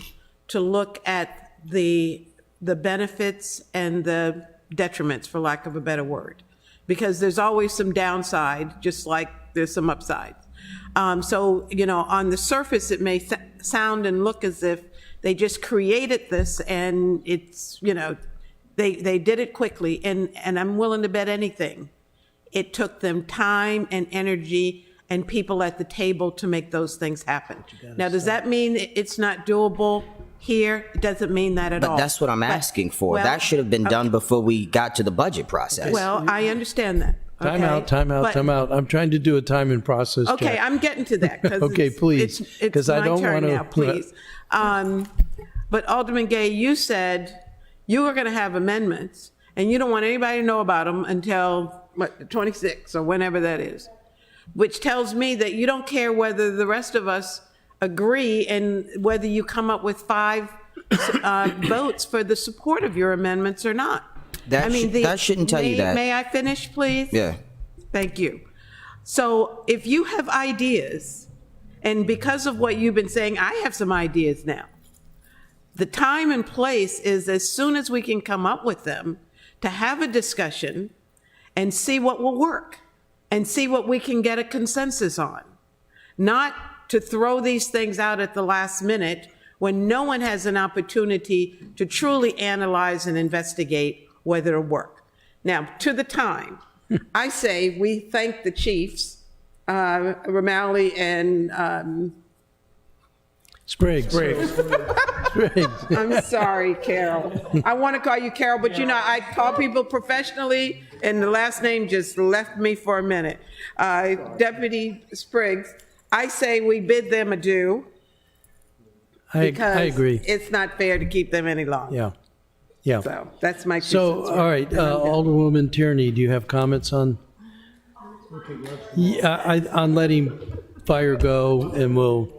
to look at the benefits and the detriments, for lack of a better word, because there's always some downside, just like there's some upside. So, on the surface, it may sound and look as if they just created this and it's, they did it quickly, and I'm willing to bet anything. It took them time and energy and people at the table to make those things happen. Now, does that mean it's not doable here? It doesn't mean that at all. But that's what I'm asking for. That should have been done before we got to the budget process. Well, I understand that. Time out. I'm trying to do a time and process check. Okay, I'm getting to that. Okay, please, because I don't want to. Now, please. But Alderman Gay, you said you were going to have amendments, and you don't want anybody to know about them until, the 26th or whenever that is, which tells me that you don't care whether the rest of us agree and whether you come up with 5 votes for the support of your amendments or not. That shouldn't tell you that. May I finish, please? Yeah. Thank you. So if you have ideas, and because of what you've been saying, I have some ideas now. The time and place is as soon as we can come up with them to have a discussion and see what will work and see what we can get a consensus on. Not to throw these things out at the last minute when no one has an opportunity to truly analyze and investigate whether it'll work. Now, to the time, I say we thank the chiefs, Romali and Spriggs. I'm sorry, Carol. I want to call you Carol, but I call people professionally, and the last name just left me for a minute. Deputy Spriggs, I say we bid them adieu. I agree. It's not fair to keep them any longer. Yeah. So that's my 2 cents. So, all right, Alderwoman Tierney, do you have comments on? Yeah, on letting fire go, and we'll.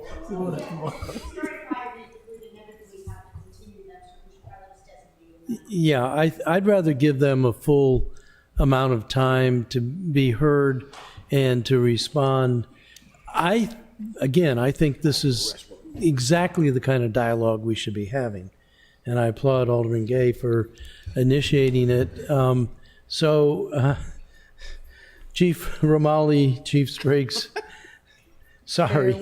Yeah, I'd rather give them a full amount of time to be heard and to respond. I think this is exactly the kind of dialogue we should be having. And I applaud Alderman Gay for initiating it. Chief Romali, Chief Spriggs, sorry.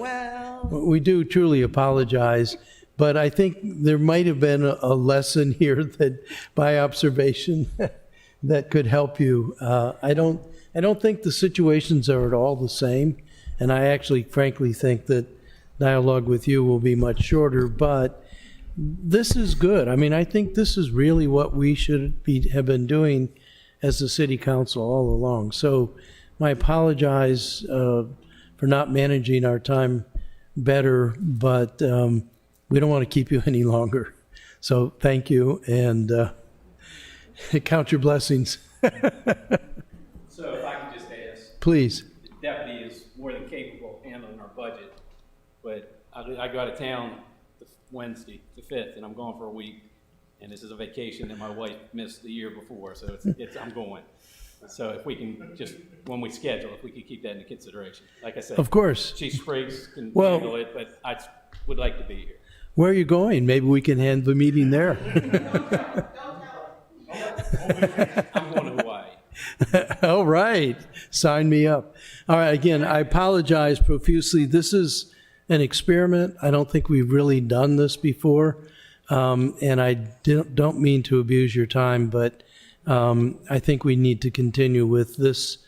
We do truly apologize, but I think there might have been a lesson here that, by observation, that could help you. I don't think the situations are at all the same, and I actually, frankly, think that dialogue with you will be much shorter, but this is good. I mean, I think this is really what we have been doing as the city council all along. So I apologize for not managing our time better, but we don't want to keep you any longer. So thank you, and count your blessings. So if I could just ask. Please. The deputy is more than capable of handling our budget, but I go out of town Wednesday, the 5th, and I'm gone for a week. And this is a vacation that my wife missed the year before, so I'm going. So if we can just, when we schedule, if we could keep that into consideration. Like I said. Of course. Chief Spriggs can Well, handle it, but I would like to be here. Where are you going? Maybe we can handle the meeting there. I'm going to Hawaii. All right. Sign me up. All right. Again, I apologize profusely. This is an experiment. I don't think we've really done this before. And I don't mean to abuse your time, but I think we need to continue with this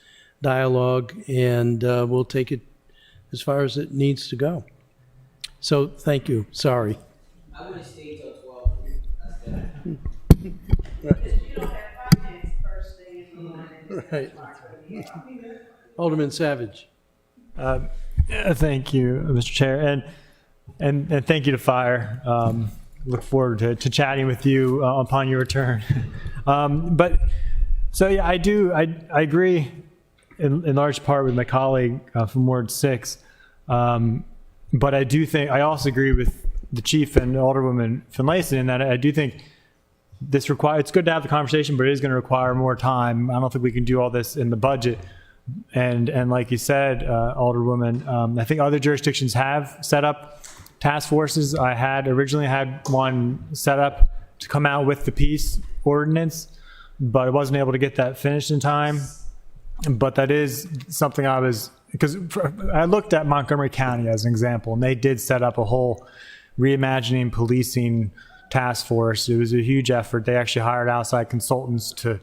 dialogue, and we'll take it as far as it needs to go. So thank you. Sorry. I would have stayed till 12. Right. Alderman Savage. Thank you, Mr. Chair, and thank you to Fire. Look forward to chatting with you upon your return. But so yeah, I agree in large part with my colleague from Ward 6. But I also agree with the chief and Alderwoman Finlayson in that I do think it's good to have the conversation, but it is going to require more time. I don't think we can do all this in the budget. And like you said, Alderwoman, I think other jurisdictions have set up task forces. I had originally had one set up to come out with the peace ordinance, but I wasn't able to get that finished in time. But that is something because I looked at Montgomery County as an example, and they did set up a whole reimagining policing task force. It was a huge effort. They actually hired outside consultants to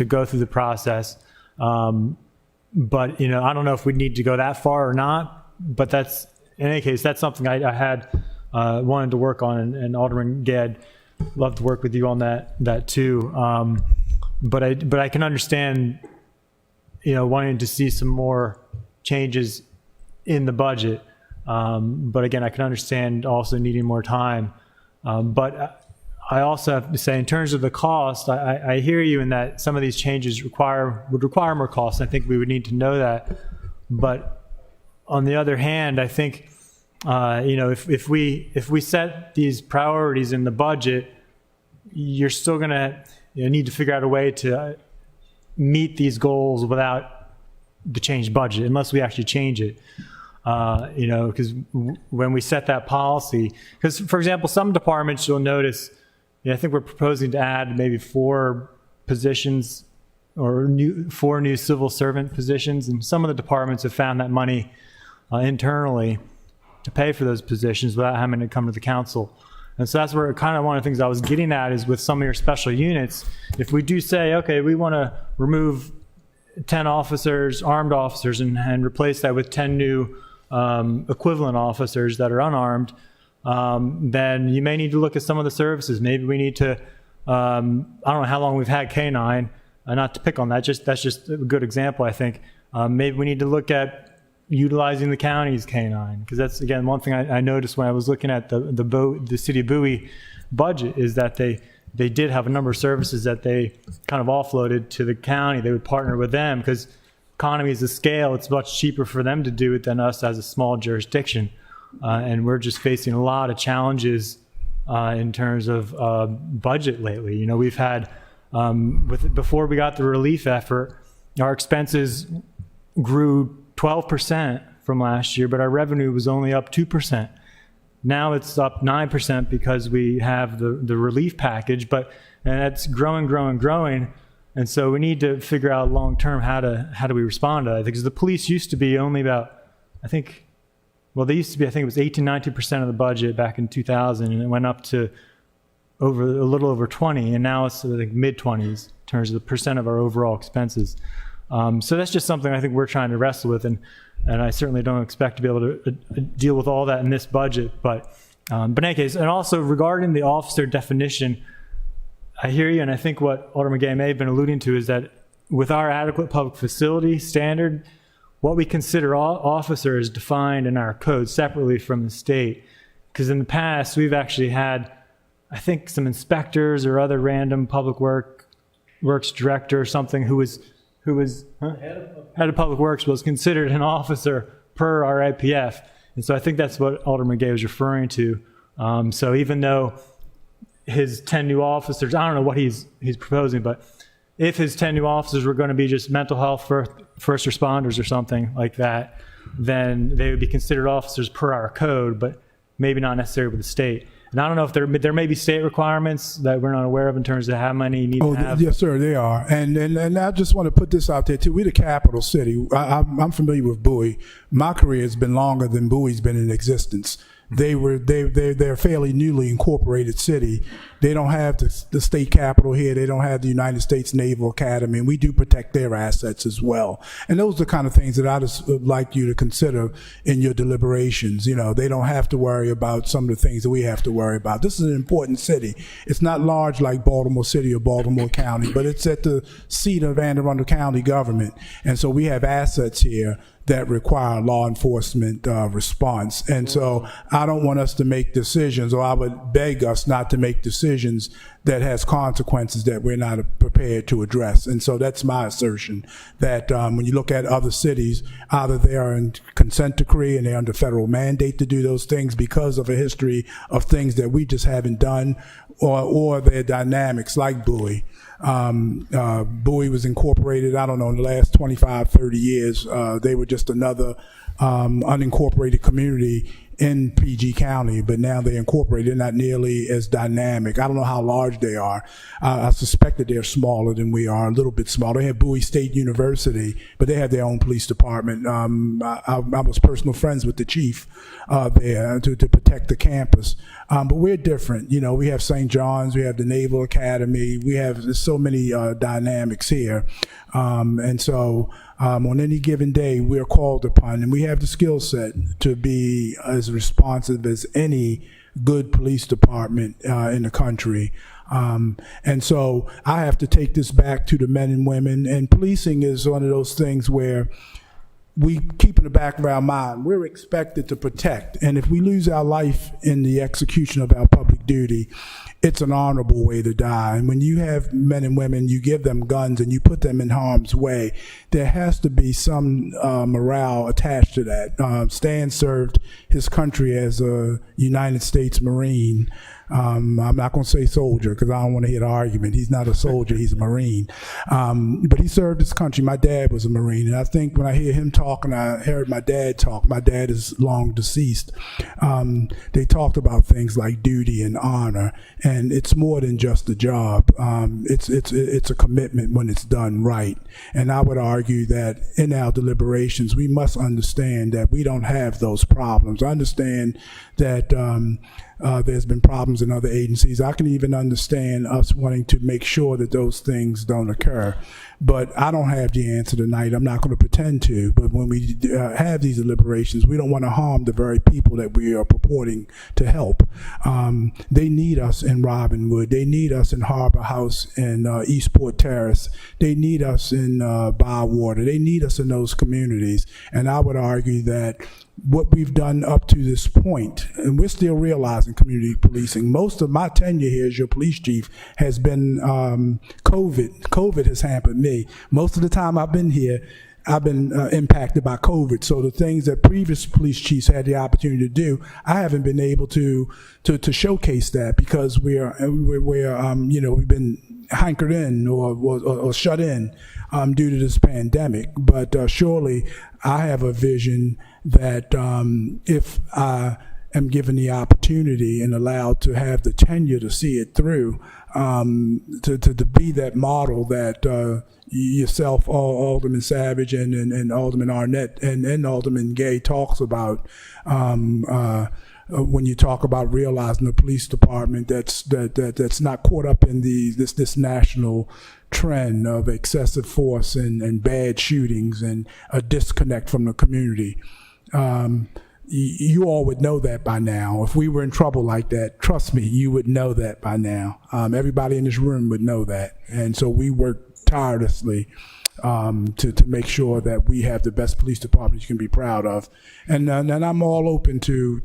go through the process. But, I don't know if we need to go that far or not, but in any case, that's something I had wanted to work on, and Alderman Gadd, love to work with you on that too. But I can understand, wanting to see some more changes in the budget. But again, I can understand also needing more time. But I also have to say, in terms of the cost, I hear you in that some of these changes would require more cost. I think we would need to know that. But on the other hand, I think, if we set these priorities in the budget, you're still going to need to figure out a way to meet these goals without the changed budget, unless we actually change it. Because when we set that policy, because for example, some departments you'll notice, I think we're proposing to add maybe 4 positions or 4 new civil servant positions, and some of the departments have found that money internally to pay for those positions without having to come to the council. And so that's where kind of one of the things I was getting at is with some of your special units, if we do say, okay, we want to remove 10 officers, armed officers, and replace that with 10 new equivalent officers that are unarmed, then you may need to look at some of the services. Maybe we need to, I don't know how long we've had K-9, not to pick on that, that's just a good example, I think. Maybe we need to look at utilizing the county's K-9, because that's, again, one thing I noticed when I was looking at the city of Bowie budget is that they did have a number of services that they kind of offloaded to the county. They would partner with them because economies of scale, it's much cheaper for them to do it than us as a small jurisdiction. And we're just facing a lot of challenges in terms of budget lately. We've had, before we got the relief effort, our expenses grew 12% from last year, but our revenue was only up 2%. Now it's up 9% because we have the relief package, and that's growing. And so we need to figure out long-term how do we respond to that? Because the police used to be only about, they used to be, I think it was 18-19% of the budget back in 2000, and it went up to a little over 20, and now it's like mid-20s in terms of the percent of our overall expenses. So that's just something I think we're trying to wrestle with, and I certainly don't expect to be able to deal with all that in this budget, but But in any case, and also regarding the officer definition, I hear you, and I think what Alderman Gay may have been alluding to is that with our adequate public facility standard, what we consider officer is defined in our code separately from the state. Because in the past, we've actually had, I think, some inspectors or other random public works director or something who was head of public works was considered an officer per our IPF. And so I think that's what Alderman Gay was referring to. So even though his 10 new officers, I don't know what he's proposing, but if his 10 new officers were going to be just mental health first responders or something like that, then they would be considered officers per our code, but maybe not necessarily with the state. And I don't know if there may be state requirements that we're not aware of in terms of how many you need to have. Yes, sir, they are. And I just want to put this out there, too. We're the capital city. I'm familiar with Bowie. My career has been longer than Bowie's been in existence. They're a fairly newly incorporated city. They don't have the state capitol here. They don't have the United States Naval Academy, and we do protect their assets as well. And those are the kind of things that I just would like you to consider in your deliberations. You know, they don't have to worry about some of the things that we have to worry about. This is an important city. It's not large like Baltimore City or Baltimore County, but it's at the seat of Anne Arundel County government. And so we have assets here that require law enforcement response. And so I don't want us to make decisions, or I would beg us not to make decisions that has consequences that we're not prepared to address. And so that's my assertion, that when you look at other cities, either they are in consent decree and they're under federal mandate to do those things because of a history of things that we just haven't done, or their dynamics like Bowie. Bowie was incorporated, I don't know, in the last 25, 30 years. They were just another unincorporated community in PG County, but now they're incorporated. They're not nearly as dynamic. I don't know how large they are. I suspect that they're smaller than we are, a little bit smaller. They have Bowie State University, but they have their own police department. I was personal friends with the chief there to protect the campus. But we're different. You know, we have St. John's, we have the Naval Academy, there's so many dynamics here. And so on any given day, we're called upon, and we have the skill set to be as responsive as any good police department in the country. And so I have to take this back to the men and women, and policing is one of those things where we keep in the back of our mind, we're expected to protect. And if we lose our life in the execution of our public duty, it's an honorable way to die. And when you have men and women, you give them guns and you put them in harm's way, there has to be some morale attached to that. Stan served his country as a United States Marine. I'm not going to say soldier because I don't want to hear the argument. He's not a soldier, he's a Marine. But he served his country. My dad was a Marine. And I think when I hear him talk, and I heard my dad talk, my dad is long deceased, they talked about things like duty and honor. And it's more than just a job. It's a commitment when it's done right. And I would argue that in our deliberations, we must understand that we don't have those problems. I understand that there's been problems in other agencies. I can even understand us wanting to make sure that those things don't occur. But I don't have the answer tonight. I'm not going to pretend to. But when we have these deliberations, we don't want to harm the very people that we are purporting to help. They need us in Robinwood. They need us in Harbor House and Eastport Terrace. They need us in Bywater. They need us in those communities. And I would argue that what we've done up to this point, and we're still realizing community policing. Most of my tenure here as your police chief has been COVID. COVID has hampered me. Most of the time I've been here, I've been impacted by COVID. So the things that previous police chiefs had the opportunity to do, I haven't been able to showcase that because we've been hankered in or shut in due to this pandemic. But surely I have a vision that if I am given the opportunity and allowed to have the tenure to see it through, to be that model that yourself, Alderman Savage and Alderman Arnett and Alderman Gay talks about, when you talk about realizing the police department that's not caught up in this national trend of excessive force and bad shootings and a disconnect from the community. You all would know that by now. If we were in trouble like that, trust me, you would know that by now. Everybody in this room would know that. And so we work tirelessly to make sure that we have the best police department you can be proud of. And I'm all open to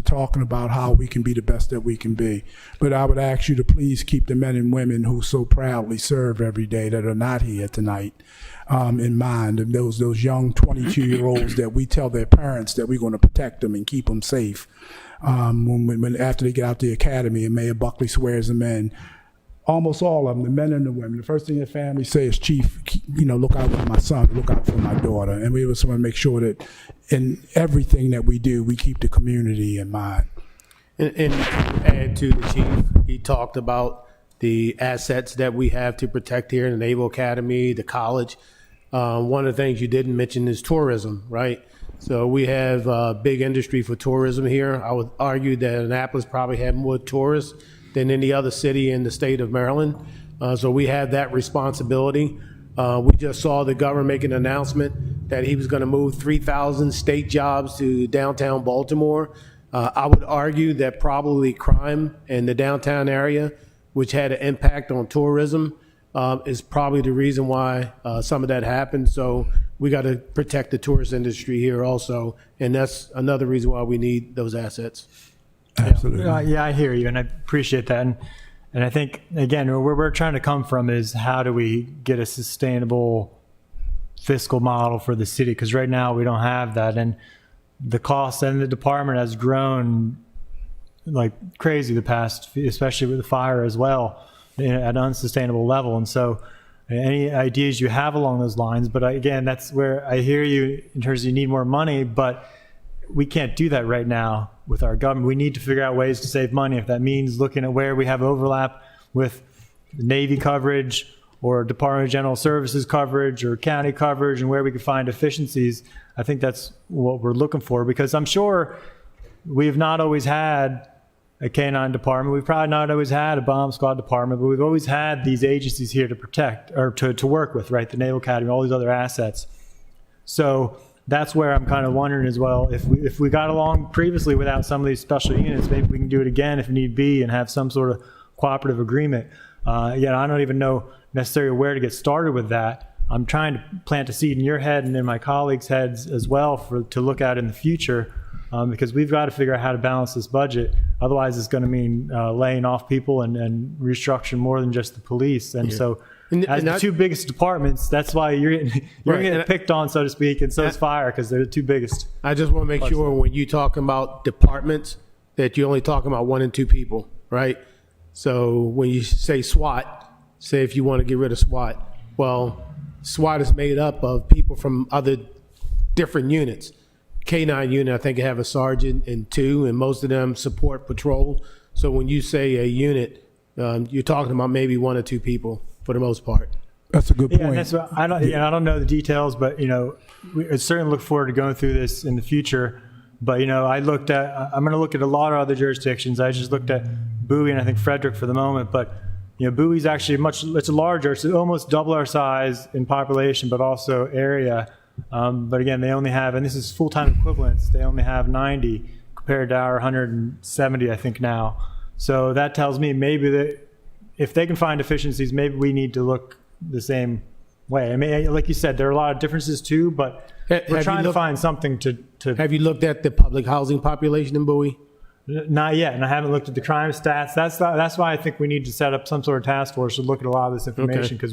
talking about how we can be the best that we can be. But I would ask you to please keep the men and women who so proudly serve every day that are not here tonight in mind, and those young 22-year-olds that we tell their parents that we're going to protect them and keep them safe. When after they get out the academy and Mayor Buckley swears them in, almost all of them, the men and the women, the first thing their family say is, Chief, look out for my son, look out for my daughter. And we just want to make sure that in everything that we do, we keep the community in mind. And to add to the chief, he talked about the assets that we have to protect here in the Naval Academy, the college. One of the things you didn't mention is tourism, right? So we have a big industry for tourism here. I would argue that Annapolis probably had more tourists than any other city in the state of Maryland. So we have that responsibility. We just saw the governor make an announcement that he was going to move 3,000 state jobs to downtown Baltimore. I would argue that probably crime in the downtown area, which had an impact on tourism, is probably the reason why some of that happened. So we got to protect the tourist industry here also, and that's another reason why we need those assets. Absolutely. Yeah, I hear you, and I appreciate that. And I think, again, where we're trying to come from is how do we get a sustainable fiscal model for the city? Because right now we don't have that, and the cost and the department has grown like crazy the past, especially with the fire as well, at an unsustainable level. And so any ideas you have along those lines, but again, that's where I hear you in terms of you need more money, but we can't do that right now with our government. We need to figure out ways to save money. If that means looking at where we have overlap with Navy coverage or Department of General Services coverage or county coverage and where we can find efficiencies, I think that's what we're looking for, because I'm sure we have not always had a K-9 department. We've probably not always had a bomb squad department, but we've always had these agencies here to protect or to work with, right? The Naval Academy, all these other assets. So that's where I'm kind of wondering as well, if we got along previously without some of these special units, maybe we can do it again if need be and have some sort of cooperative agreement. Again, I don't even know necessarily where to get started with that. I'm trying to plant a seed in your head and in my colleagues' heads as well to look at in the future, because we've got to figure out how to balance this budget. Otherwise, it's going to mean laying off people and restructuring more than just the police. And so as the two biggest departments, that's why you're getting picked on, so to speak, and so is fire, because they're the two biggest. I just want to make sure when you talking about departments that you're only talking about 1 and 2 people, right? So when you say SWAT, say if you want to get rid of SWAT, well, SWAT is made up of people from other different units. K-9 unit, I think, have a sergeant and 2, and most of them support patrol. So when you say a unit, you're talking about maybe 1 or 2 people for the most part. That's a good point. Yeah, that's what, I don't know the details, but we certainly look forward to going through this in the future. But I'm going to look at a lot of other jurisdictions. I just looked at Bowie and I think Frederick for the moment, but Bowie's actually it's larger. It's almost double our size in population, but also area. But again, they only have, and this is full-time equivalents, they only have 90 compared to our 170, I think now. So that tells me maybe that if they can find efficiencies, maybe we need to look the same way. I mean, like you said, there are a lot of differences too, but we're trying to find something to. Have you looked at the public housing population in Bowie? Not yet, and I haven't looked at the crime stats. That's why I think we need to set up some sort of task force to look at a lot of this information, because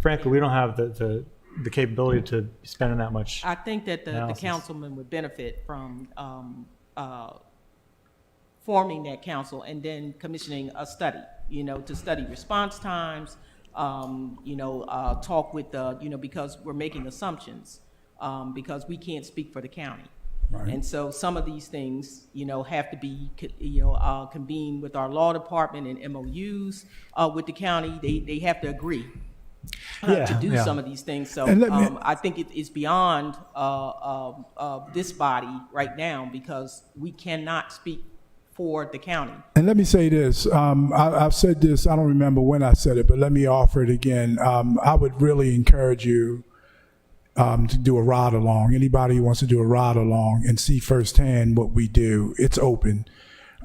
frankly, we don't have the capability to be spending that much. I think that the councilman would benefit from forming that council and then commissioning a study, to study response times, talk with because we're making assumptions, because we can't speak for the county. Right. And so some of these things, have to be, convened with our law department and MOUs with the county. They have to agree to do some of these things. So I think it's beyond this body right now, because we cannot speak for the county. And let me say this. I've said this, I don't remember when I said it, but let me offer it again. I would really encourage you, to do a ride along. Anybody who wants to do a ride along and see firsthand what we do, it's open.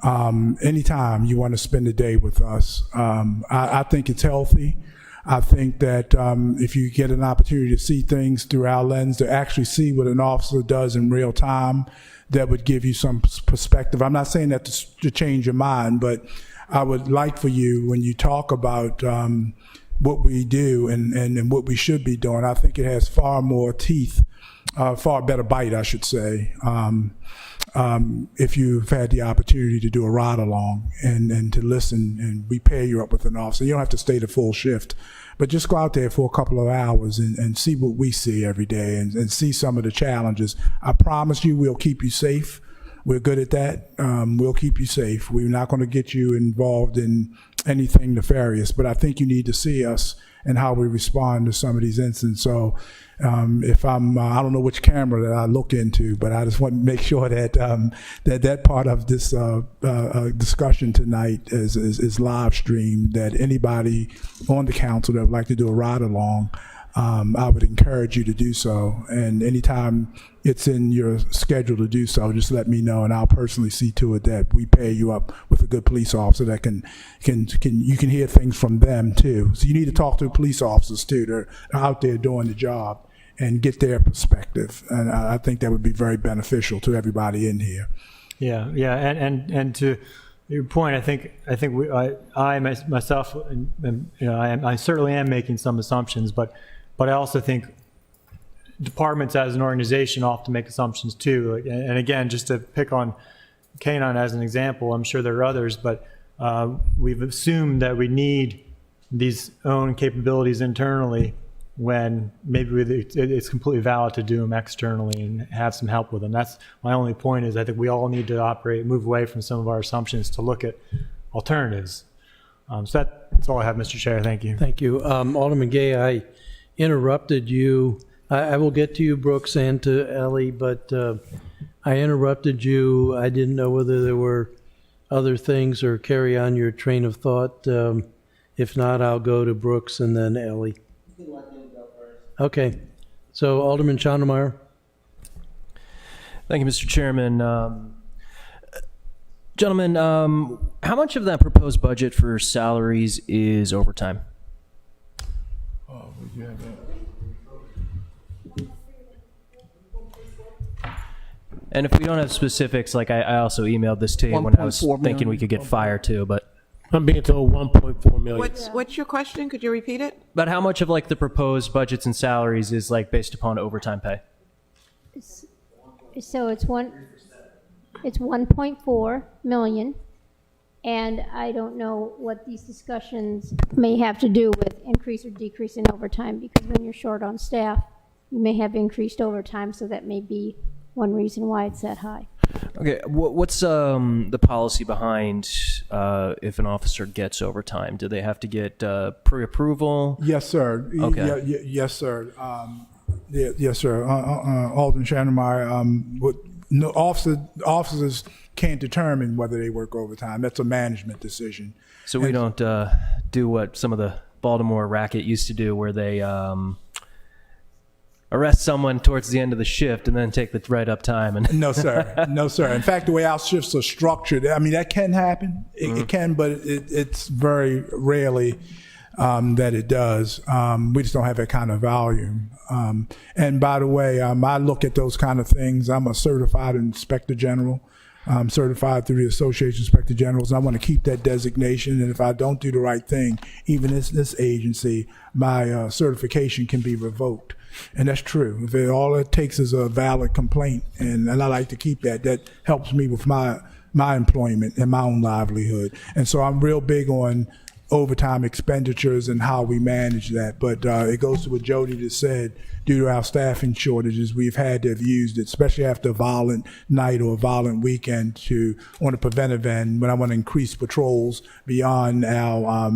Anytime you want to spend a day with us, I think it's healthy. I think that if you get an opportunity to see things through our lens, to actually see what an officer does in real time, that would give you some perspective. I'm not saying that to change your mind, but I would like for you, when you talk about what we do and what we should be doing, I think it has far more teeth, far better bite, I should say, if you've had the opportunity to do a ride along and to listen, and we pair you up with an officer. You don't have to stay the full shift, but just go out there for a couple of hours and see what we see every day and see some of the challenges. I promise you we'll keep you safe. We're good at that. We'll keep you safe. We're not going to get you involved in anything nefarious, but I think you need to see us and how we respond to some of these incidents. So if I don't know which camera that I look into, but I just want to make sure that that part of this discussion tonight is live streamed, that anybody on the council that would like to do a ride along, I would encourage you to do so. And anytime it's in your schedule to do so, just let me know, and I'll personally see to it that we pair you up with a good police officer that you can hear things from them too. So you need to talk to police officers too. They're out there doing the job, and get their perspective. And I think that would be very beneficial to everybody in here. Yeah, and to your point, I think I myself, and I certainly am making some assumptions, but I also think departments as an organization often make assumptions too. And again, just to pick on K-9 as an example, I'm sure there are others, but we've assumed that we need these own capabilities internally when maybe it's completely valid to do them externally and have some help with them. That's my only point. Is I think we all need to move away from some of our assumptions to look at alternatives. So that's all I have, Mr. Chair. Thank you. Thank you. Alderman Gay, I interrupted you. I will get to you, Brooks, and to Ellie, but I interrupted you. I didn't know whether there were other things, or carry on your train of thought. If not, I'll go to Brooks and then Ellie. Okay. So Alderman Chandler. Thank you, Mr. Chairman. Gentlemen, how much of that proposed budget for salaries is overtime? And if we don't have specifics, like I also emailed this to you when I was thinking we could get fire too, but I'm being told 1.4 million. What's your question? Could you repeat it? but how much of like the proposed budgets and salaries is like based upon overtime pay? So it's 1.4 million, and I don't know what these discussions may have to do with increase or decrease in overtime, because when you're short on staff, you may have increased overtime, so that may be one reason why it's that high. Okay, what's the policy behind if an officer gets overtime? Do they have to get pre-approval? Yes, sir. Okay. Yes, sir. Yes, sir. Alderman Shannemeyer, no, officers can't determine whether they work overtime. That's a management decision. So we don't do what some of the Baltimore racket used to do, where they arrest someone towards the end of the shift and then take the write-up time. And No, sir. No, sir. In fact, the way our shifts are structured, I mean, that can happen. It can, but it's very rarely that it does. We just don't have that kind of volume. And by the way, I look at those kind of things. I'm a certified inspector general. I'm certified through the Association of Inspector Generals, and I want to keep that designation. And if I don't do the right thing, even this agency, my certification can be revoked. And that's true. If all it takes is a valid complaint, and I like to keep that. That helps me with my employment and my own livelihood. And so I'm real big on overtime expenditures and how we manage that. But it goes to what Jody just said. Due to our staffing shortages, we've had to have used it, especially after a violent night or a violent weekend, on a preventive end, when I want to increase patrols beyond our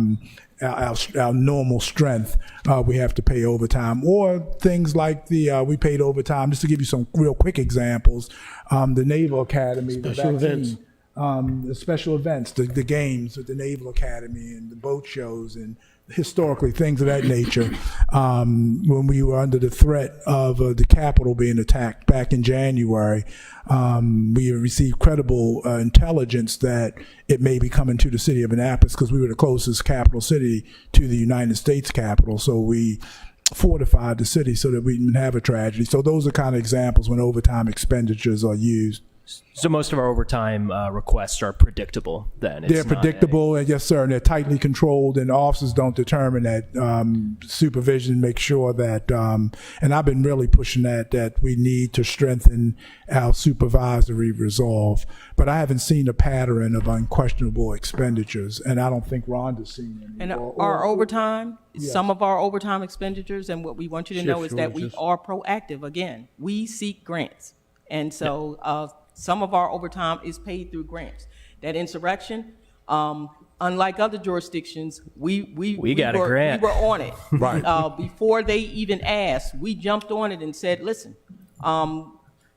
normal strength, we have to pay overtime. Or things like we paid overtime, just to give you some real quick examples, the Naval Academy, the special events, the games with the Naval Academy and the boat shows and historically, things of that nature. When we were under the threat of the Capitol being attacked back in January, we received credible intelligence that it may be coming to the city of Annapolis because we were the closest capital city to the United States Capitol. So we fortified the city so that we didn't have a tragedy. So those are kind of examples when overtime expenditures are used. So most of our overtime requests are predictable then? They're predictable, and yes, sir, and they're tightly controlled, and officers don't determine that. Supervision makes sure that, and I've been really pushing that we need to strengthen our supervisory resolve. But I haven't seen a pattern of unquestionable expenditures, and I don't think Rhonda's seen any. And our overtime, some of our overtime expenditures, and what we want you to know is that we are proactive. Again, we seek grants, and so some of our overtime is paid through grants. That insurrection, unlike other jurisdictions, we got a grant. We were on it. Right. Before they even asked, we jumped on it and said, listen,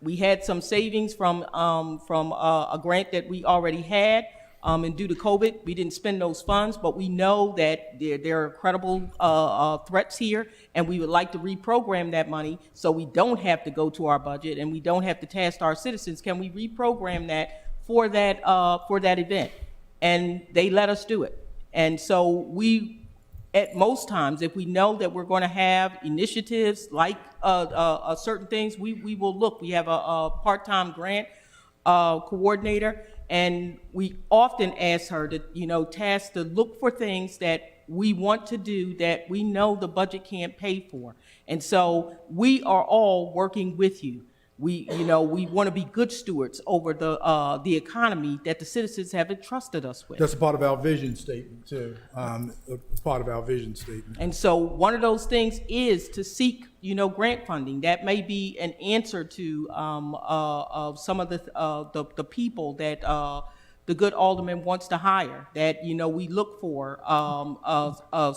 we had some savings from a grant that we already had, and due to COVID, we didn't spend those funds, but we know that there are credible threats here, and we would like to reprogram that money so we don't have to go to our budget and we don't have to task our citizens. Can we reprogram that for that event? And they let us do it. And so we, at most times, if we know that we're going to have initiatives like certain things, we will look. We have a part-time grant coordinator, and we often ask her to, task to look for things that we want to do that we know the budget can't pay for. And so we are all working with you. We want to be good stewards over the economy that the citizens have entrusted us with. That's a part of our vision statement too. Part of our vision statement. And so one of those things is to seek, grant funding. That may be an answer to some of the people that the good alderman wants to hire. That we look for a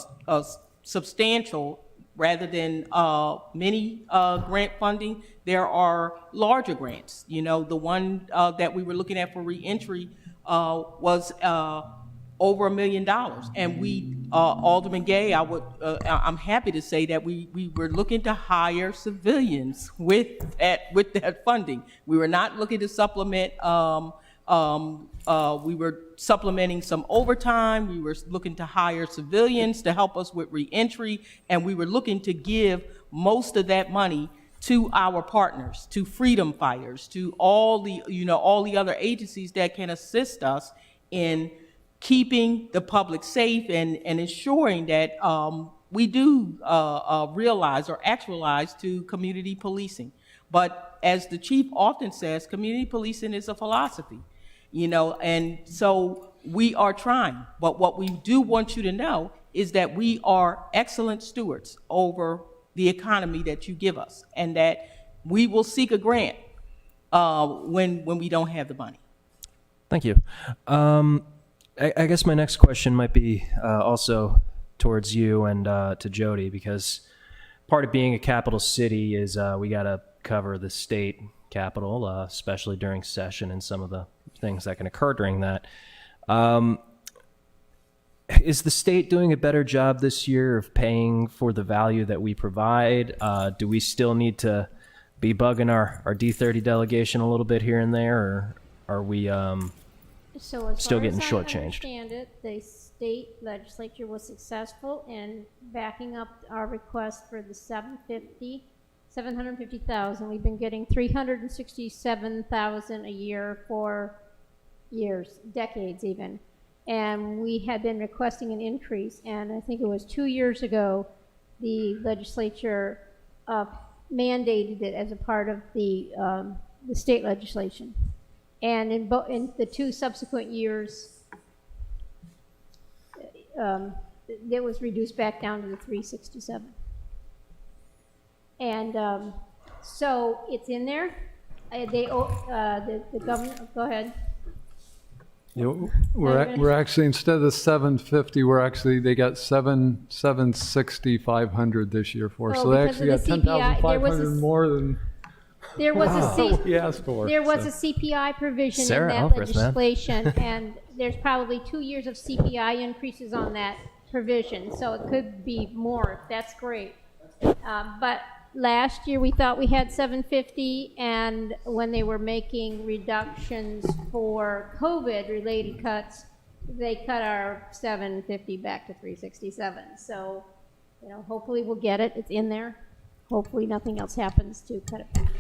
substantial rather than many grant funding. There are larger grants. The one that we were looking at for reentry was over $1 million, and we, Alderman Gay, I'm happy to say that we were looking to hire civilians with that funding. We were not looking to supplement. We were supplementing some overtime. We were looking to hire civilians to help us with reentry, and we were looking to give most of that money to our partners, to freedom fighters, to all the other agencies that can assist us in keeping the public safe and ensuring that we do realize or actualize to community policing. But as the chief often says, community policing is a philosophy, and so we are trying. But what we do want you to know is that we are excellent stewards over the economy that you give us, and that we will seek a grant when we don't have the money. Thank you. I guess my next question might be also towards you and to Jody, because part of being a capital city is we got to cover the state capital, especially during session and some of the things that can occur during that. Is the state doing a better job this year of paying for the value that we provide? Do we still need to be bugging our D30 delegation a little bit here and there, or are we So as still far getting as shortchanged? I understand it, the state legislature was successful in backing up our request for the $750,000. We've been getting $367,000 a year for years, decades even. And we had been requesting an increase, and I think it was 2 years ago, the legislature mandated it as a part of the state legislation. And in the two subsequent years, it was reduced back down to the 367. And so it's in there. The government, go ahead. We're actually, instead of 750, they got 760,500 this year for. So they actually got 10,500 more than. There was we asked for. There was a CPI provision Sarah in that Alvarez, legislation, and there's probably 2 years of CPI increases on that provision, so it could be more. That's great. But last year, we thought we had 750, and when they were making reductions for COVID-related cuts, they cut our 750 back to 367. So, hopefully we'll get it. It's in there. Hopefully nothing else happens to cut it back.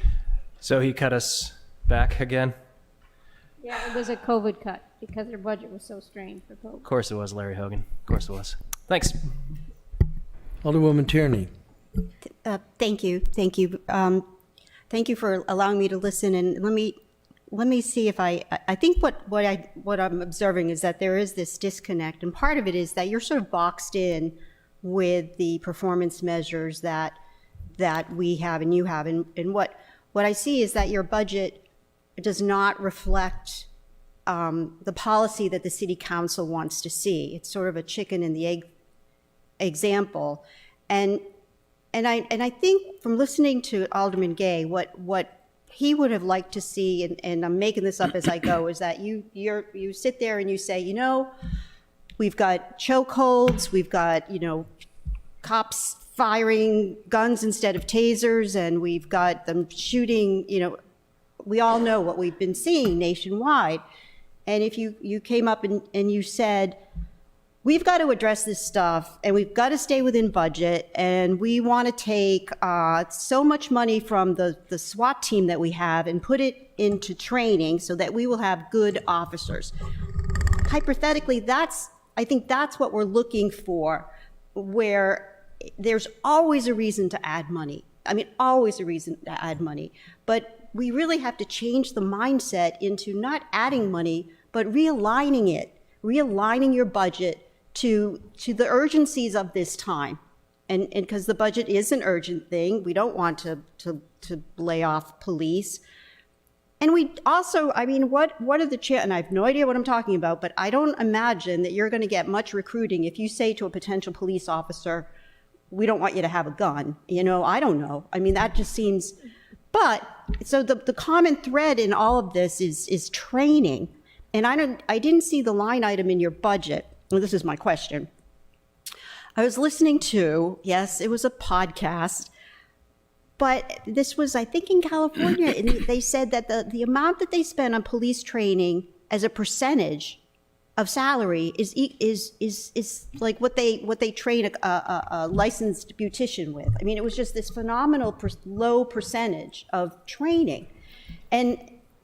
So he cut us back again? Yeah, it was a COVID cut because their budget was so strained for COVID. Of course it was, Larry Hogan. Of course it was. Thanks. Alderwoman Tierney. Thank you. Thank you. Thank you for allowing me to listen. And let me see if I think what I'm observing is that there is this disconnect. And part of it is that you're sort of boxed in with the performance measures that we have and you have. And what I see is that your budget does not reflect the policy that the city council wants to see. It's sort of a chicken and the egg example. And I think from listening to Alderman Gay, what he would have liked to see, and I'm making this up as I go, is that you sit there and you say, we've got chokeholds, we've got, cops firing guns instead of tasers, and we've got them shooting, we all know what we've been seeing nationwide. And if you came up and you said, we've got to address this stuff, and we've got to stay within budget, and we want to take so much money from the SWAT team that we have and put it into training so that we will have good officers. Hypothetically, I think that's what we're looking for, where there's always a reason to add money. I mean, always a reason to add money. But we really have to change the mindset into not adding money, but realigning it, realigning your budget to the urgencies of this time. And because the budget is an urgent thing, we don't want to lay off police. And we also, what are the and I have no idea what I'm talking about, but I don't imagine that you're going to get much recruiting if you say to a potential police officer, we don't want you to have a gun. I don't know. That just seems, but so the common thread in all of this is training. And I didn't see the line item in your budget. Well, this is my question. I was listening to, yes, it was a podcast, but this was, I think, in California, and they said that the amount that they spend on police training as a percentage of salary is like what they train a licensed beautician with. It was just this phenomenal low percentage of training, and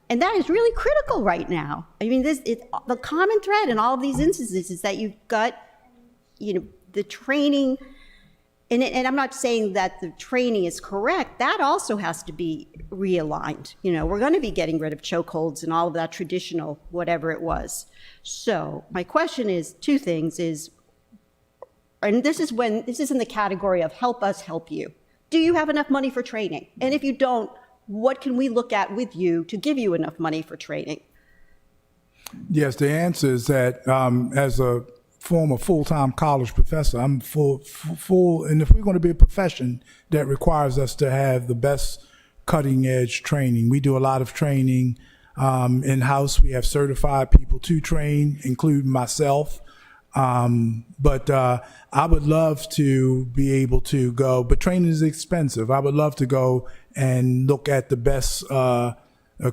that is really critical right now. The common thread in all of these instances is that you've got, the training, and I'm not saying that the training is correct. That also has to be realigned. We're going to be getting rid of chokeholds and all of that traditional whatever it was. So my question is two things: and this is in the category of help us help you. Do you have enough money for training? And if you don't, what can we look at with you to give you enough money for training? Yes, the answer is that as a former full-time college professor, I'm full, and if we're going to be a profession that requires us to have the best cutting-edge training, we do a lot of training in-house. We have certified people to train, including myself. But I would love to be able to go, but training is expensive. I would love to go and look at the best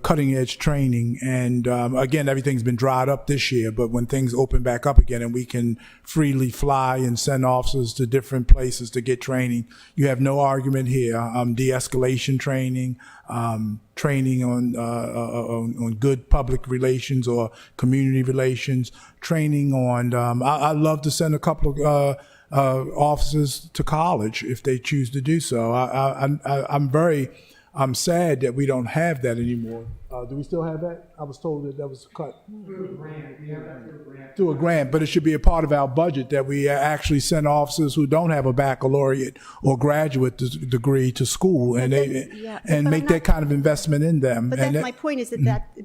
cutting edge training. And again, everything's been dried up this year, but when things open back up again and we can freely fly and send officers to different places to get training, you have no argument here. De-escalation training, training on good public relations or community relations, training on, I'd love to send a couple of officers to college if they choose to do so. I'm sad that we don't have that anymore. Do we still have that? I was told that was cut. Through a grant, but it should be a part of our budget that we actually send officers who don't have a baccalaureate or graduate degree to school and make that kind of investment in them. But that's my point is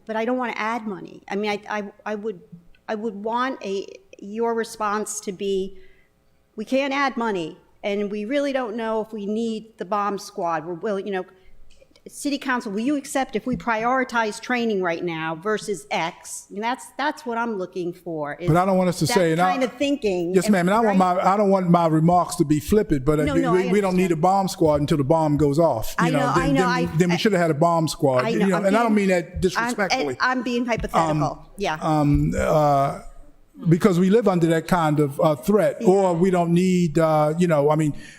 but I don't want to add money. I mean, I would want your response to be, we can't add money, and we really don't know if we need the bomb squad. City Council, will you accept if we prioritize training right now versus X? And that's what I'm looking for. But I don't want us to say, that kind of thinking. Yes, ma'am. And I don't want my remarks to be flippant, but we don't need a bomb squad until the bomb goes off. I know. Then we should have had a bomb squad. I know. And I don't mean that disrespectfully. I'm being hypothetical. Yeah. Because we live under that kind of threat, or we don't need,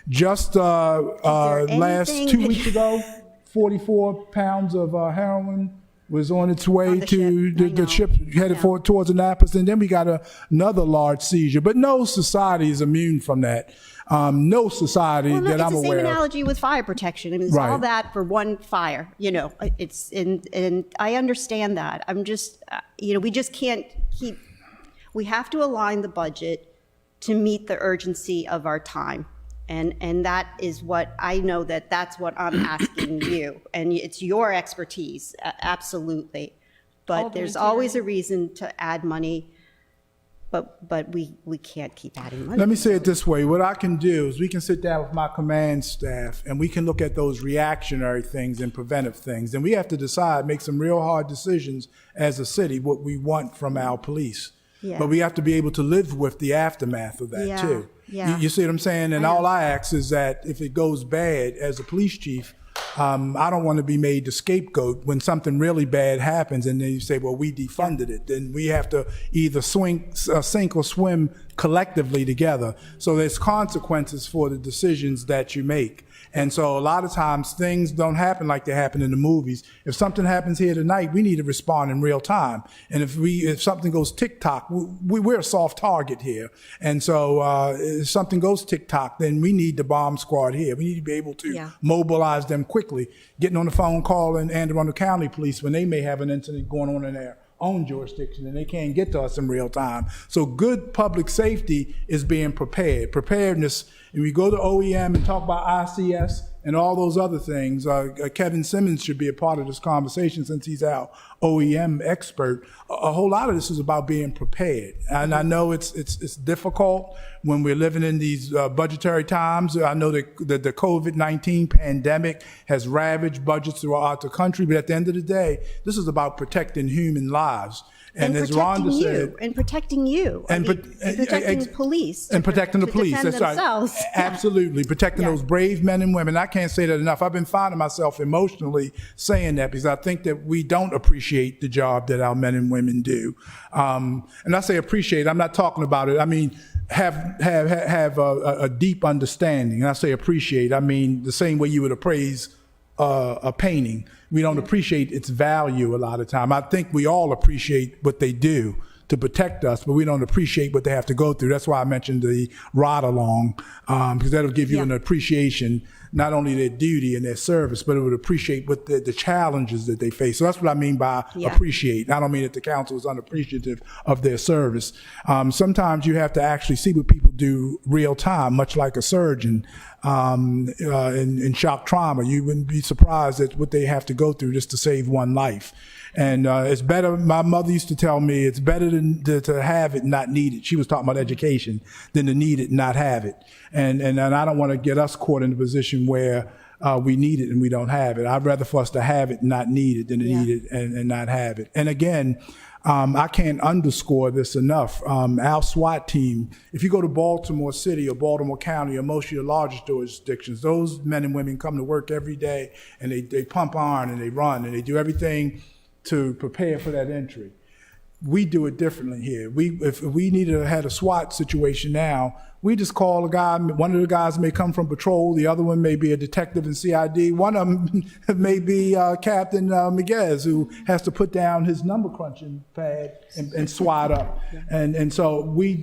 just last 2 weeks ago, 44 pounds of heroin was on its way to the ship headed towards Annapolis, and then we got another large seizure. But no society is immune from that. No society that I'm aware of. It's the same analogy with fire protection. I mean, it's all that for one fire. It's and I understand that. I'm just, we just can't keep. We have to align the budget to meet the urgency of our time. And that is what I know that's what I'm asking you. And it's your expertise, absolutely. But there's always a reason to add money, but we can't keep adding money. Let me say it this way. What I can do is we can sit down with my command staff and we can look at those reactionary things and preventive things. And we have to decide, make some real hard decisions as a city, what we want from our police. Yeah. But we have to be able to live with the aftermath of that too. Yeah. You see what I'm saying? And all I ask is that if it goes bad as a police chief, I don't want to be made the scapegoat when something really bad happens and then you say, well, we defunded it. Then we have to either sink or swim collectively together. So there's consequences for the decisions that you make. And so a lot of times things don't happen like they happen in the movies. If something happens here tonight, we need to respond in real time. And if something goes tick-tock, we're a soft target here. And so if something goes tick-tock, then we need the bomb squad here. We need to be able to mobilize them quickly, getting on the phone calling Anne Arundel County Police when they may have an incident going on in their own jurisdiction and they can't get to us in real time. So good public safety is being prepared. Preparedness, and we go to OEM and talk about ICS and all those other things. Kevin Simmons should be a part of this conversation since he's our OEM expert. A whole lot of this is about being prepared. And I know it's difficult when we're living in these budgetary times. I know that the COVID-19 pandemic has ravaged budgets throughout the country, but at the end of the day, this is about protecting human lives. And as Rhonda said, and protecting you, and protecting police, and protecting the police. That's right. Absolutely, protecting those brave men and women. I can't say that enough. I've been finding myself emotionally saying that because I think that we don't appreciate the job that our men and women do. And I say appreciate. I'm not talking about it. I mean have a deep understanding. And I say appreciate. I mean the same way you would appraise a painting. We don't appreciate its value a lot of time. I think we all appreciate what they do to protect us, but we don't appreciate what they have to go through. That's why I mentioned the ride along, because that'll give you an appreciation, not only their duty and their service, but it would appreciate what the challenges that they face. So that's what I mean by appreciate. I don't mean that the council is unappreciative of their service. Sometimes you have to actually see what people do real time, much like a surgeon in shock trauma. You wouldn't be surprised at what they have to go through just to save one life. And it's better, my mother used to tell me, it's better to have it and not need it. She was talking about education than to need it and not have it. And I don't want to get us caught in a position where we need it and we don't have it. I'd rather for us to have it and not need it than to need it and not have it. And again, I can't underscore this enough. Our SWAT team, if you go to Baltimore City or Baltimore County or most of your largest jurisdictions, those men and women come to work every day and they pump iron and they run and they do everything to prepare for that entry. We do it differently here. If we had a SWAT situation now, we just call a guy. One of the guys may come from patrol. The other one may be a detective in CID. One of them may be Captain Miguez, who has to put down his number crunching pad and SWAT up. And so we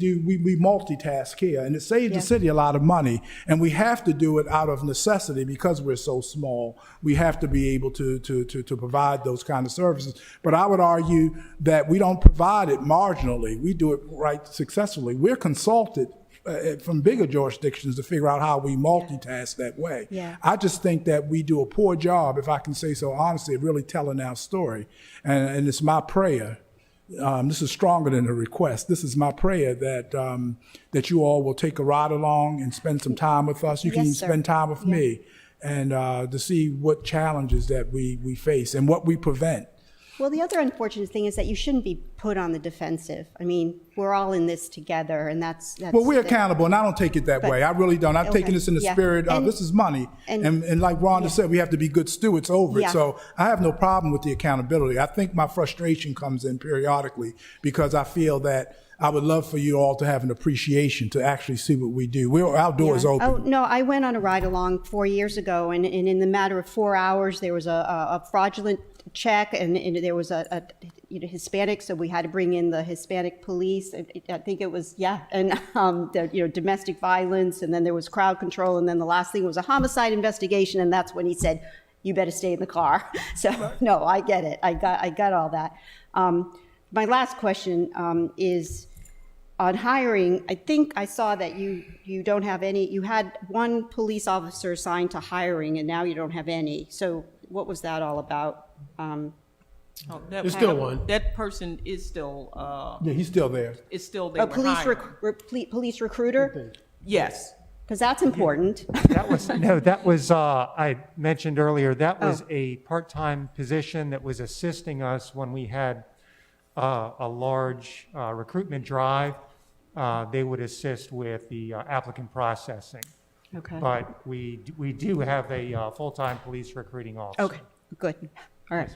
multitask here, and it saves the city a lot of money. And we have to do it out of necessity because we're so small. We have to be able to provide those kind of services. But I would argue that we don't provide it marginally. We do it right successfully. We're consulted from bigger jurisdictions to figure out how we multitask that way. I just think that we do a poor job, if I can say so honestly, of really telling our story. And it's my prayer. This is stronger than a request. This is my prayer that you all will take a ride along and spend some time with us. You can spend time with me. and to see what challenges that we face and what we prevent. Well, the other unfortunate thing is that you shouldn't be put on the defensive. I mean, we're all in this together, and that's Well, we're accountable, and I don't take it that But- way. I really don't. I'm okay, taking this in the yeah. spirit of And- this is money, and like Rhonda said, we have to be good stewards over it. Yeah. So I have no problem with the accountability. I think my frustration comes in periodically because I feel that I would love for you all to have an appreciation to actually see what we do. Our doors Yeah. open. Oh, no, I went on a ride along 4 years ago, and in the matter of 4 hours, there was a fraudulent check, and there was a Hispanic, so we had to bring in the Hispanic police. I think it was, and domestic violence, and then there was crowd control, and then the last thing was a homicide investigation, and that's when he said, "You better stay in the car." So no, I get it. I got all that. My last question is on hiring. I think I saw that you don't have any. You had one police officer assigned to hiring, and now you don't have any. So what was that all about? There's still one. That person is still, Yeah, he's still there. is still there. A police recruiter? Yes. Because that's important. That was, I mentioned earlier, that was a part-time position that was assisting us when we had a large recruitment drive. They would assist with the applicant processing. Okay. But we do have a full-time police recruiting officer. Okay, good. All right.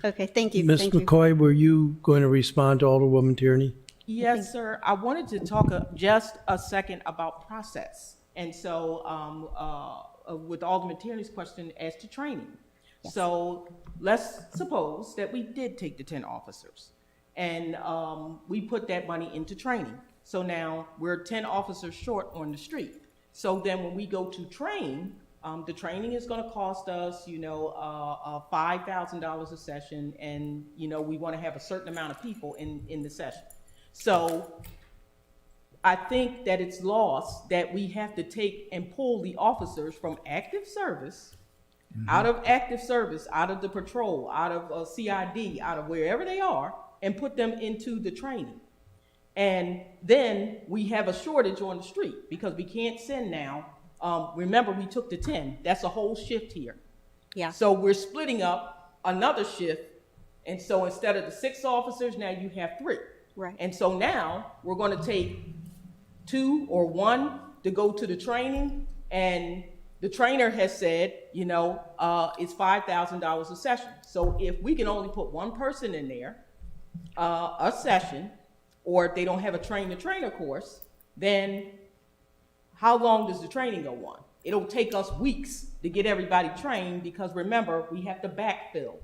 Okay, thank you. Ms. Thank you. McCoy, were you going to respond to Alderwoman Tierney? Yes, sir. I wanted to talk just a second about process. And so with Alderman Tierney's question as to training. Yes. So let's suppose that we did take the 10 officers and we put that money into training. So now we're 10 officers short on the street. So then when we go to train, the training is going to cost us, $5,000 a session, and, we want to have a certain amount of people in the session. So I think that it's lost that we have to take and pull the officers from active service, out of active service, out of the patrol, out of CID, out of wherever they are, and put them into the training. And then we have a shortage on the street because we can't send now. Remember, we took the 10. That's a whole shift here. Yeah. So we're splitting up another shift. And so instead of the 6 officers, now you have 3. Right. And so now we're going to take 2 or 1 to go to the training. And the trainer has said, it's $5,000 a session. So if we can only put 1 person in there, a session, or if they don't have a train-the-trainer course, then how long does the training go on? It'll take us weeks to get everybody trained because remember, we have to backfill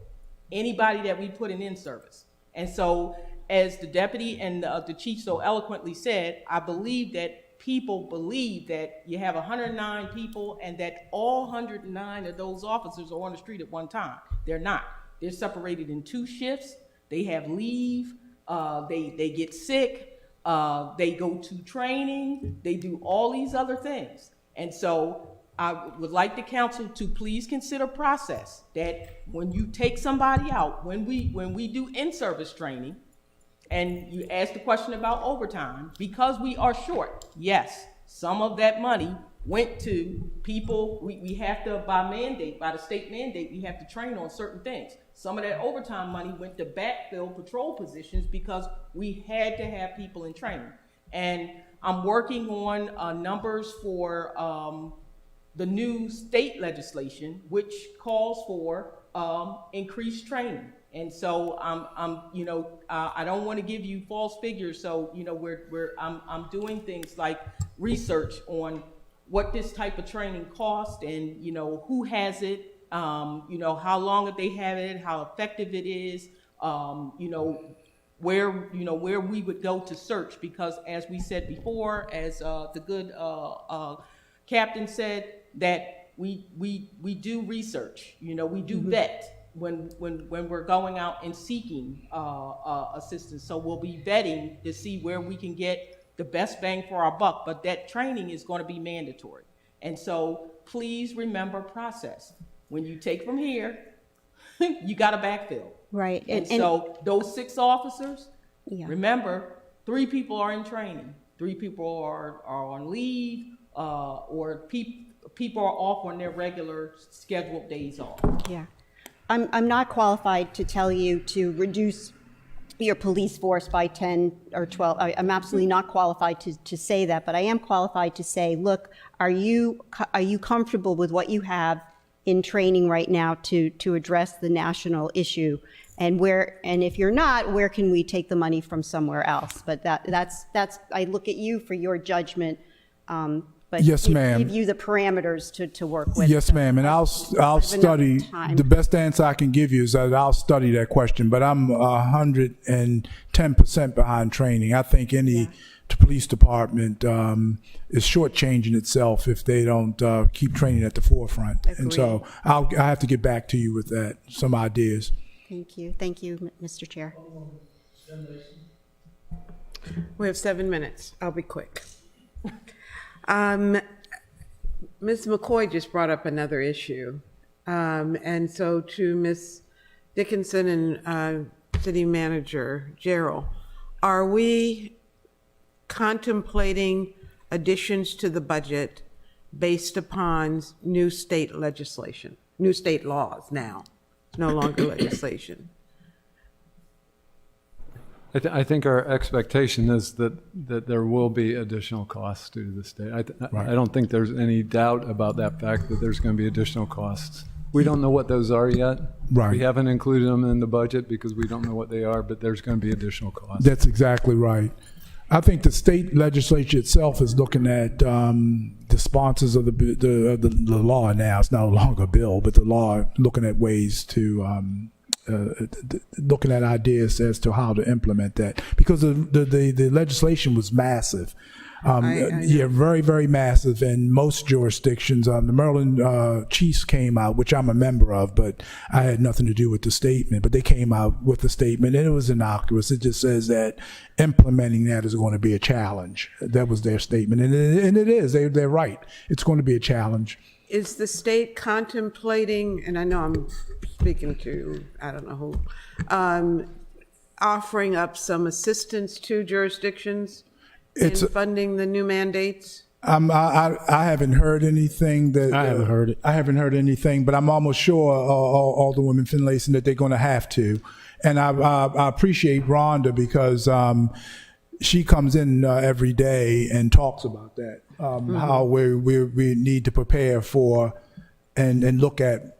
anybody that we put in service. And so as the deputy and the chief so eloquently said, I believe that people believe that you have 109 people and that all 109 of those officers are on the street at one time. They're not. They're separated in 2 shifts. They have leave. They get sick. They go to training. They do all these other things. And so I would like the council to please consider process that when you take somebody out, when we do in-service training, and you ask the question about overtime, because we are short, yes, some of that money went to people. We have to, by the state mandate, we have to train on certain things. Some of that overtime money went to backfill patrol positions because we had to have people in training. And I'm working on numbers for the new state legislation, which calls for increased training. And so I don't want to give you false figures. So I'm doing things like research on what this type of training costs and who has it, how long have they had it, how effective it is, where we would go to search, because as we said before, as the good captain said, that we do research, we do vet when we're going out and seeking assistance. So we'll be vetting to see where we can get the best bang for our buck, but that training is going to be mandatory. And so please remember process. When you take from here, you got to backfill. Right. And so those 6 officers, Yeah. remember, 3 people are in training. 3 people are on leave, or people are off on their regular scheduled days off. Yeah. I'm not qualified to tell you to reduce your police force by 10 or 12. I'm absolutely not qualified to say that, but I am qualified to say, look, are you comfortable with what you have in training right now to address the national issue? And if you're not, where can we take the money from somewhere else? But that's I look at you for your judgment. But Yes, ma'am. give you the parameters to work with. Yes, ma'am, and I'll study. time. The best answer I can give you is that I'll study that question. But I'm 110% behind training. I think any police department is shortchanging itself if they don't keep training at the forefront. And so I have to get back to you with that. Some ideas. Thank you, Mr. Chair. We have 7 minutes. I'll be quick. Ms. McCoy just brought up another issue. And so to Ms. Dickinson and City Manager Gerald, are we contemplating additions to the budget based upon new state legislation, new state laws now? It's no longer legislation. I think our expectation is that there will be additional costs due to the state. I don't think there's any doubt about that fact that there's going to be additional costs. We don't know what those are yet. Right. We haven't included them in the budget because we don't know what they are, but there's going to be additional costs. That's exactly right. I think the state legislature itself is looking at the sponsors of the law now. It's no longer a bill, but the law looking at ways to looking at ideas as to how to implement that, because the legislation was massive. Very, very massive in most jurisdictions. The Maryland Chiefs came out, which I'm a member of, but I had nothing to do with the statement. But they came out with the statement, and it was innocuous. It just says that implementing that is going to be a challenge. That was their statement, and it is. They're right. It's going to be a challenge. Is the state contemplating, and I know I'm speaking to, I don't know who, offering up some assistance to jurisdictions in funding the new mandates? I haven't heard anything that I haven't heard it. I haven't heard anything, but I'm almost sure Alderwoman Finlayson that they're going to have to, and I appreciate Rhonda because she comes in every day and talks about that, how we need to prepare for and look at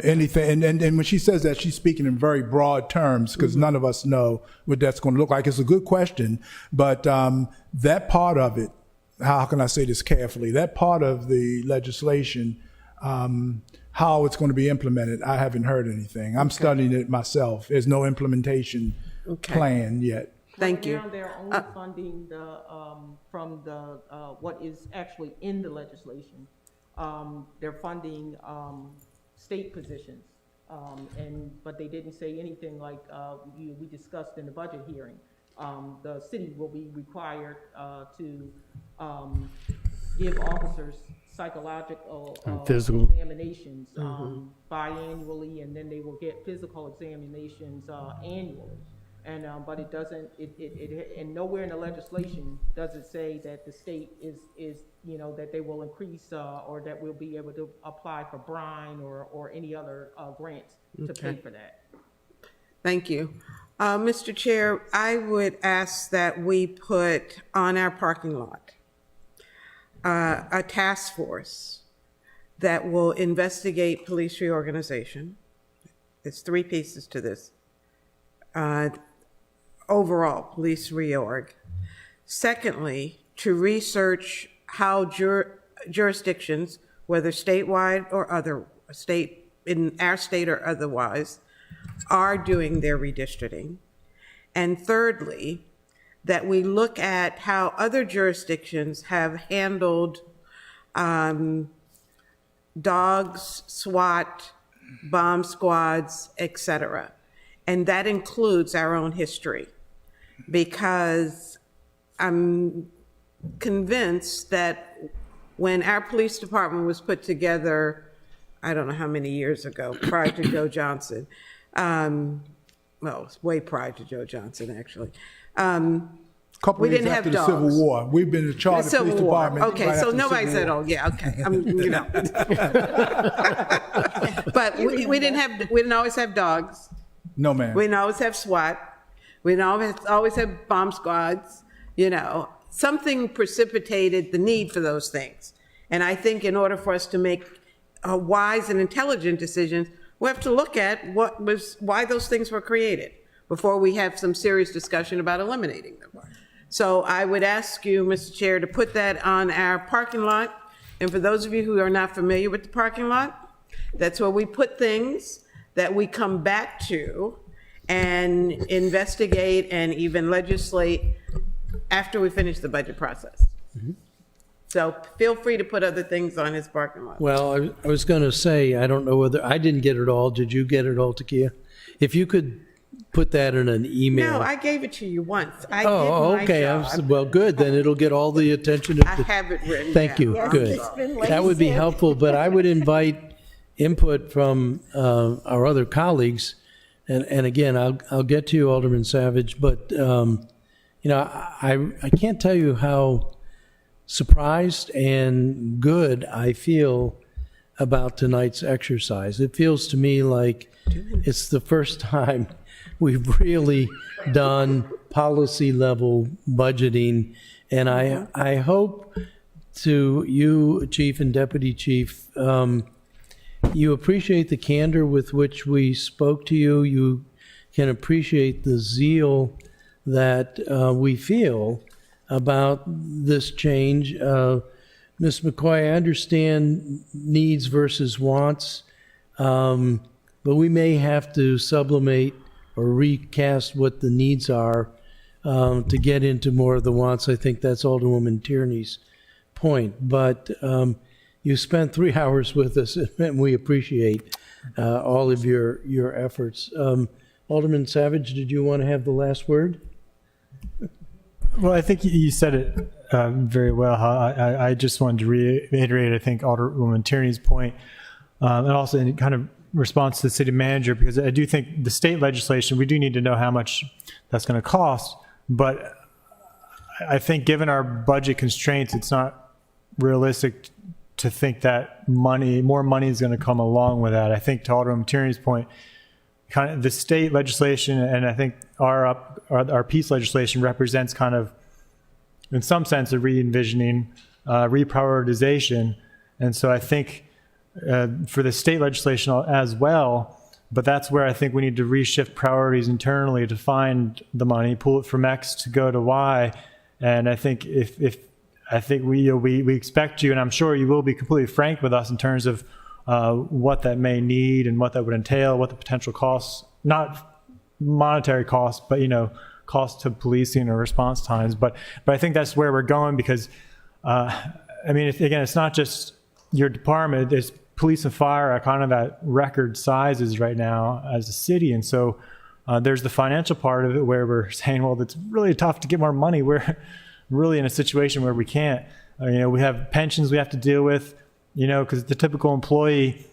anything. And when she says that, she's speaking in very broad terms because none of us know what that's going to look like. It's a good question, but that part of it, how can I say this carefully, that part of the legislation, how it's going to be implemented, I haven't heard anything. I'm studying it myself. There's no implementation plan yet. Thank you. Now they're only funding the from the what is actually in the legislation. They're funding state positions, but they didn't say anything like we discussed in the budget hearing. The city will be required to give officers psychological physical examinations biannually, and then they will get physical examinations annually. And but it doesn't. And nowhere in the legislation does it say that the state is that they will increase or that we'll be able to apply for brine or any other grants to pay for that. Thank you. Mr. Chair, I would ask that we put on our parking lot a task force that will investigate police reorganization. There's 3 pieces to this. Overall, police reorg. Secondly, to research how jurisdictions, whether statewide or other state, in our state or otherwise, are doing their redistricting. And thirdly, that we look at how other jurisdictions have handled dogs, SWAT, bomb squads, etc. And that includes our own history, because I'm convinced that when our police department was put together, I don't know how many years ago, prior to Joe Johnson, well, it's way prior to Joe Johnson, actually, Couple We years didn't after have the Civil dogs. War. We've been in charge of the police Civil War. department. Okay, right so after the nobody Civil said, War. oh, yeah, okay, But we didn't always have dogs. No, ma'am. We didn't always have SWAT. We didn't always have bomb squads. Something precipitated the need for those things. And I think in order for us to make wise and intelligent decisions, we have to look at why those things were created before we have some serious discussion about eliminating them. So I would ask you, Mr. Chair, to put that on our parking lot. And for those of you who are not familiar with the parking lot, that's where we put things that we come back to and investigate and even legislate after we finish the budget process. So feel free to put other things on his parking lot. Well, I was going to say, I don't know whether, I didn't get it all. Did you get it all, Takia? If you could put that in an email. No, I gave it to you once. I Oh, did my okay. job. Well, good. Then it'll get all the attention. Of I the, have it written Thank down. you. Yes, Good. it's been That would be lazy. helpful, but I would invite input from our other colleagues. And again, I'll get to you, Alderman Savage, but I can't tell you how surprised and good I feel about tonight's exercise. It feels to me like it's the first time we've really done policy level budgeting. And I hope to you, Chief and Deputy Chief, you appreciate the candor with which we spoke to you. You can appreciate the zeal that we feel about this change. Ms. McCoy, I understand needs versus wants, but we may have to sublimate or recast what the needs are to get into more of the wants. I think that's Alderwoman Tierney's point. But you spent 3 hours with us, and we appreciate all of your efforts. Alderman Savage, did you want to have the last word? Well, I think you said it very well. I just wanted to reiterate, I think, Alderwoman Tierney's point, and also in kind of response to the city manager, because I do think the state legislation, we do need to know how much that's going to cost. But I think given our budget constraints, it's not realistic to think that more money is going to come along with that. I think to Alderwoman Tierney's point, kind of the state legislation, and I think our peace legislation represents kind of, in some sense, a re-envisioning, reprioritization. And so I think for the state legislation as well, but that's where I think we need to reshift priorities internally to find the money, pull it from X to go to Y. And I think we expect you, and I'm sure you will be completely frank with us in terms of what that may need and what that would entail, what the potential costs, not monetary costs, but costs to policing or response times. But I think that's where we're going, because it's not just your department. It's police and fire are kind of at record sizes right now as a city, and so there's the financial part of it where we're saying, well, it's really tough to get more money. We're really in a situation where we can't. We have pensions we have to deal with. Because the typical employee,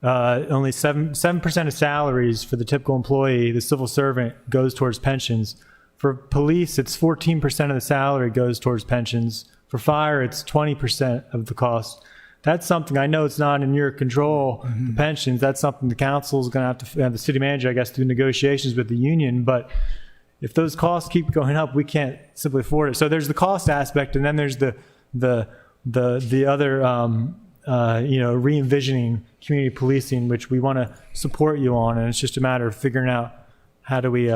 only 7% of salaries for the typical employee, the civil servant, goes towards pensions. For police, it's 14% of the salary goes towards pensions. For fire, it's 20% of the cost. That's something, I know it's not in your control, the pensions. That's something the council is going to have to, the city manager, I guess, do negotiations with the union. But if those costs keep going up, we can't simply afford it. So there's the cost aspect, and then there's the other re-envisioning community policing, which we want to support you on, and it's just a matter of figuring out how do we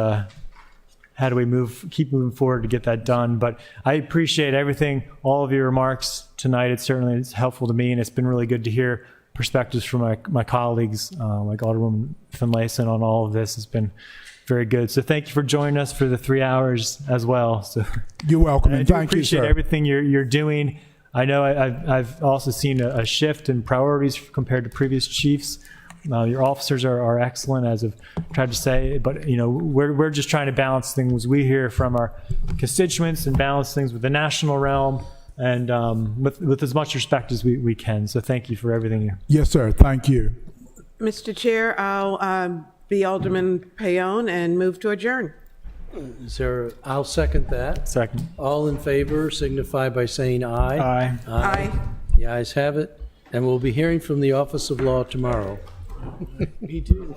keep moving forward to get that done. But I appreciate everything, all of your remarks tonight. It's helpful to me, and it's been really good to hear perspectives from my colleagues, like Alderwoman Finlayson, on all of this. It's been very good. So thank you for joining us for the 3 hours as well. So you're welcome, and thank you, appreciate sir. Everything you're doing. I know I've also seen a shift in priorities compared to previous chiefs. Your officers are excellent, as I've tried to say, but we're just trying to balance things we hear from our constituents and balance things with the national realm, and with as much respect as we can. So thank you for everything. Yes, sir. Thank you. Mr. Chair, I'll be Alderman Payon and move to adjourn. Is there, I'll second that. Second. All in favor signify by saying aye. Aye. Aye. The ayes have it, and we'll be hearing from the Office of Law tomorrow. Me too.